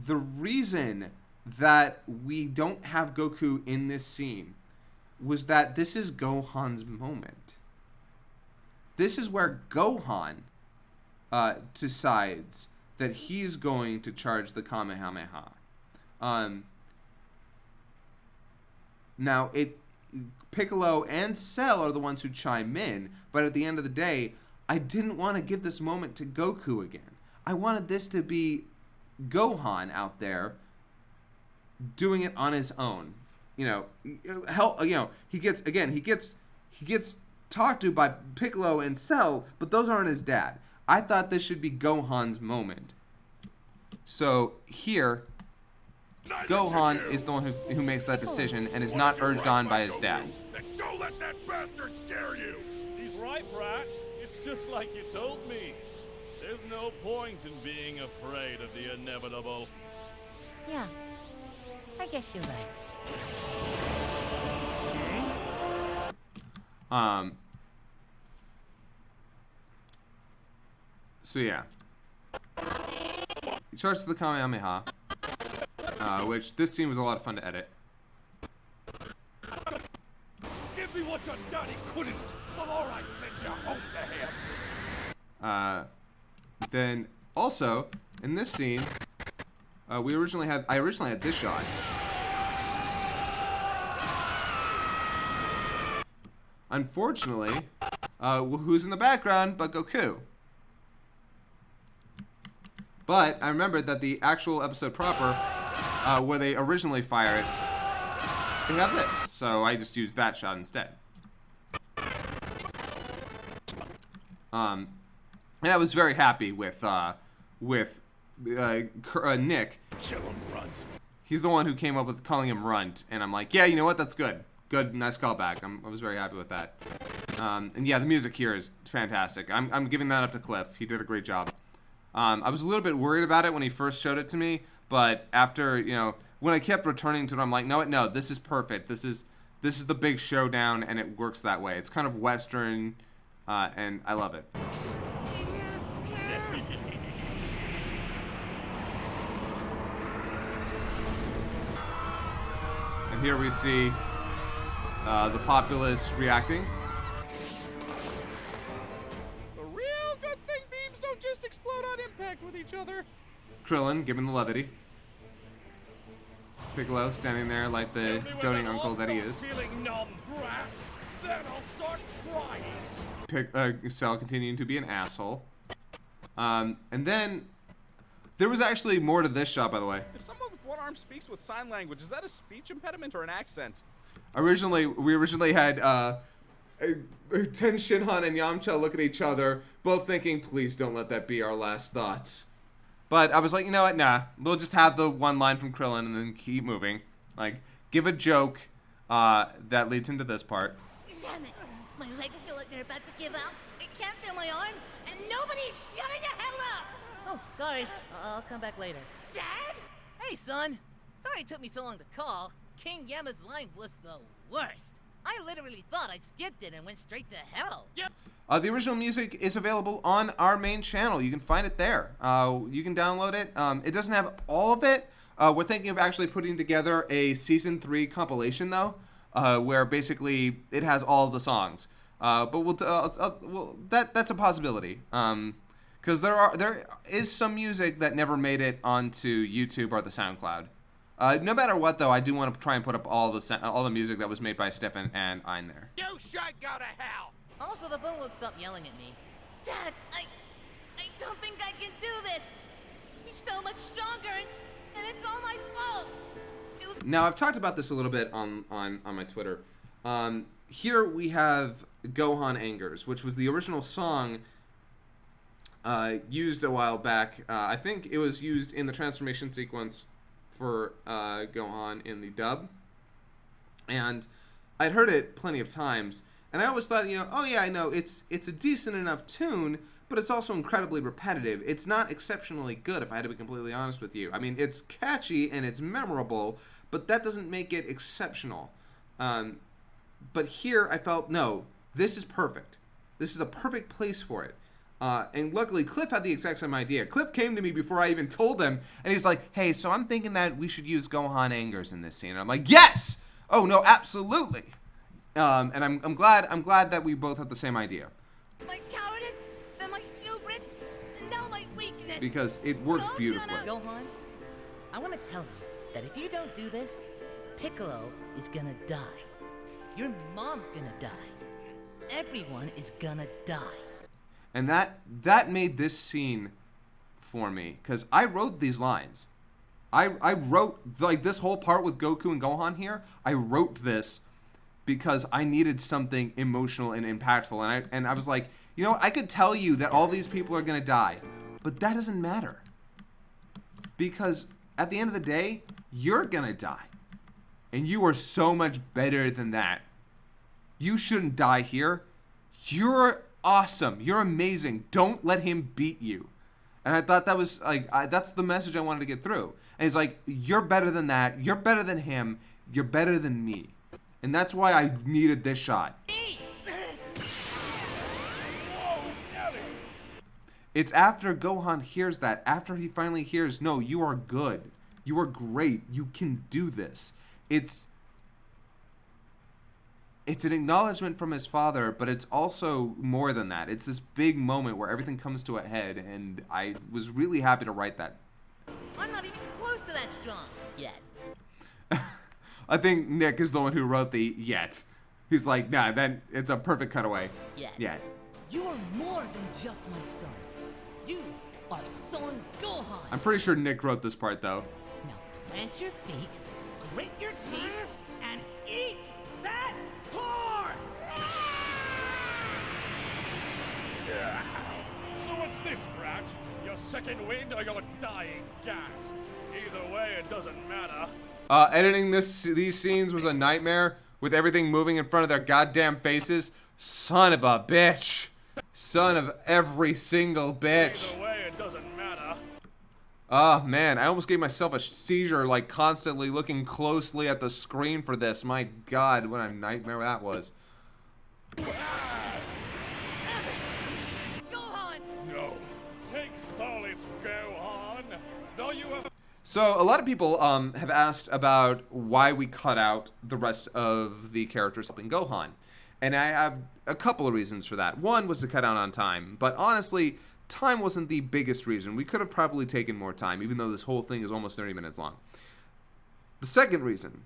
reason that we don't have Goku in this scene was that this is Gohan's moment. This is where Gohan decides that he's going to charge the Kamehameha. Now, Piccolo and Cell are the ones who chime in, but at the end of the day, I didn't want to give this moment to Goku again. I wanted this to be Gohan out there doing it on his own. He gets talked to by Piccolo and Cell, but those aren't his dad. I thought this should be Gohan's moment. So here, Gohan is the one who makes that decision and is not urged on by his dad. Then don't let that bastard scare you! He's right, Brat. It's just like you told me. There's no point in being afraid of the inevitable. Yeah, I guess you're right. So yeah. He charges the Kamehameha, which this scene was a lot of fun to edit. Give me what your daddy couldn't before I send you home to him! Then also in this scene, I originally had this shot. Unfortunately, who's in the background but Goku? But I remembered that the actual episode proper, where they originally fire it, they have this. So I just used that shot instead. And I was very happy with Nick. Kill him, Runt. He's the one who came up with calling him Runt, and I'm like, yeah, you know what? That's good. Good, nice callback. I was very happy with that. And yeah, the music here is fantastic. I'm giving that up to Cliff. He did a great job. I was a little bit worried about it when he first showed it to me, but after, when I kept returning to it, I'm like, no, this is perfect. This is the big showdown, and it works that way. It's kind of Western, and I love it. And here we see the populace reacting. It's a real good thing beams don't just explode on impact with each other. Krillin giving the levity. Piccolo standing there like the doting uncle that he is. Feeling numb, brat. Then I'll start trying. Cell continuing to be an asshole. And then there was actually more to this shot, by the way. If someone with one arm speaks with sign language, is that a speech impediment or an accent? We originally had Ten Shinhan and Yamcha look at each other, both thinking, please don't let that be our last thoughts. But I was like, you know what, nah. We'll just have the one line from Krillin and then keep moving. Like, give a joke that leads into this part. Damn it! My legs feel like they're about to give out. I can't feel my arm, and nobody's shutting the hell up! Oh, sorry. I'll come back later. Dad? Hey, son. Sorry it took me so long to call. King Yama's line was the worst. I literally thought I skipped it and went straight to hell. Yep. The original music is available on our main channel. You can find it there. You can download it. It doesn't have all of it. We're thinking of actually putting together a Season 3 compilation, though, where basically it has all of the songs. But that's a possibility. Because there is some music that never made it onto YouTube or the SoundCloud. No matter what, though, I do want to try and put up all the music that was made by Stefan and Ein there. You should go to hell! Also, the phone won't stop yelling at me. Dad, I don't think I can do this. He's so much stronger, and it's all my fault. Now, I've talked about this a little bit on my Twitter. Here we have Gohan Angers, which was the original song used a while back. I think it was used in the transformation sequence for Gohan in the dub. And I'd heard it plenty of times. And I always thought, oh yeah, I know, it's a decent enough tune, but it's also incredibly repetitive. It's not exceptionally good, if I had to be completely honest with you. I mean, it's catchy and it's memorable, but that doesn't make it exceptional. But here I felt, no, this is perfect. This is a perfect place for it. And luckily, Cliff had the exact same idea. Cliff came to me before I even told him, and he's like, hey, so I'm thinking that we should use Gohan Angers in this scene. And I'm like, yes! Oh, no, absolutely! And I'm glad that we both had the same idea. My cowardice, then my hubris, and now my weakness. Because it works beautifully. Gohan, I want to tell you that if you don't do this, Piccolo is gonna die. Your mom's gonna die. Everyone is gonna die. And that made this scene for me, because I wrote these lines. I wrote, like, this whole part with Goku and Gohan here, I wrote this because I needed something emotional and impactful. And I was like, I could tell you that all these people are going to die, but that doesn't matter. Because at the end of the day, you're going to die. And you are so much better than that. You shouldn't die here. You're awesome. You're amazing. Don't let him beat you. And I thought that was, like, that's the message I wanted to get through. And he's like, you're better than that. You're better than him. You're better than me. And that's why I needed this shot. It's after Gohan hears that, after he finally hears, no, you are good. You are great. You can do this. It's an acknowledgement from his father, but it's also more than that. It's this big moment where everything comes to a head, and I was really happy to write that. I'm not even close to that strong yet. I think Nick is the one who wrote the yet. He's like, nah, it's a perfect cutaway. Yet. You are more than just my son. You are Son Gohan. I'm pretty sure Nick wrote this part, though. Now plant your feet, grit your teeth, and eat that horse! So what's this, brat? Your second wind or your dying gasp? Either way, it doesn't matter. Editing these scenes was a nightmare with everything moving in front of their goddamn faces. Son of a bitch. Son of every single bitch. Either way, it doesn't matter. Oh, man, I almost gave myself a seizure, like, constantly looking closely at the screen for this. My God, what a nightmare that was. Gohan! No. Take solace, Gohan. Though you have... So, a lot of people have asked about why we cut out the rest of the characters helping Gohan. And I have a couple of reasons for that. One was to cut down on time, but honestly, time wasn't the biggest reason. We could have probably taken more time, even though this whole thing is almost 30 minutes long. The second reason,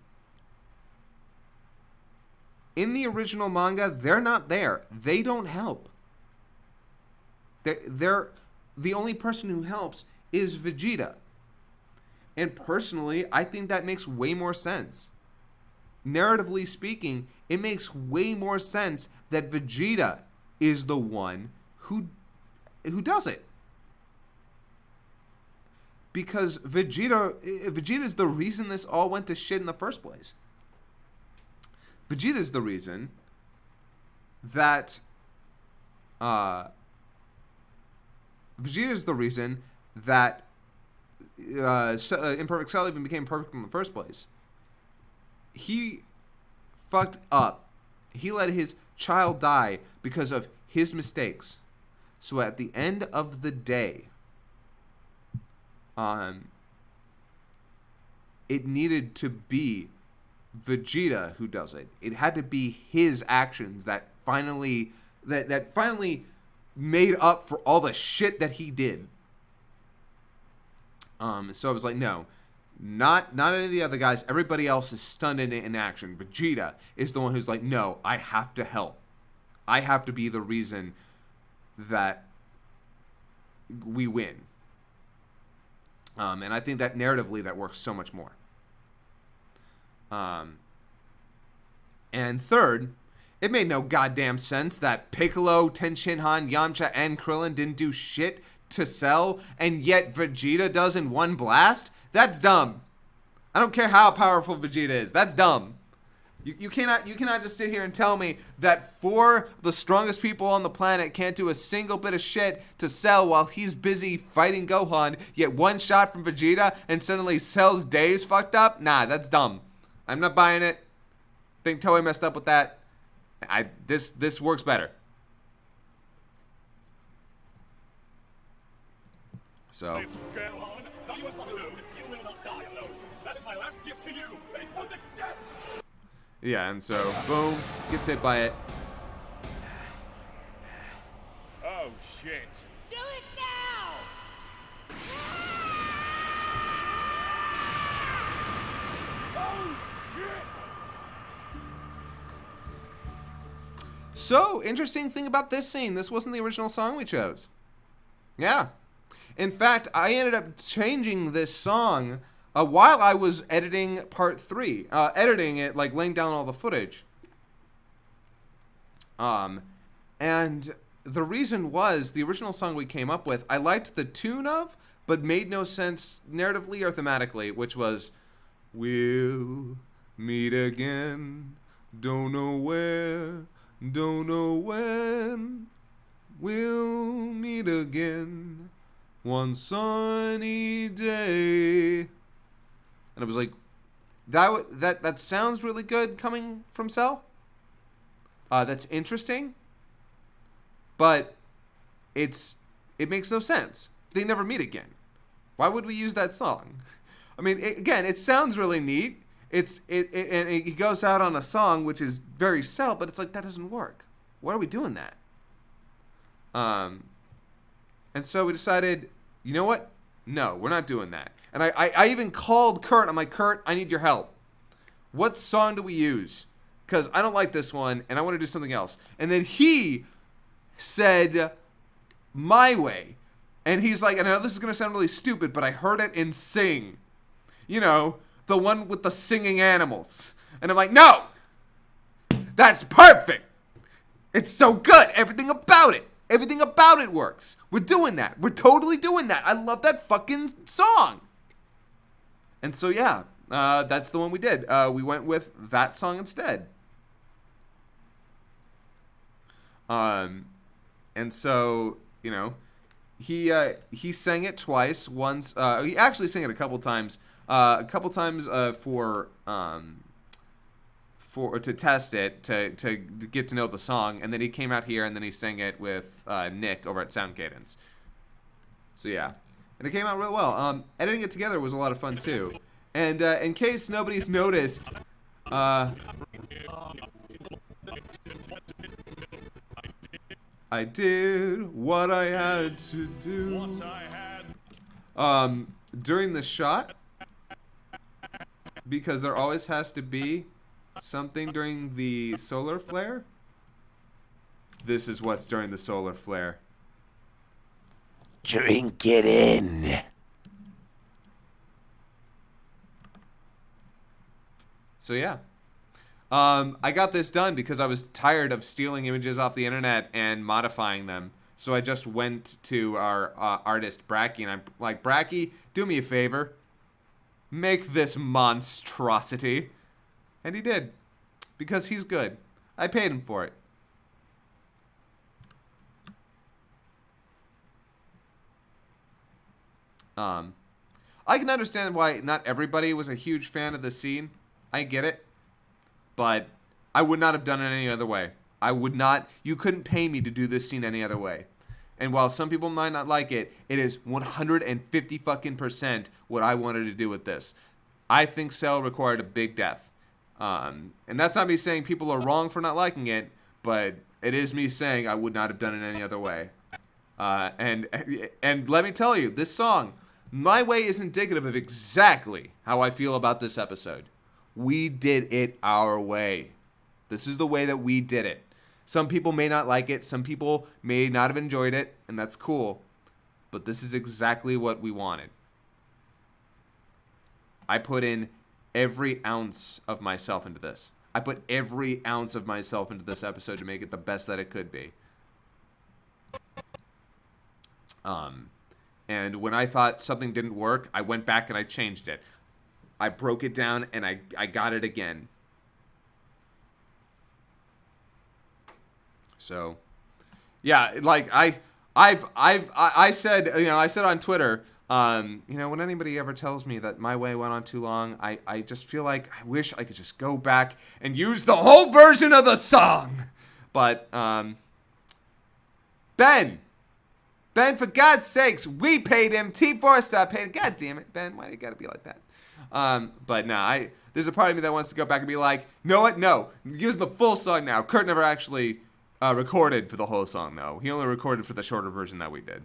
in the original manga, they're not there. They don't help. They're the only person who helps is Vegeta. And personally, I think that makes way more sense. Narratively speaking, it makes way more sense that Vegeta is the one who does it. Because Vegeta is the reason this all went to shit in the first place. Vegeta is the reason that Imperfect Cell even became perfect in the first place. He fucked up. He let his child die because of his mistakes. So at the end of the day, it needed to be Vegeta who does it. It had to be his actions that finally made up for all the shit that he did. So I was like, no, not any of the other guys. Everybody else is stunned in action. Vegeta is the one who's like, no, I have to help. I have to be the reason that we win. And I think that narratively that works so much more. And third, it made no goddamn sense that Piccolo, Tenshinhan, Yamcha, and Krillin didn't do shit to Cell, and yet Vegeta does in one blast? That's dumb. I don't care how powerful Vegeta is. That's dumb. You cannot just sit here and tell me that 4 the strongest people on the planet can't do a single bit of shit to Cell while he's busy fighting Gohan, yet one shot from Vegeta and suddenly Cell's day is fucked up? Nah, that's dumb. I'm not buying it. Think Toei messed up with that. This works better. So. Yeah, and so, boom, gets hit by it. Oh, shit. Do it now! Oh, shit! So, interesting thing about this scene, this wasn't the original song we chose. Yeah. In fact, I ended up changing this song while I was editing part 3. Editing it, like laying down all the footage. And the reason was, the original song we came up with, I liked the tune of, but made no sense narratively or thematically, which was, we'll meet again, don't know where, don't know when, we'll meet again, one sunny day. And I was like, that sounds really good coming from Cell. That's interesting, but it makes no sense. They never meet again. Why would we use that song? I mean, it sounds really neat. And he goes out on a song which is very Cell, but it's like, that doesn't work. Why are we doing that? And so we decided, you know what? No, we're not doing that. And I even called Kurt. I'm like, Kurt, I need your help. What song do we use? Because I don't like this one, and I want to do something else. And then he said, My Way. And he's like, and I know this is going to sound really stupid, but I heard it in Sing. You know, the one with the singing animals. And I'm like, no! That's perfect! It's so good! Everything about it works. We're doing that. We're totally doing that. I love that fucking song. And so, yeah, that's the one we did. We went with that song instead. And so, you know, he sang it twice. Once, he actually sang it a couple times. For to test it, to get to know the song, and then he came out here and then he sang it with Nick over at Sound Cadence. So yeah, and it came out real well. Editing it together was a lot of fun too. And in case nobody's noticed, I did what I had to do. During the shot, because there always has to be something during the solar flare. This is what's during the solar flare. Drink it in. So yeah. I got this done because I was tired of stealing images off the internet and modifying them. So I just went to our artist, Bracky, and I'm like, Bracky, do me a favor. Make this monstrosity. And he did. Because he's good. I paid him for it. I can understand why not everybody was a huge fan of the scene. I get it. But I would not have done it any other way. I would not. You couldn't pay me to do this scene any other way. And while some people might not like it, it is 150 fucking % what I wanted to do with this. I think Cell required a big death. And that's not me saying people are wrong for not liking it, but it is me saying I would not have done it any other way. And let me tell you, this song, My Way, is indicative of exactly how I feel about this episode. We did it our way. This is the way that we did it. Some people may not like it. Some people may not have enjoyed it, and that's cool. But this is exactly what we wanted. I put in every ounce of myself into this. I put every ounce of myself into this episode to make it the best that it could be. And when I thought something didn't work, I went back and I changed it. I broke it down and I got it again. So, yeah, like I said, you know, I said on Twitter, you know, when anybody ever tells me that My Way went on too long, I just feel like I wish I could just go back and use the whole version of the song. But Ben, for God's sakes, we paid him. T4 stopped paying. God damn it, Ben, why do you gotta be like that? But no, there's a part of me that wants to go back and be like, know what? No, use the full song now. Kurt never actually recorded for the whole song, though. He only recorded for the shorter version that we did.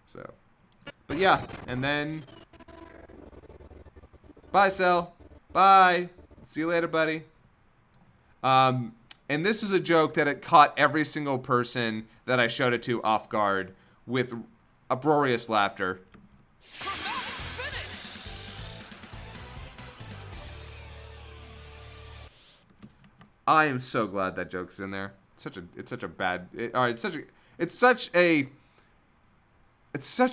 So, but yeah, and then bye, Cell. Bye. See you later, buddy. And this is a joke that it caught every single person that I showed it to off guard with uproarious laughter. I am so glad that joke's in there. It's such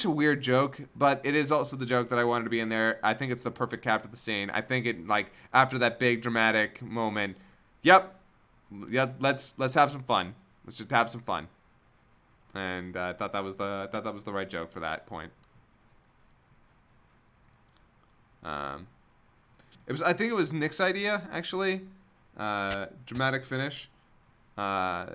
a weird joke, but it is also the joke that I wanted to be in there. I think it's the perfect cap to the scene. I think it, like, after that big dramatic moment, yep, let's have some fun. Let's just have some fun. And I thought that was the right joke for that point. I think it was Nick's idea, actually. Dramatic finish. Yeah.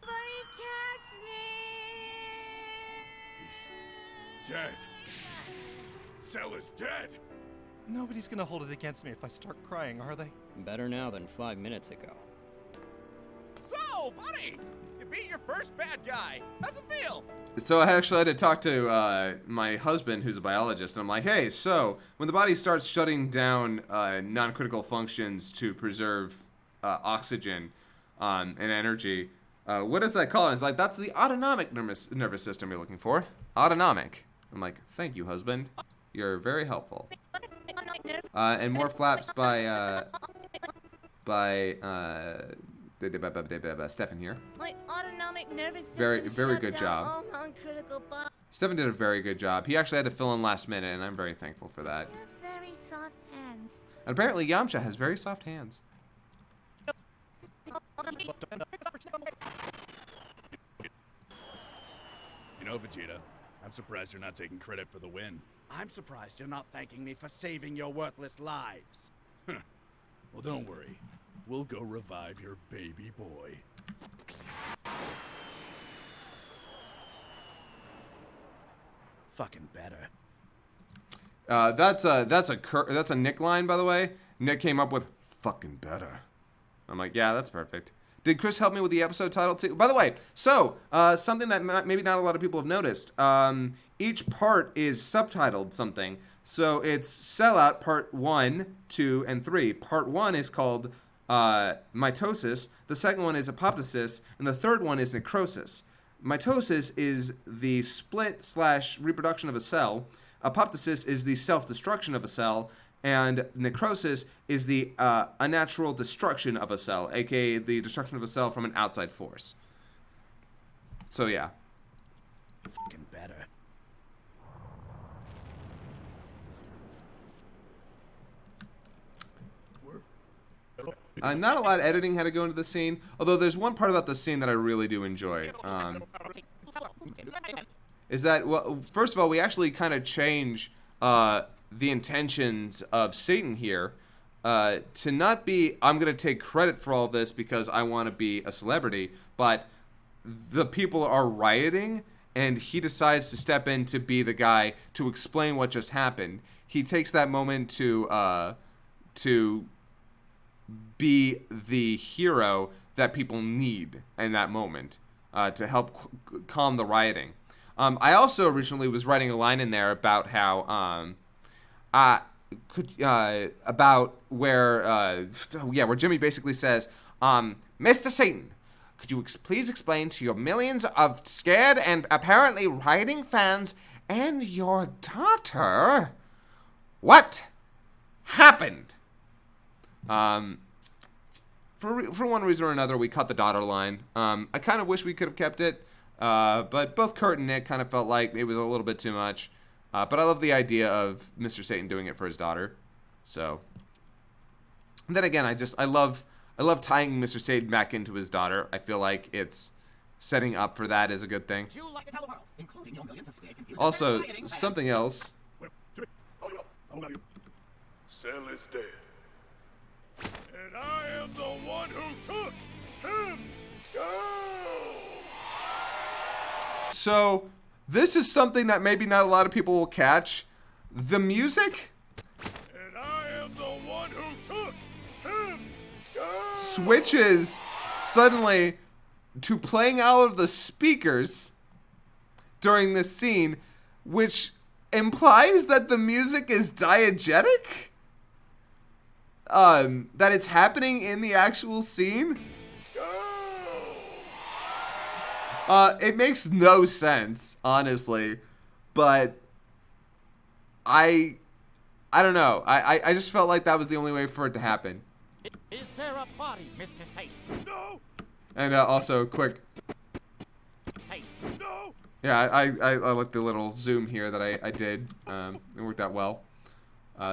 Somebody catch me! He's dead. Cell is dead. Nobody's gonna hold it against me if I start crying, are they? Better now than 5 minutes ago. So, buddy, you beat your first bad guy. How's it feel? So I actually had to talk to my husband, who's a biologist, and I'm like, hey, so when the body starts shutting down non-critical functions to preserve oxygen and energy, what does that call? And it's like, that's the autonomic nervous system you're looking for. Autonomic. I'm like, thank you, husband. You're very helpful. And more flaps by Stefan here. My autonomic nervous system Very shut good down job. all non-critical bo- Stefan did a very good job. He actually had to fill in last minute, and I'm very thankful for that. You have very soft hands. And apparently Yamcha has very soft hands. You know, Vegeta, I'm surprised you're not taking credit for the win. I'm surprised you're not thanking me for saving your worthless lives. Well, don't worry. We'll go revive your baby boy. Fucking better. That's a Nick line, by the way. Nick came up with "fucking better." I'm like, yeah, that's perfect. Did Chris help me with the episode title too? By the way, so something that maybe not a lot of people have noticed. Each part is subtitled something. So it's Sellout Part 1, 2, and 3. Part 1 is called mitosis. The second one is apoptosis, and the third one is necrosis. Mitosis is the split / reproduction of a cell. Apoptosis is the self-destruction of a cell, and necrosis is the unnatural destruction of a cell, aka the destruction of a cell from an outside force. So yeah. Fucking better. Not a lot of editing had to go into the scene, although there's one part about the scene that I really do enjoy. Is that, well, first of all, we actually kind of change the intentions of Satan here to not be, I'm going to take credit for all this because I want to be a celebrity, but the people are rioting, and he decides to step in to be the guy to explain what just happened. He takes that moment to be the hero that people need in that moment to help calm the rioting. I also originally was writing a line in there about how about where Jimmy basically says, Mr. Satan, could you please explain to your millions of scared and apparently rioting fans and your daughter what happened? For one reason or another, we cut the daughter line. I kind of wish we could have kept it, but both Kurt and Nick kind of felt like it was a little bit too much. But I love the idea of Mr. Satan doing it for his daughter. So, and then again, I love tying Mr. Satan back into his daughter. I feel like it's setting up for that is a good thing. Also, something else. Cell is dead. And I am the one who took him down! So, this is something that maybe not a lot of people will catch. The music And I am the one who took him down! switches suddenly to playing out of the speakers during this scene, which implies that the music is diegetic? That it's happening in the actual scene? It makes no sense, honestly, but I don't know. I just felt like that was the only way for it to happen. Is there a body, Mr. Satan? No! And also, quick. Satan. No! Yeah, I like the little zoom here that I did. It worked out well.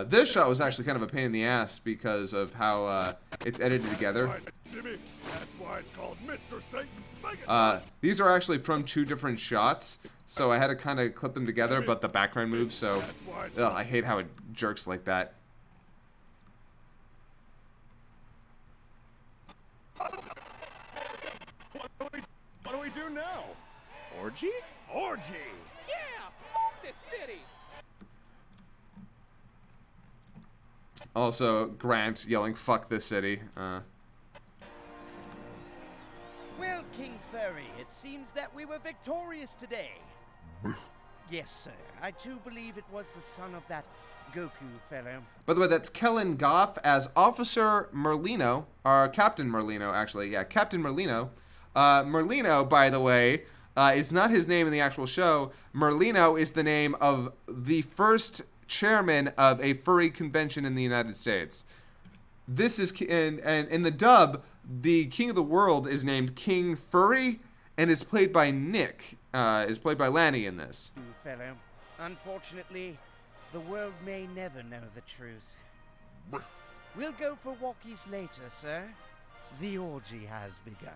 This shot was actually kind of a pain in the ass because of how it's edited together. Jimmy, that's why it's called Mr. Satan's Megatron. These are actually from two different shots, so I had to kind of clip them together, but the background moves, so I hate how it jerks like that. What do we do now? Orgy? Orgy! Yeah! F this city! Also, Grant yelling, "Fuck this city." Well, King Fairy, it seems that we were victorious today. Yes, sir. I too believe it was the son of that Goku fellow. By the way, that's Kellen Goff as Officer Merlino, or Captain Merlino, actually. Yeah, Captain Merlino. Merlino, by the way, is not his name in the actual show. Merlino is the name of the first chairman of a furry convention in the United States. This is, and in the dub, the king of the world is named King Furry and is played by Nick. Is played by Lanny in this. You fellow. Unfortunately, the world may never know the truth. We'll go for walkies later, sir. The orgy has begun.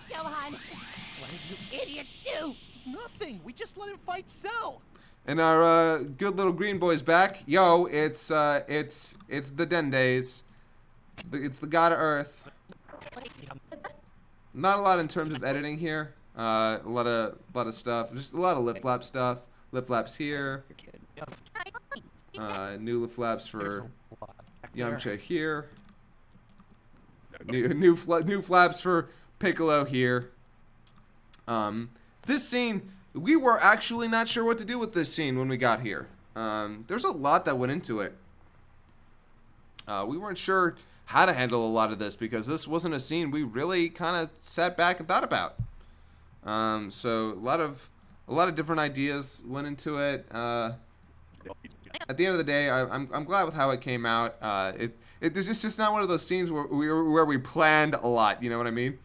Gohan, what did you idiots do? Nothing. We just let him fight Cell. And our good little green boy's back. Yo, it's the Dendays. It's the God of Earth. Not a lot in terms of editing here. A lot of stuff. Just a lot of lip flap stuff. Lip flaps here. New lip flaps for Yamcha here. New flaps for Piccolo here. This scene, we were actually not sure what to do with this scene when we got here. There's a lot that went into it. We weren't sure how to handle a lot of this because this wasn't a scene we really kind of sat back and thought about. So a lot of different ideas went into it. At the end of the day, I'm glad with how it came out. It's just not one of those scenes where we planned a lot. You know what I mean?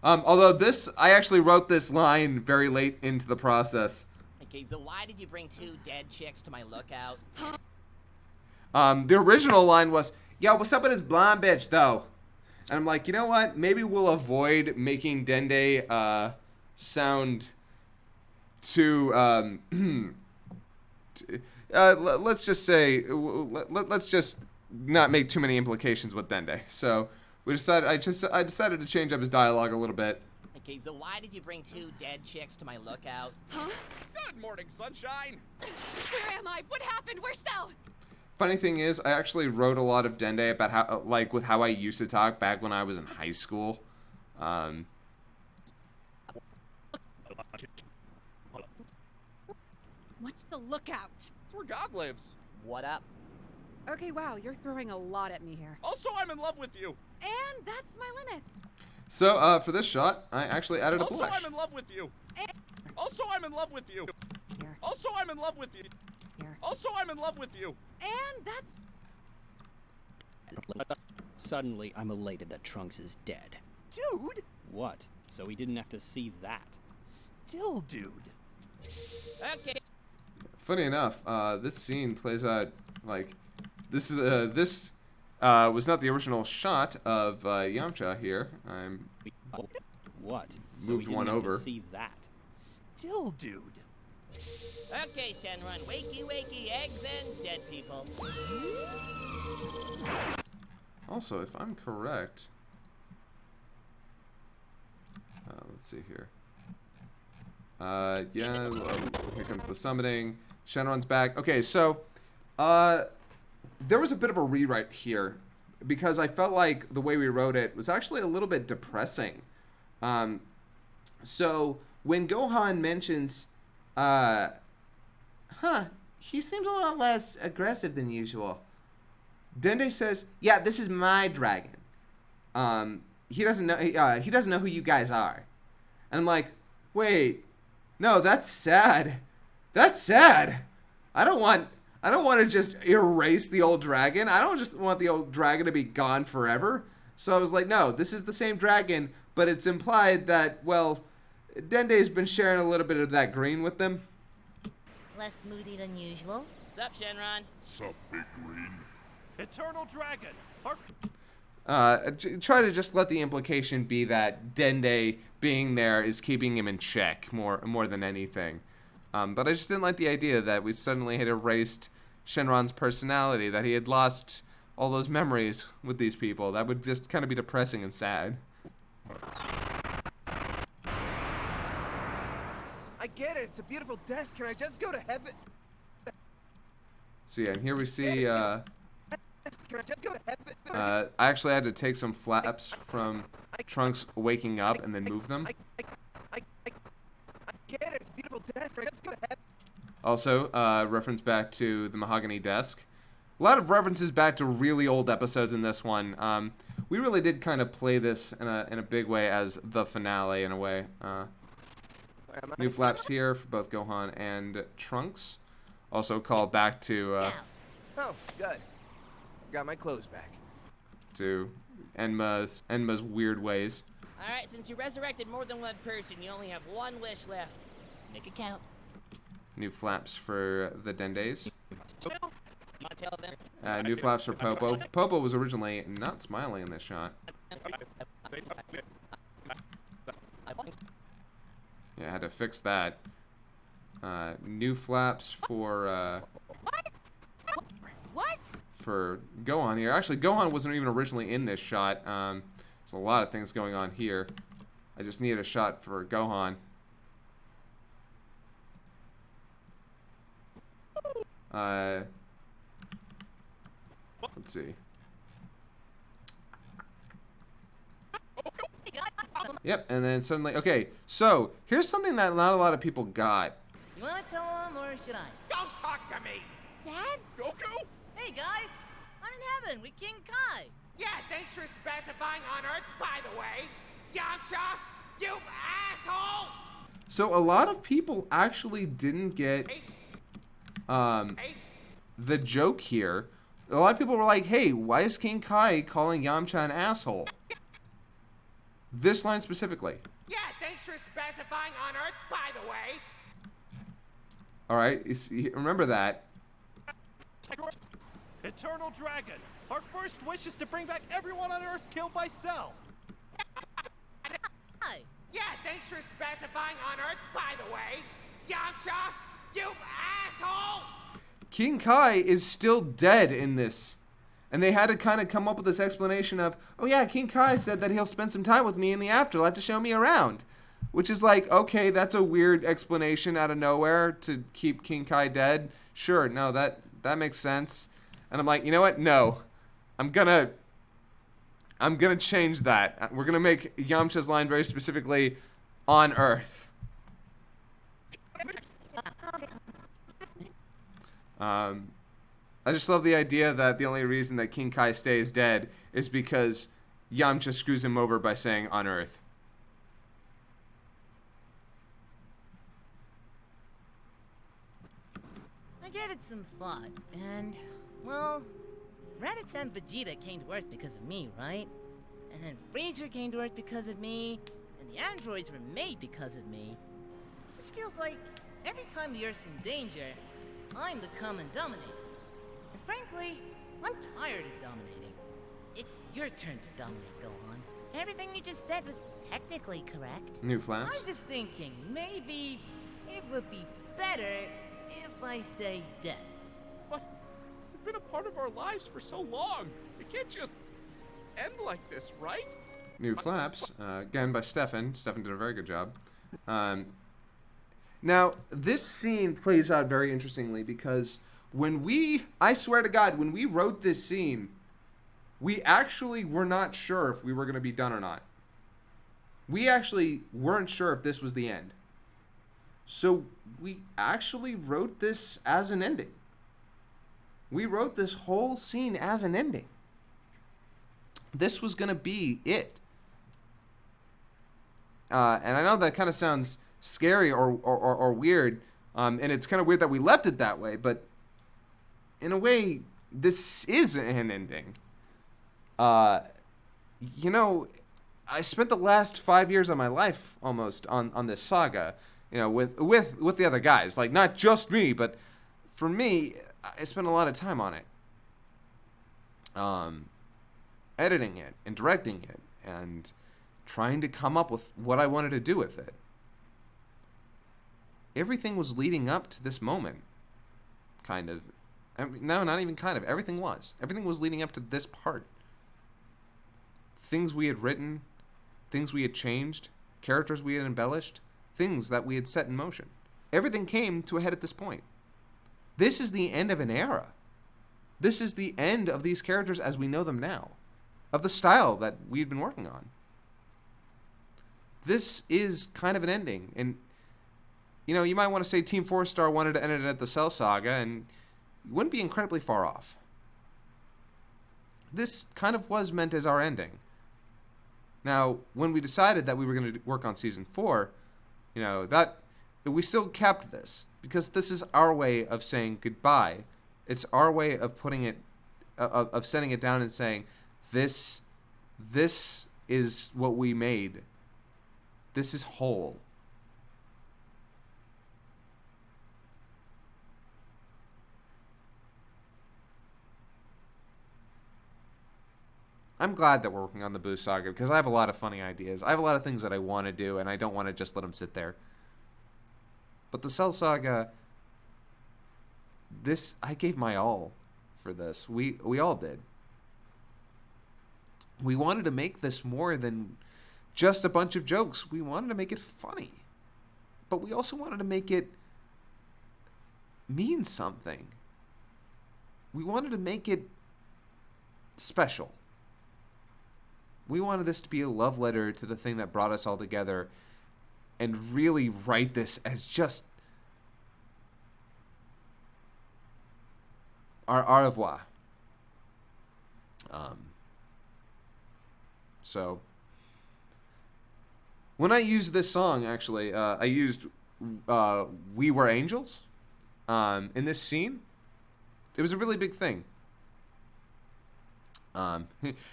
Although I actually wrote this line very late into the process. Okay, so why did you bring 2 dead chicks to my lookout? The original line was, "Yo, what's up with this blonde bitch, though?" And I'm like, you know what? Maybe we'll avoid making Dende sound too. Let's just say, let's just not make too many implications with Dende. So we decided. I decided to change up his dialogue a little bit. Okay, so why did you bring 2 dead chicks to my lookout? Good morning, sunshine. Where am I? What happened? Where's Cell? Funny thing is, I actually wrote a lot of Dende about how, with how I used to talk back when I was in high school. What's the lookout? It's where God lives. What up? Okay, wow, you're throwing a lot at me here. Also, I'm in love with you. And that's my limit. So, for this shot, I actually added a Also, blush. I'm in love with you. Also, I'm in love with you. Here. Also, I'm in love with you. Here. Also, I'm in love with you. And that's... Suddenly, I'm elated that Trunks is dead. Dude! What? So we didn't have to see that. Still, dude. Okay. Funny enough, this scene plays out like this was not the original shot of Yamcha here. I'm What? So moved we didn't one have over. to see that. Still, dude. Okay, Shenron, wakey, wakey, eggs and dead people. Also, if I'm correct, let's see here. Yeah, here comes the summoning. Shenron's back. Okay, so there was a bit of a rewrite here because I felt like the way we wrote it was actually a little bit depressing. So when Gohan mentions, he seems a lot less aggressive than usual. Dende says, "Yeah, this is my dragon. He doesn't know. He doesn't know who you guys are." And I'm like, wait, no, that's sad. That's sad. I don't want to just erase the old dragon. I don't just want the old dragon to be gone forever. So I was like, no, this is the same dragon, but it's implied that, well, Dende's been sharing a little bit of that green with them. Less moody than usual. Sup, Shenron? Sup, Big Green? Eternal Dragon. Try to just let the implication be that Dende being there is keeping him in check more than anything. But I just didn't like the idea that we suddenly had erased Shenron's personality, that he had lost all those memories with these people. That would just kind of be depressing and sad. I get it. It's a beautiful desk. Can I just go to heaven? So yeah, and here we see, Can I just go to heaven? I actually had to take some flaps from Trunks waking up and then move them. I get it. It's a beautiful desk. Can I just go to heaven? Also, reference back to the mahogany desk. A lot of references back to really old episodes in this one. We really did kind of play this in a big way as the finale in a way. New flaps here for both Gohan and Trunks. Also called back to Oh, good. got my clothes back. To Enma's weird ways. Alright, since you resurrected more than one person, you only have one wish left. Make it count. New flaps for the Dendays. Tell them. New flaps for Popo. Popo was originally not smiling in this shot. Yeah, I had to fix that. New flaps for What? for Gohan here. Actually, Gohan wasn't even originally in this shot. There's a lot of things going on here. I just needed a shot for Gohan. Let's see. Yep, and then suddenly, okay, so here's something that not a lot of people got. You want to tell him, or should I? Don't talk to me! Dad? Goku? Hey, guys. I'm in heaven with King Kai. Yeah, thanks for specifying on Earth, by the way. Yamcha, you asshole! So a lot of people actually didn't get the joke here. A lot of people were like, hey, why is King Kai calling Yamcha an asshole? This line specifically. Yeah, thanks for specifying on Earth, by the way. Alright, remember that. Eternal Dragon, our first wish is to bring back everyone on Earth killed by Cell. Yeah, thanks for specifying on Earth, by the way. Yamcha, you asshole! King Kai is still dead in this. And they had to kind of come up with this explanation of, oh yeah, King Kai said that he'll spend some time with me in the afterlife to show me around. Which is like, okay, that's a weird explanation out of nowhere to keep King Kai dead. Sure, no, that makes sense. And I'm like, you know what? No. I'm gonna change that. We're gonna make Yamcha's line very specifically on Earth. I just love the idea that the only reason that King Kai stays dead is because Yamcha screws him over by saying on Earth. I gave it some thought, and, well, Raditz and Vegeta came to Earth because of me, right? And then Freezer came to Earth because of me, and the androids were made because of me. It just feels like every time the Earth's in danger, I'm the common dominator. And frankly, I'm tired of dominating. It's your turn to dominate, Gohan. Everything you just said was technically correct. New flaps. I'm just thinking, maybe it would be better if I stay dead. But you've been a part of our lives for so long. It can't just end like this, right? New flaps, again by Stefan. Stefan did a very good job. Now, this scene plays out very interestingly because I swear to God, when we wrote this scene, we actually were not sure if we were going to be done or not. We actually weren't sure if this was the end. So we actually wrote this as an ending. We wrote this whole scene as an ending. This was going to be it. And I know that kind of sounds scary or weird, and it's kind of weird that we left it that way, but in a way, this is an ending. You know, I spent the last 5 years of my life almost on this saga, you know, with the other guys. Like, not just me, but for me, I spent a lot of time on it. Editing it and directing it and trying to come up with what I wanted to do with it. Everything was leading up to this moment. Kind of. No, not even kind of. Everything was. Everything was leading up to this part. Things we had written, things we had changed, characters we had embellished, things that we had set in motion. Everything came to a head at this point. This is the end of an era. This is the end of these characters as we know them now, of the style that we'd been working on. This is kind of an ending, and you know, you might want to say Team 4-Star wanted to end it at the Cell Saga, and you wouldn't be incredibly far off. This kind of was meant as our ending. Now, when we decided that we were going to work on Season 4, you know, that we still kept this, because this is our way of saying goodbye. It's our way of putting it, of setting it down and saying, this is what we made. This is whole. I'm glad that we're working on the Boo Saga because I have a lot of funny ideas. I have a lot of things that I want to do, and I don't want to just let them sit there. But the Cell Saga, I gave my all for this. We all did. We wanted to make this more than just a bunch of jokes. We wanted to make it funny. But we also wanted to make it mean something. We wanted to make it special. We wanted this to be a love letter to the thing that brought us all together and really write this as just our au revoir. So, when I used this song, actually, I used We Were Angels in this scene. It was a really big thing.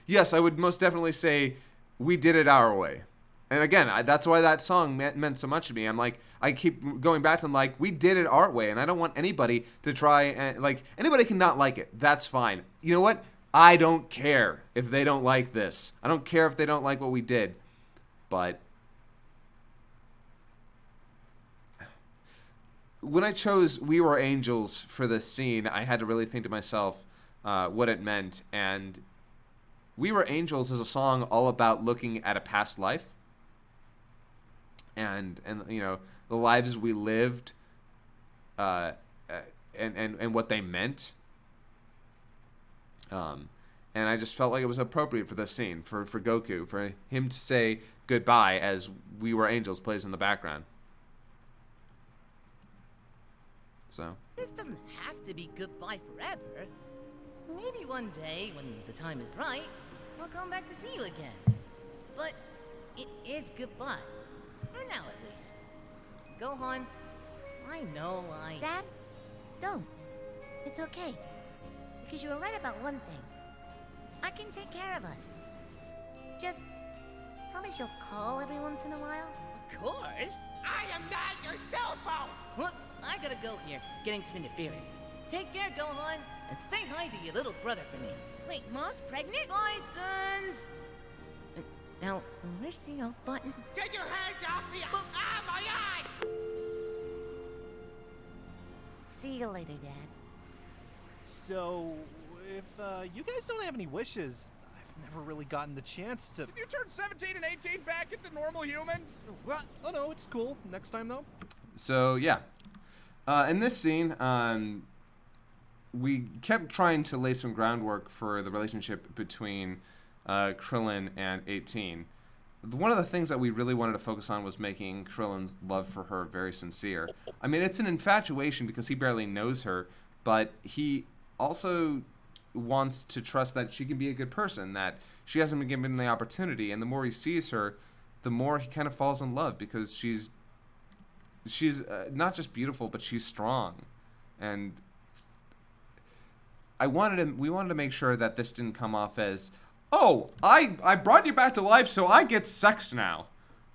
Yes, I would most definitely say we did it our way. And again, that's why that song meant so much to me. I'm like, I keep going back to them like, we did it our way. And I don't want anybody to try and, like, anybody can not like it. That's fine. You know what? I don't care if they don't like this. I don't care if they don't like what we did. But when I chose We Were Angels for this scene, I had to really think to myself what it meant. And We Were Angels is a song all about looking at a past life and you know, the lives we lived and what they meant. And I just felt like it was appropriate for this scene, for Goku, for him to say goodbye as We Were Angels plays in the background. So. This doesn't have to be goodbye forever. Maybe one day, when the time is right, I'll come back to see you again. But it is goodbye. For now, at least. Gohan, I know Dad, don't. It's okay. Because you were right about one thing. I can take care of us. Just promise you'll call every once in a while? Of course. I am not your cell phone! Whoops, I gotta go here, getting some interference. Take care, Gohan, and say hi to your little brother for me. Wait, Mom's pregnant? Bye, sons! Now, where's the off button? Get your hands off me! Ah, my eye! See you later, Dad. So, if you guys don't have any wishes, I've never really gotten the chance to... Did you turn 17 and 18 back into normal humans? What? Oh no, it's cool. Next time, though. So, yeah. In this scene, we kept trying to lay some groundwork for the relationship between Krillin and 18. One of the things that we really wanted to focus on was making Krillin's love for her very sincere. I mean, it's an infatuation because he barely knows her, but he also wants to trust that she can be a good person, that she hasn't been given the opportunity, and the more he sees her, the more he kind of falls in love because she's not just beautiful, but she's strong. And we wanted to make sure that this didn't come off as, oh, I brought you back to life, so I get sex now.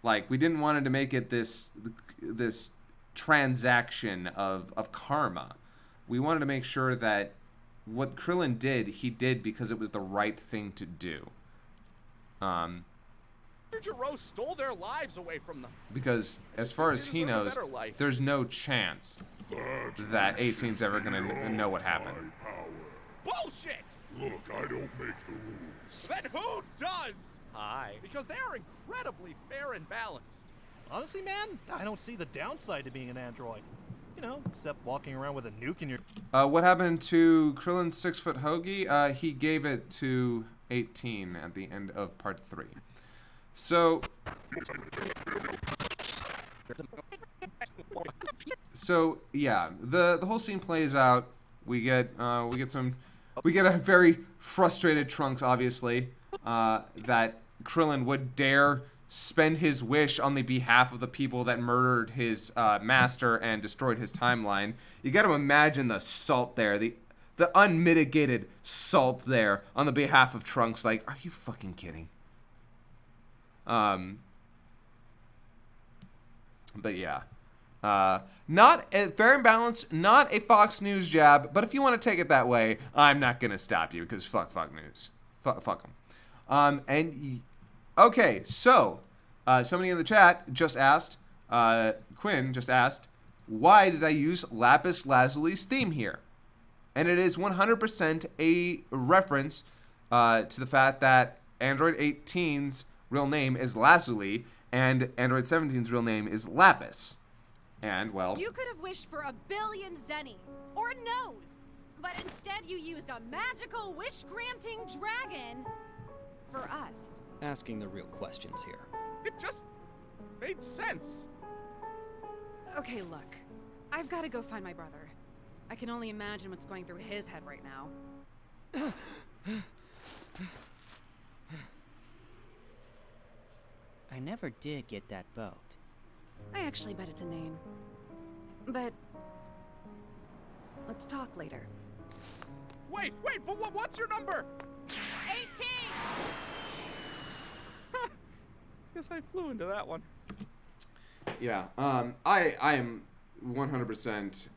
Like, we didn't want to make it this transaction of karma. We wanted to make sure that what Krillin did, he did because it was the right thing to do. Jiro stole their lives away from them. Because as far as he knows, there's no chance that 18's ever going to know what happened. Bullshit! Look, I don't make the rules. Then who does? Hi. Because they are incredibly fair and balanced. Honestly, man, I don't see the downside to being an android. You know, except walking around with a nuke in your... What happened to Krillin's 6-foot hoagie? He gave it to 18 at the end of part 3. So yeah, the whole scene plays out. We get a very frustrated Trunks, obviously, that Krillin would dare spend his wish on the behalf of the people that murdered his master and destroyed his timeline. You got to imagine the salt there, the unmitigated salt there on the behalf of Trunks. Like, are you fucking kidding? But yeah. Not fair and balanced, not a Fox News jab, but if you want to take it that way, I'm not going to stop you because fuck News. Fuck them. Okay, so somebody in the chat just asked, Quinn just asked, why did I use Lapis Lazuli's theme here? And it is 100% a reference to the fact that Android 18's real name is Lazuli and Android 17's real name is Lapis. And, well... You could have wished for 1 billion zenny, or a nose, but instead you used a magical wish-granting dragon for us. Asking the real questions here. It just made sense. Okay, look. I've got to go find my brother. I can only imagine what's going through his head right now. I never did get that boat. I actually bet it's a name. But let's talk later. Wait, but what's your number? 18! Guess I flew into that one. Yeah, I am 100%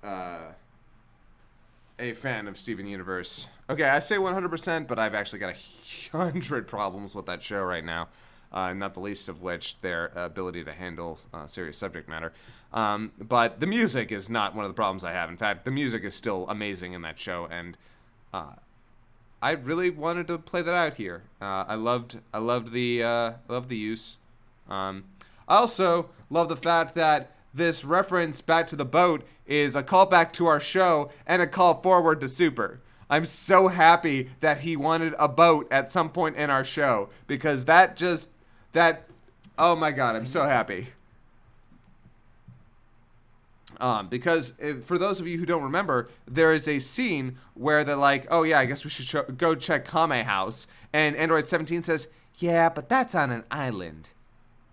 a fan of Steven Universe. Okay, I say 100%, but I've actually got 100 problems with that show right now. Not the least of which their ability to handle serious subject matter. But the music is not one of the problems I have. In fact, the music is still amazing in that show, and I really wanted to play that out here. I loved the use. I also love the fact that this reference back to the boat is a callback to our show and a call forward to Super. I'm so happy that he wanted a boat at some point in our show, because oh my god, I'm so happy. Because for those of you who don't remember, there is a scene where they're like, oh yeah, I guess we should go check Kame House, and Android 17 says, yeah, but that's on an island,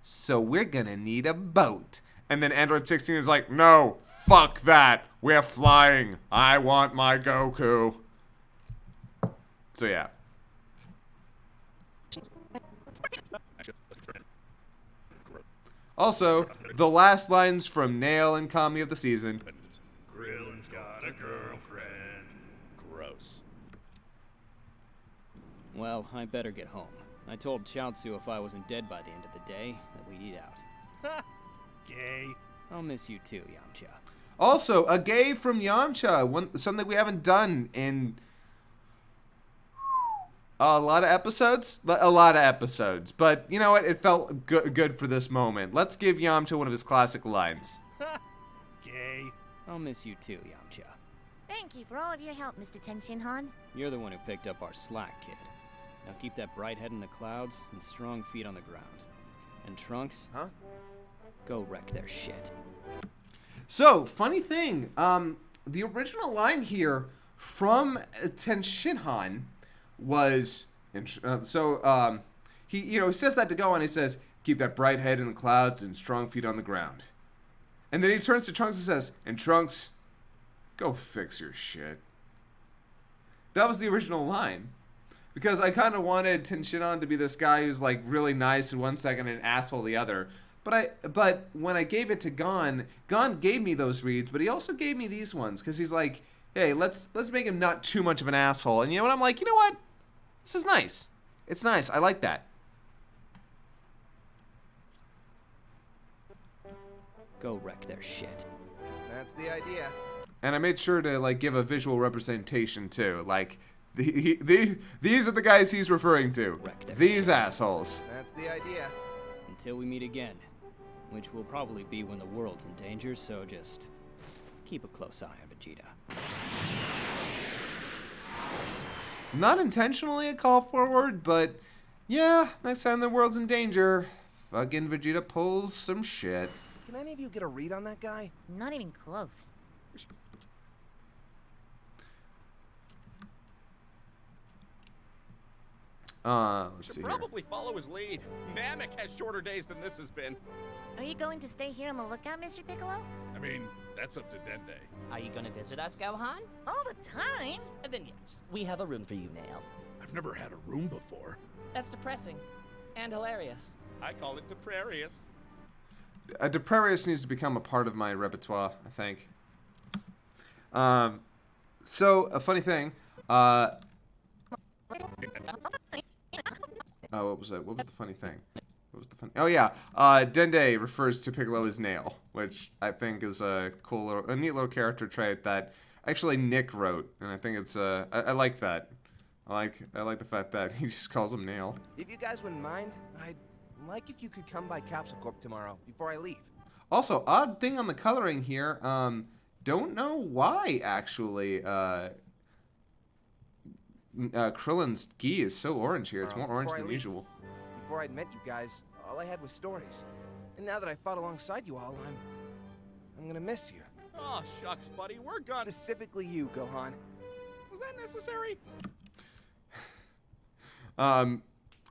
so we're gonna need a boat. And then Android 16 is like, no, fuck that, we're flying, I want my Goku. So yeah. Also, the last lines from Nail and Kami of the season. Krillin's got a girlfriend. Gross. Well, I better get home. I told Chaozu if I wasn't dead by the end of the day, that we'd eat out. Gay. I'll miss you too, Yamcha. Also, a gay from Yamcha. Something we haven't done in a lot of episodes. But you know what? It felt good for this moment. Let's give Yamcha one of his classic lines. Gay. I'll miss you too, Yamcha. Thank you for all of your help, Mr. Tenshinhan. You're the one who picked up our slack, kid. Now keep that bright head in the clouds and strong feet on the ground. And Trunks? Huh? Go wreck their shit. So, funny thing, the original line here from Tenshinhan was, he says that to Gohan. He says, keep that bright head in the clouds and strong feet on the ground. And then he turns to Trunks and says, and Trunks, go fix your shit. That was the original line. Because I kind of wanted Tenshinhan to be this guy who's like really nice in one second and an asshole the other. But when I gave it to Gon gave me those reads, but he also gave me these ones because he's like, hey, let's make him not too much of an asshole. And you know what? I'm like, you know what? This is nice. It's nice. I like that. Go wreck their shit. That's the idea. And I made sure to like give a visual representation too. Like these are the guys he's referring to. These assholes. That's the idea. Until we meet again, which will probably be when the world's in danger, so just keep a close eye on Vegeta. Not intentionally a call forward, but yeah, next time the world's in danger, fucking Vegeta pulls some shit. Can any of you get a read on that guy? Not even close. Let's see here. Probably follow his lead. Namek has shorter days than this has been. Are you going to stay here on the lookout, Mr. Piccolo? I mean, that's up to Dende. Are you gonna visit us, Gohan? All the time? Then yes, we have a room for you now. I've never had a room before. That's depressing. And hilarious. I call it Deprarius. Deprarius needs to become a part of my repertoire, I think. So, a funny thing. Oh, what was it? What was the funny thing? What was the funny? Oh yeah, Dende refers to Piccolo as Nail, which I think is a cool, a neat little character trait that actually Nick wrote, and I think it's I like that. I like the fact that he just calls him Nail. If you guys wouldn't mind, I'd like if you could come by Capsule Corp tomorrow before I leave. Also, odd thing on the coloring here. Don't know why actually. Krillin's gi is so orange here. It's more orange than usual. Before I'd met you guys, all I had was stories. And now that I fought alongside you all, I'm gonna miss you. Oh, shucks, buddy, we're gone. Specifically you, Gohan. Was that necessary?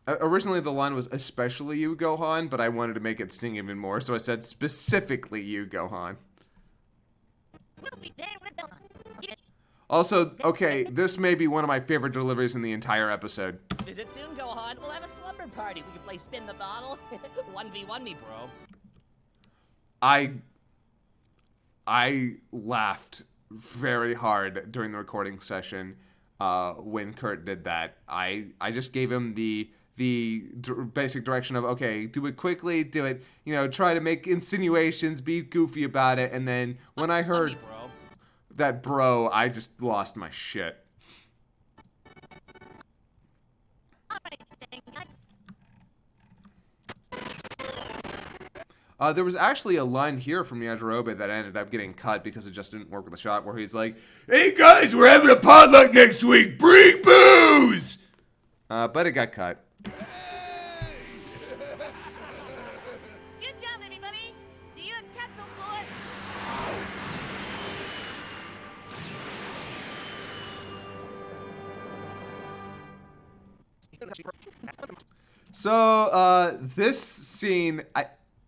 Originally the line was especially you, Gohan, but I wanted to make it sting even more, so I said specifically you, Gohan. We'll be there with bells on. Also, okay, this may be one of my favorite deliveries in the entire episode. Visit soon, Gohan. We'll have a slumber party. We can play spin the bottle. 1v1 me, bro. I laughed very hard during the recording session when Kurt did that. I just gave him the basic direction of, okay, do it quickly, do it, try to make insinuations, be goofy about it, and then when I heard that bro, I just lost my shit. There was actually a line here from Yajirobe that ended up getting cut because it just didn't work with the shot, where he's like, "Hey guys, we're having a potluck next week, bring booze!" But it got cut. Good job, everybody. See you at Capsule Corp. So, this scene,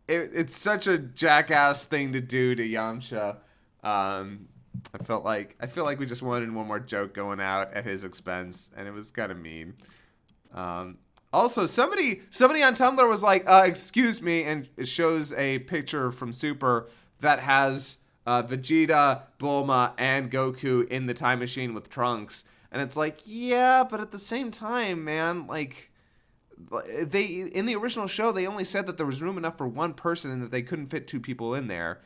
it's such a jackass thing to do to Yamcha. I feel like we just wanted one more joke going out at his expense, and it was kind of mean. Also, somebody on Tumblr was like, excuse me, and it shows a picture from Super that has Vegeta, Bulma, and Goku in the time machine with Trunks. And it's like, yeah, but at the same time, man, like, they, in the original show, they only said that there was room enough for one person and that they couldn't fit two people in there.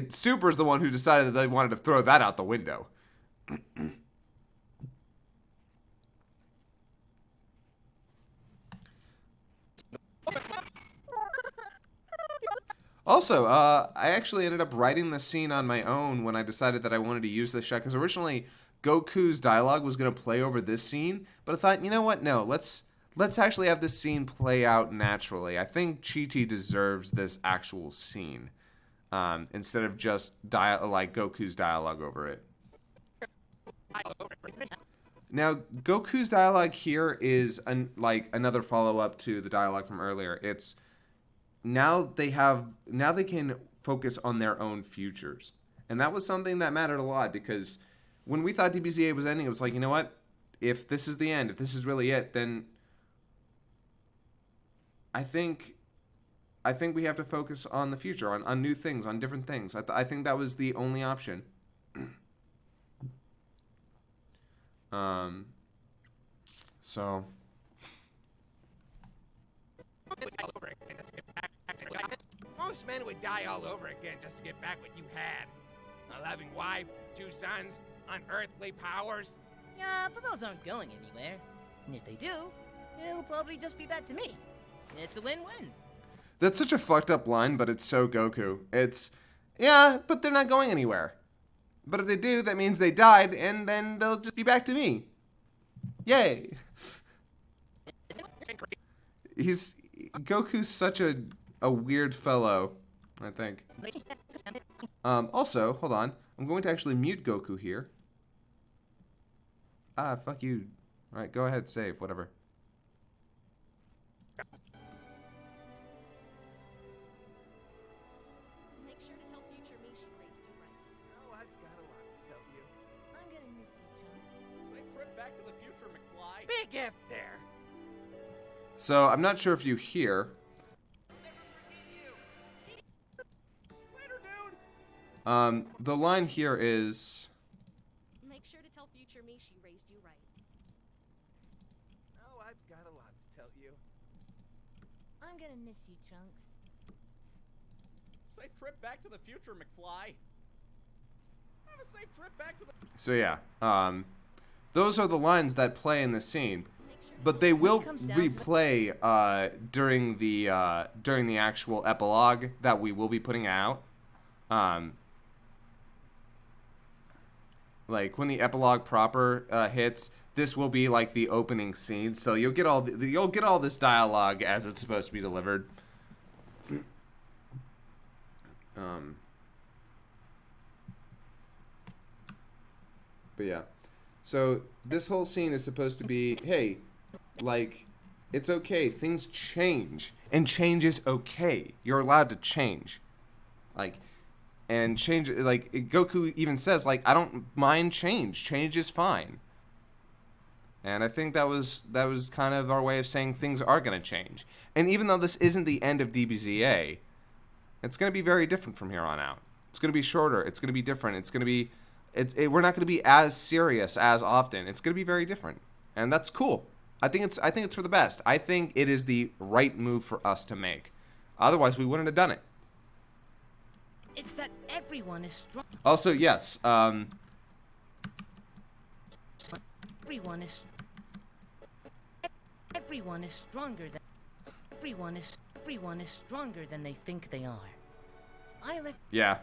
Super's the one who decided that they wanted to throw that out the window. Also, I actually ended up writing the scene on my own when I decided that I wanted to use this shot, because originally Goku's dialogue was going to play over this scene, but I thought, you know what, no, let's actually have this scene play out naturally. I think Chi-Chi deserves this actual scene, instead of just like Goku's dialogue over it. Now, Goku's dialogue here is like another follow-up to the dialogue from earlier. It's now they can focus on their own futures. And that was something that mattered a lot, because when we thought DBZA was ending, it was like, you know what? If this is the end, if this is really it, then I think we have to focus on the future, on new things, on different things. I think that was the only option. So Most men would die all over again just to get back what you had. A loving wife, 2 sons, unearthly powers. Yeah, but those aren't going anywhere. And if they do, it'll probably just be back to me. It's a win-win. That's such a fucked up line, but it's so Goku. It's, yeah, but they're not going anywhere. But if they do, that means they died, and then they'll just be back to me. Yay. Goku's such a weird fellow, I think. Also, hold on. I'm going to actually mute Goku here. Fuck you. Alright, go ahead, save, whatever. Make sure to tell future me she raised you right. to the Future, McFly. Big F there. So I'm not sure if you hear. Later, dude. The line here is. Make sure to tell future me she raised you right. Oh, I've got a lot to tell you. I'm gonna miss you, Trunks. Safe trip back to the future, McFly. Have a safe trip back to the. So yeah, those are the lines that play in the scene, but they will replay during the actual epilogue that we will be putting out. Like when the epilogue proper hits, this will be like the opening scene, so you'll get all this dialogue as it's supposed to be delivered. But yeah, so this whole scene is supposed to be, hey, like, it's okay, things change, and change is okay. You're allowed to change, like, and change, like, Goku even says, like, I don't mind change. Change is fine. And I think that was kind of our way of saying things are gonna change. And even though this isn't the end of DBZA, it's gonna be very different from here on out. It's gonna be shorter. It's gonna be different. It's gonna be. We're not going to be as serious as often. It's going to be very different, and that's cool. I think it's for the best. I think it is the right move for us to make. Otherwise, we wouldn't have done it. It's that everyone is strong. Also, yes. Everyone is stronger than everyone is stronger than they think they are. Yeah.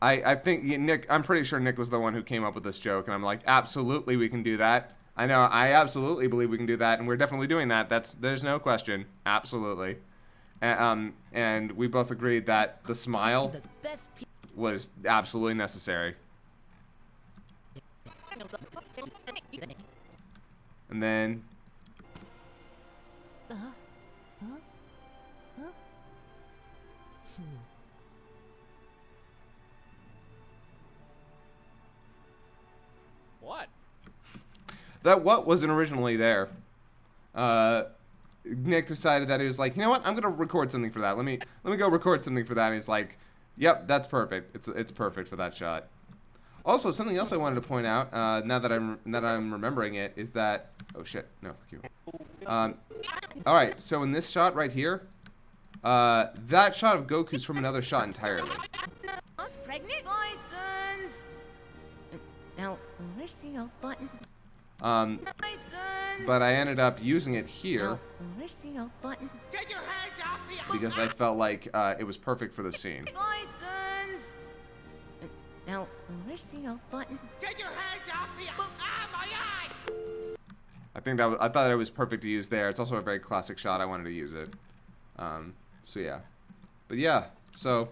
I think Nick. I'm pretty sure Nick was the one who came up with this joke, and I'm like, absolutely, we can do that. I know. I absolutely believe we can do that, and we're definitely doing that. There's no question. Absolutely. And we both agreed that the smile was absolutely necessary. And then. What? That what wasn't originally there. Nick decided that he was like, you know what, I'm gonna record something for that. Let me go record something for that. And he's like, yep, that's perfect. It's perfect for that shot. Also, something else I wanted to point out, now that I'm remembering it, is that oh shit, no, fuck you. All right, so in this shot right here, that shot of Goku's from another shot entirely. I was pregnant. License. Now, where's the old button? But I ended up using it here Where's the old button? Get your hands off me! because I felt like it was perfect for the scene. License. Now, where's the old button? Get your hands off me! Ah, my eye! I thought it was perfect to use there. It's also a very classic shot. I wanted to use it. So yeah, but yeah, so.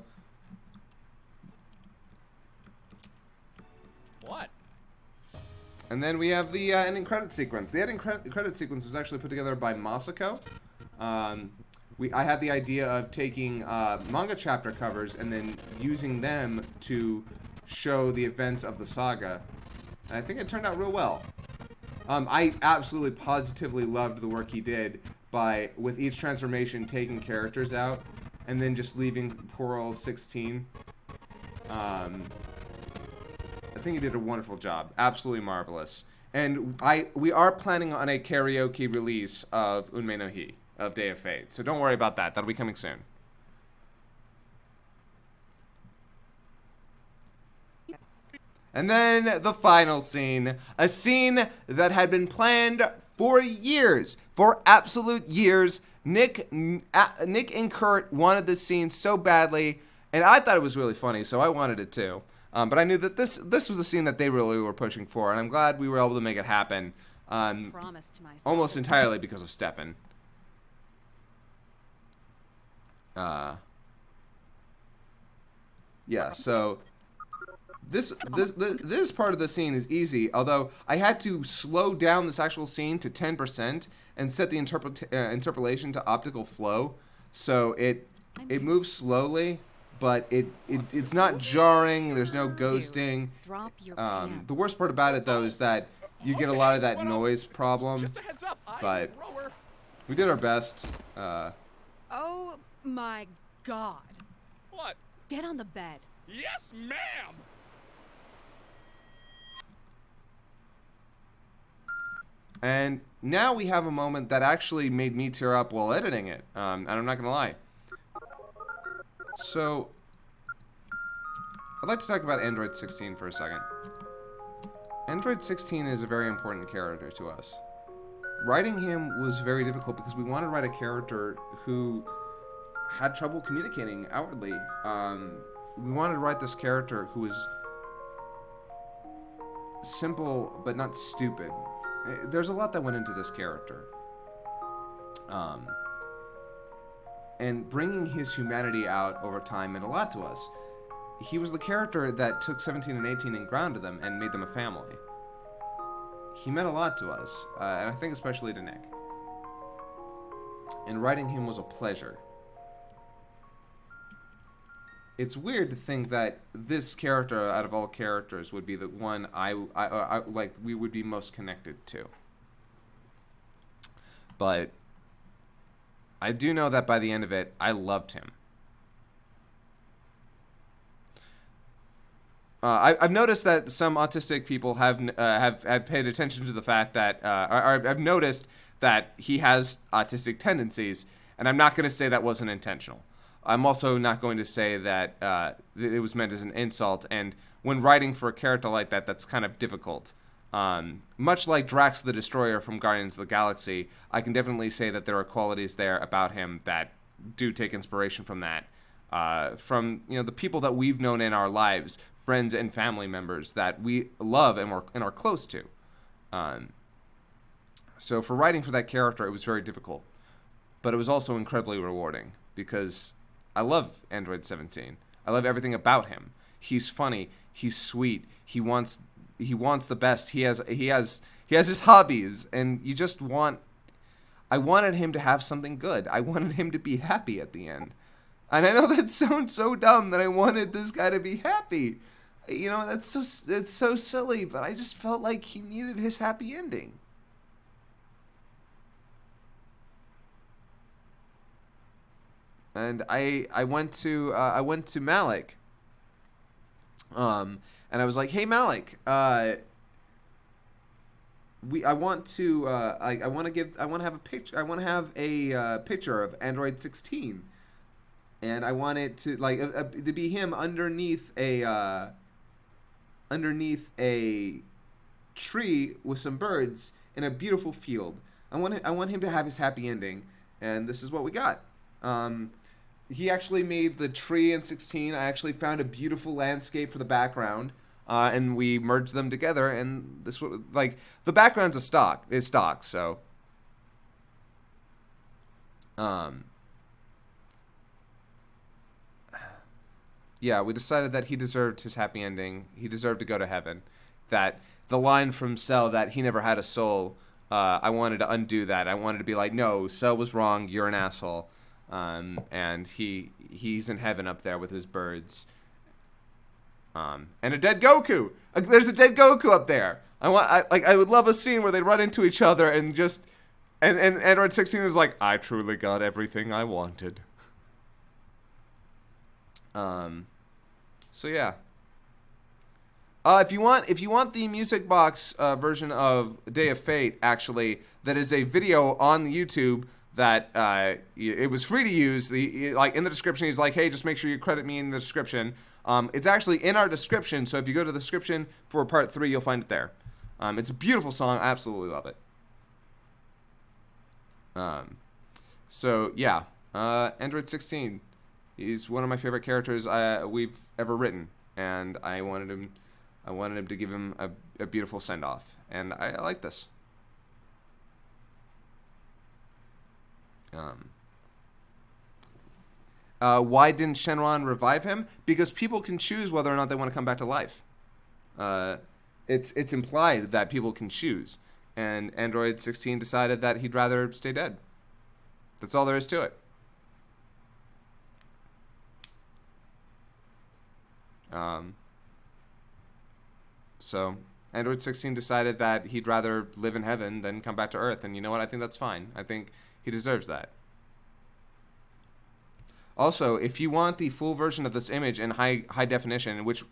What? And then we have the ending credit sequence. The ending credit sequence was actually put together by Masako. I had the idea of taking manga chapter covers and then using them to show the events of the saga. And I think it turned out real well. I absolutely positively loved the work he did by, with each transformation, taking characters out and then just leaving poor old 16. I think he did a wonderful job. Absolutely marvelous. And we are planning on a karaoke release of Unmei no Hi, of Day of Fate. So don't worry about that. That'll be coming soon. And then the final scene. A scene that had been planned for years. For absolute years. Nick and Kurt wanted this scene so badly. And I thought it was really funny, so I wanted it too. But I knew that this was a scene that they really were pushing for, and I'm glad we were able to make it happen. Almost entirely because of Stefan. Yeah, so this part of the scene is easy, although I had to slow down this actual scene to 10% and set the interpolation to optical flow, so it moves slowly. but it's not jarring. There's no ghosting. Drop your The worst part about it, though, is that you get a lot of that noise problem. Just a heads up, But we did our best. Oh my god. What? Get on the bed. Yes, ma'am! And now we have a moment that actually made me tear up while editing it. And I'm not going to lie. So, I'd like to talk about Android 16 for a second. Android 16 is a very important character to us. Writing him was very difficult because we wanted to write a character who had trouble communicating outwardly. We wanted to write this character who was simple but not stupid. There's a lot that went into this character. And bringing his humanity out over time meant a lot to us. He was the character that took 17 and 18 and grounded them and made them a family. He meant a lot to us, and I think especially to Nick. And writing him was a pleasure. It's weird to think that this character, out of all characters, would be the one I like we would be most connected to. But I do know that by the end of it, I loved him. I've noticed that some autistic people have paid attention to the fact that, or I've noticed that he has autistic tendencies, and I'm not going to say that wasn't intentional. I'm also not going to say that it was meant as an insult, and when writing for a character like that, that's kind of difficult. Much like Drax the Destroyer from Guardians of the Galaxy, I can definitely say that there are qualities there about him that do take inspiration from that. From the people that we've known in our lives, friends and family members that we love and are close to. So for writing for that character, it was very difficult. But it was also incredibly rewarding because I love Android 17. I love everything about him. He's funny. He's sweet. He wants the best. He has his hobbies, and you just want. I wanted him to have something good. I wanted him to be happy at the end. And I know that sounds so dumb that I wanted this guy to be happy. That's so silly, but I just felt like he needed his happy ending. And I went to Malik. And I was like, "Hey Malik, I want to have a picture of Android 16, and I want it to to be him underneath a tree with some birds in a beautiful field. I want him to have his happy ending, and this is what we got." He actually made the tree in 16. I actually found a beautiful landscape for the background. And we merged them together, and this the background's stock, so yeah, we decided that he deserved his happy ending. He deserved to go to heaven. That the line from Cell that he never had a soul, I wanted to undo that. I wanted to be like, no, Cell was wrong, you're an asshole. And he's in heaven up there with his birds. And a dead Goku. There's a dead Goku up there. I would love a scene where they run into each other and just and Android 16 is like, I truly got everything I wanted. So yeah. If you want the music box version of Day of Fate, actually, that is a video on the YouTube that it was free to use. In the description, he's like, hey, just make sure you credit me in the description. It's actually in our description, so if you go to the description for part 3, you'll find it there. It's a beautiful song. I absolutely love it. So, yeah. Android 16. He's one of my favorite characters we've ever written, and I wanted him to give him a beautiful send-off, and I like this. Why didn't Shenron revive him? Because people can choose whether or not they want to come back to life. It's implied that people can choose, and Android 16 decided that he'd rather stay dead. That's all there is to it. So Android 16 decided that he'd rather live in heaven than come back to Earth, and you know what? I think that's fine. I think he deserves that. Also, if you want the full version of this image in high definition, which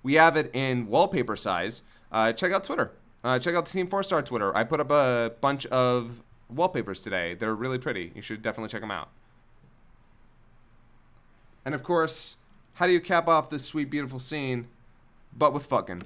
we have it in wallpaper size, check out Twitter. Check out the Team 4-Star Twitter. I put up a bunch of wallpapers today. They're really pretty. You should definitely check them out. And of course, how do you cap off this sweet, beautiful scene, but with fucking?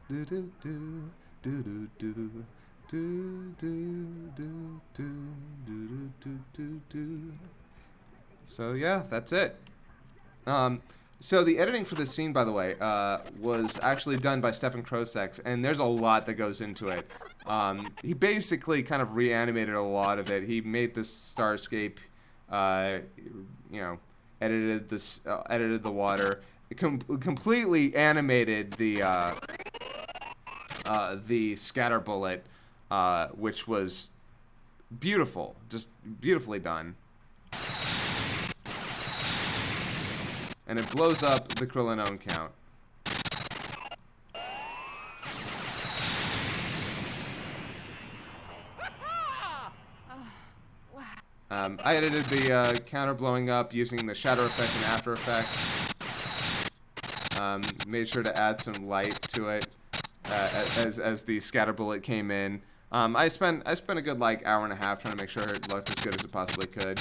Do do do do do do do do do do do do do. So yeah, that's it. So the editing for this scene, by the way, was actually done by Stefan Krosex, and there's a lot that goes into it. He basically kind of reanimated a lot of it. He made this starscape, you know, edited this, edited the water, completely animated the scatter bullet, which was beautiful, just beautifully done. And it blows up the Krillin own count. I edited the counter blowing up using the shadow effect in After Effects. Made sure to add some light to it as the scatter bullet came in. I spent a good like hour and a half trying to make sure it looked as good as it possibly could.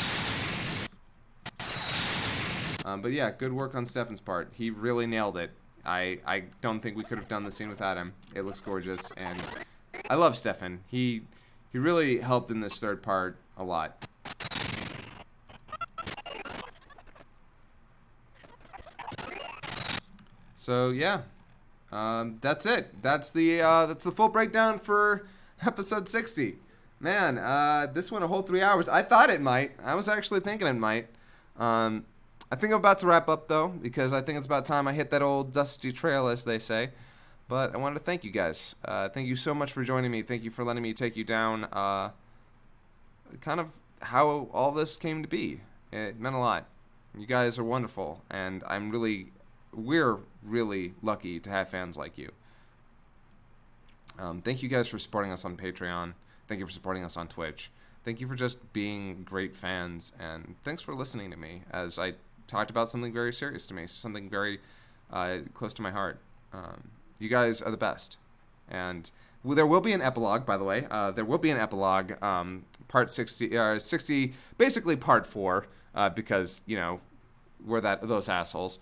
But yeah, good work on Stefan's part. He really nailed it. I don't think we could have done the scene without him. It looks gorgeous, and I love Stefan. He really helped in this third part a lot. So yeah, that's it. That's the full breakdown for episode 60. Man, this went a whole 3 hours. I thought it might. I was actually thinking it might. I think I'm about to wrap up, though, because I think it's about time I hit that old dusty trail, as they say. But I wanted to thank you guys. Thank you so much for joining me. Thank you for letting me take you down kind of how all this came to be. It meant a lot. You guys are wonderful, and we're really lucky to have fans like you. Thank you guys for supporting us on Patreon. Thank you for supporting us on Twitch. Thank you for just being great fans, and thanks for listening to me as I talked about something very serious to me, something very close to my heart. You guys are the best. And there will be an epilogue, by the way. There will be an epilogue, part 60, basically part 4, because, you know, we're those assholes.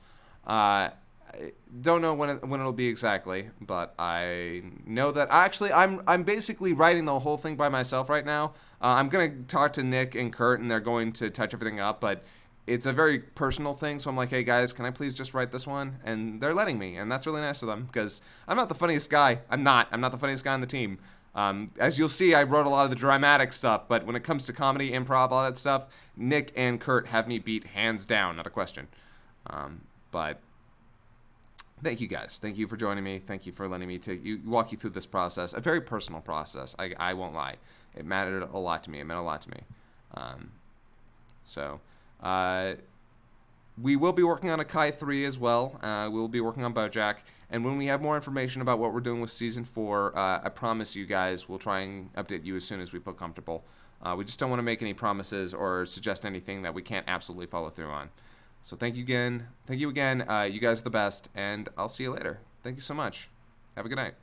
Don't know when it'll be exactly, but I know that I'm basically writing the whole thing by myself right now. I'm gonna talk to Nick and Kurt, and they're going to touch everything up, but it's a very personal thing, so I'm like, hey guys, can I please just write this one? And they're letting me, and that's really nice of them, because I'm not the funniest guy. I'm not the funniest guy on the team. As you'll see, I wrote a lot of the dramatic stuff, but when it comes to comedy, improv, all that stuff, Nick and Kurt have me beat hands down, not a question. But thank you guys. Thank you for joining me. Thank you for letting me walk you through this process, a very personal process. I won't lie. It mattered a lot to me. It meant a lot to me. We will be working on a Kai 3 as well. We will be working on BoJack. And when we have more information about what we're doing with Season 4, I promise you guys we'll try and update you as soon as we feel comfortable. We just don't want to make any promises or suggest anything that we can't absolutely follow through on. So thank you again. You guys are the best, and I'll see you later. Thank you so much. Have a good night.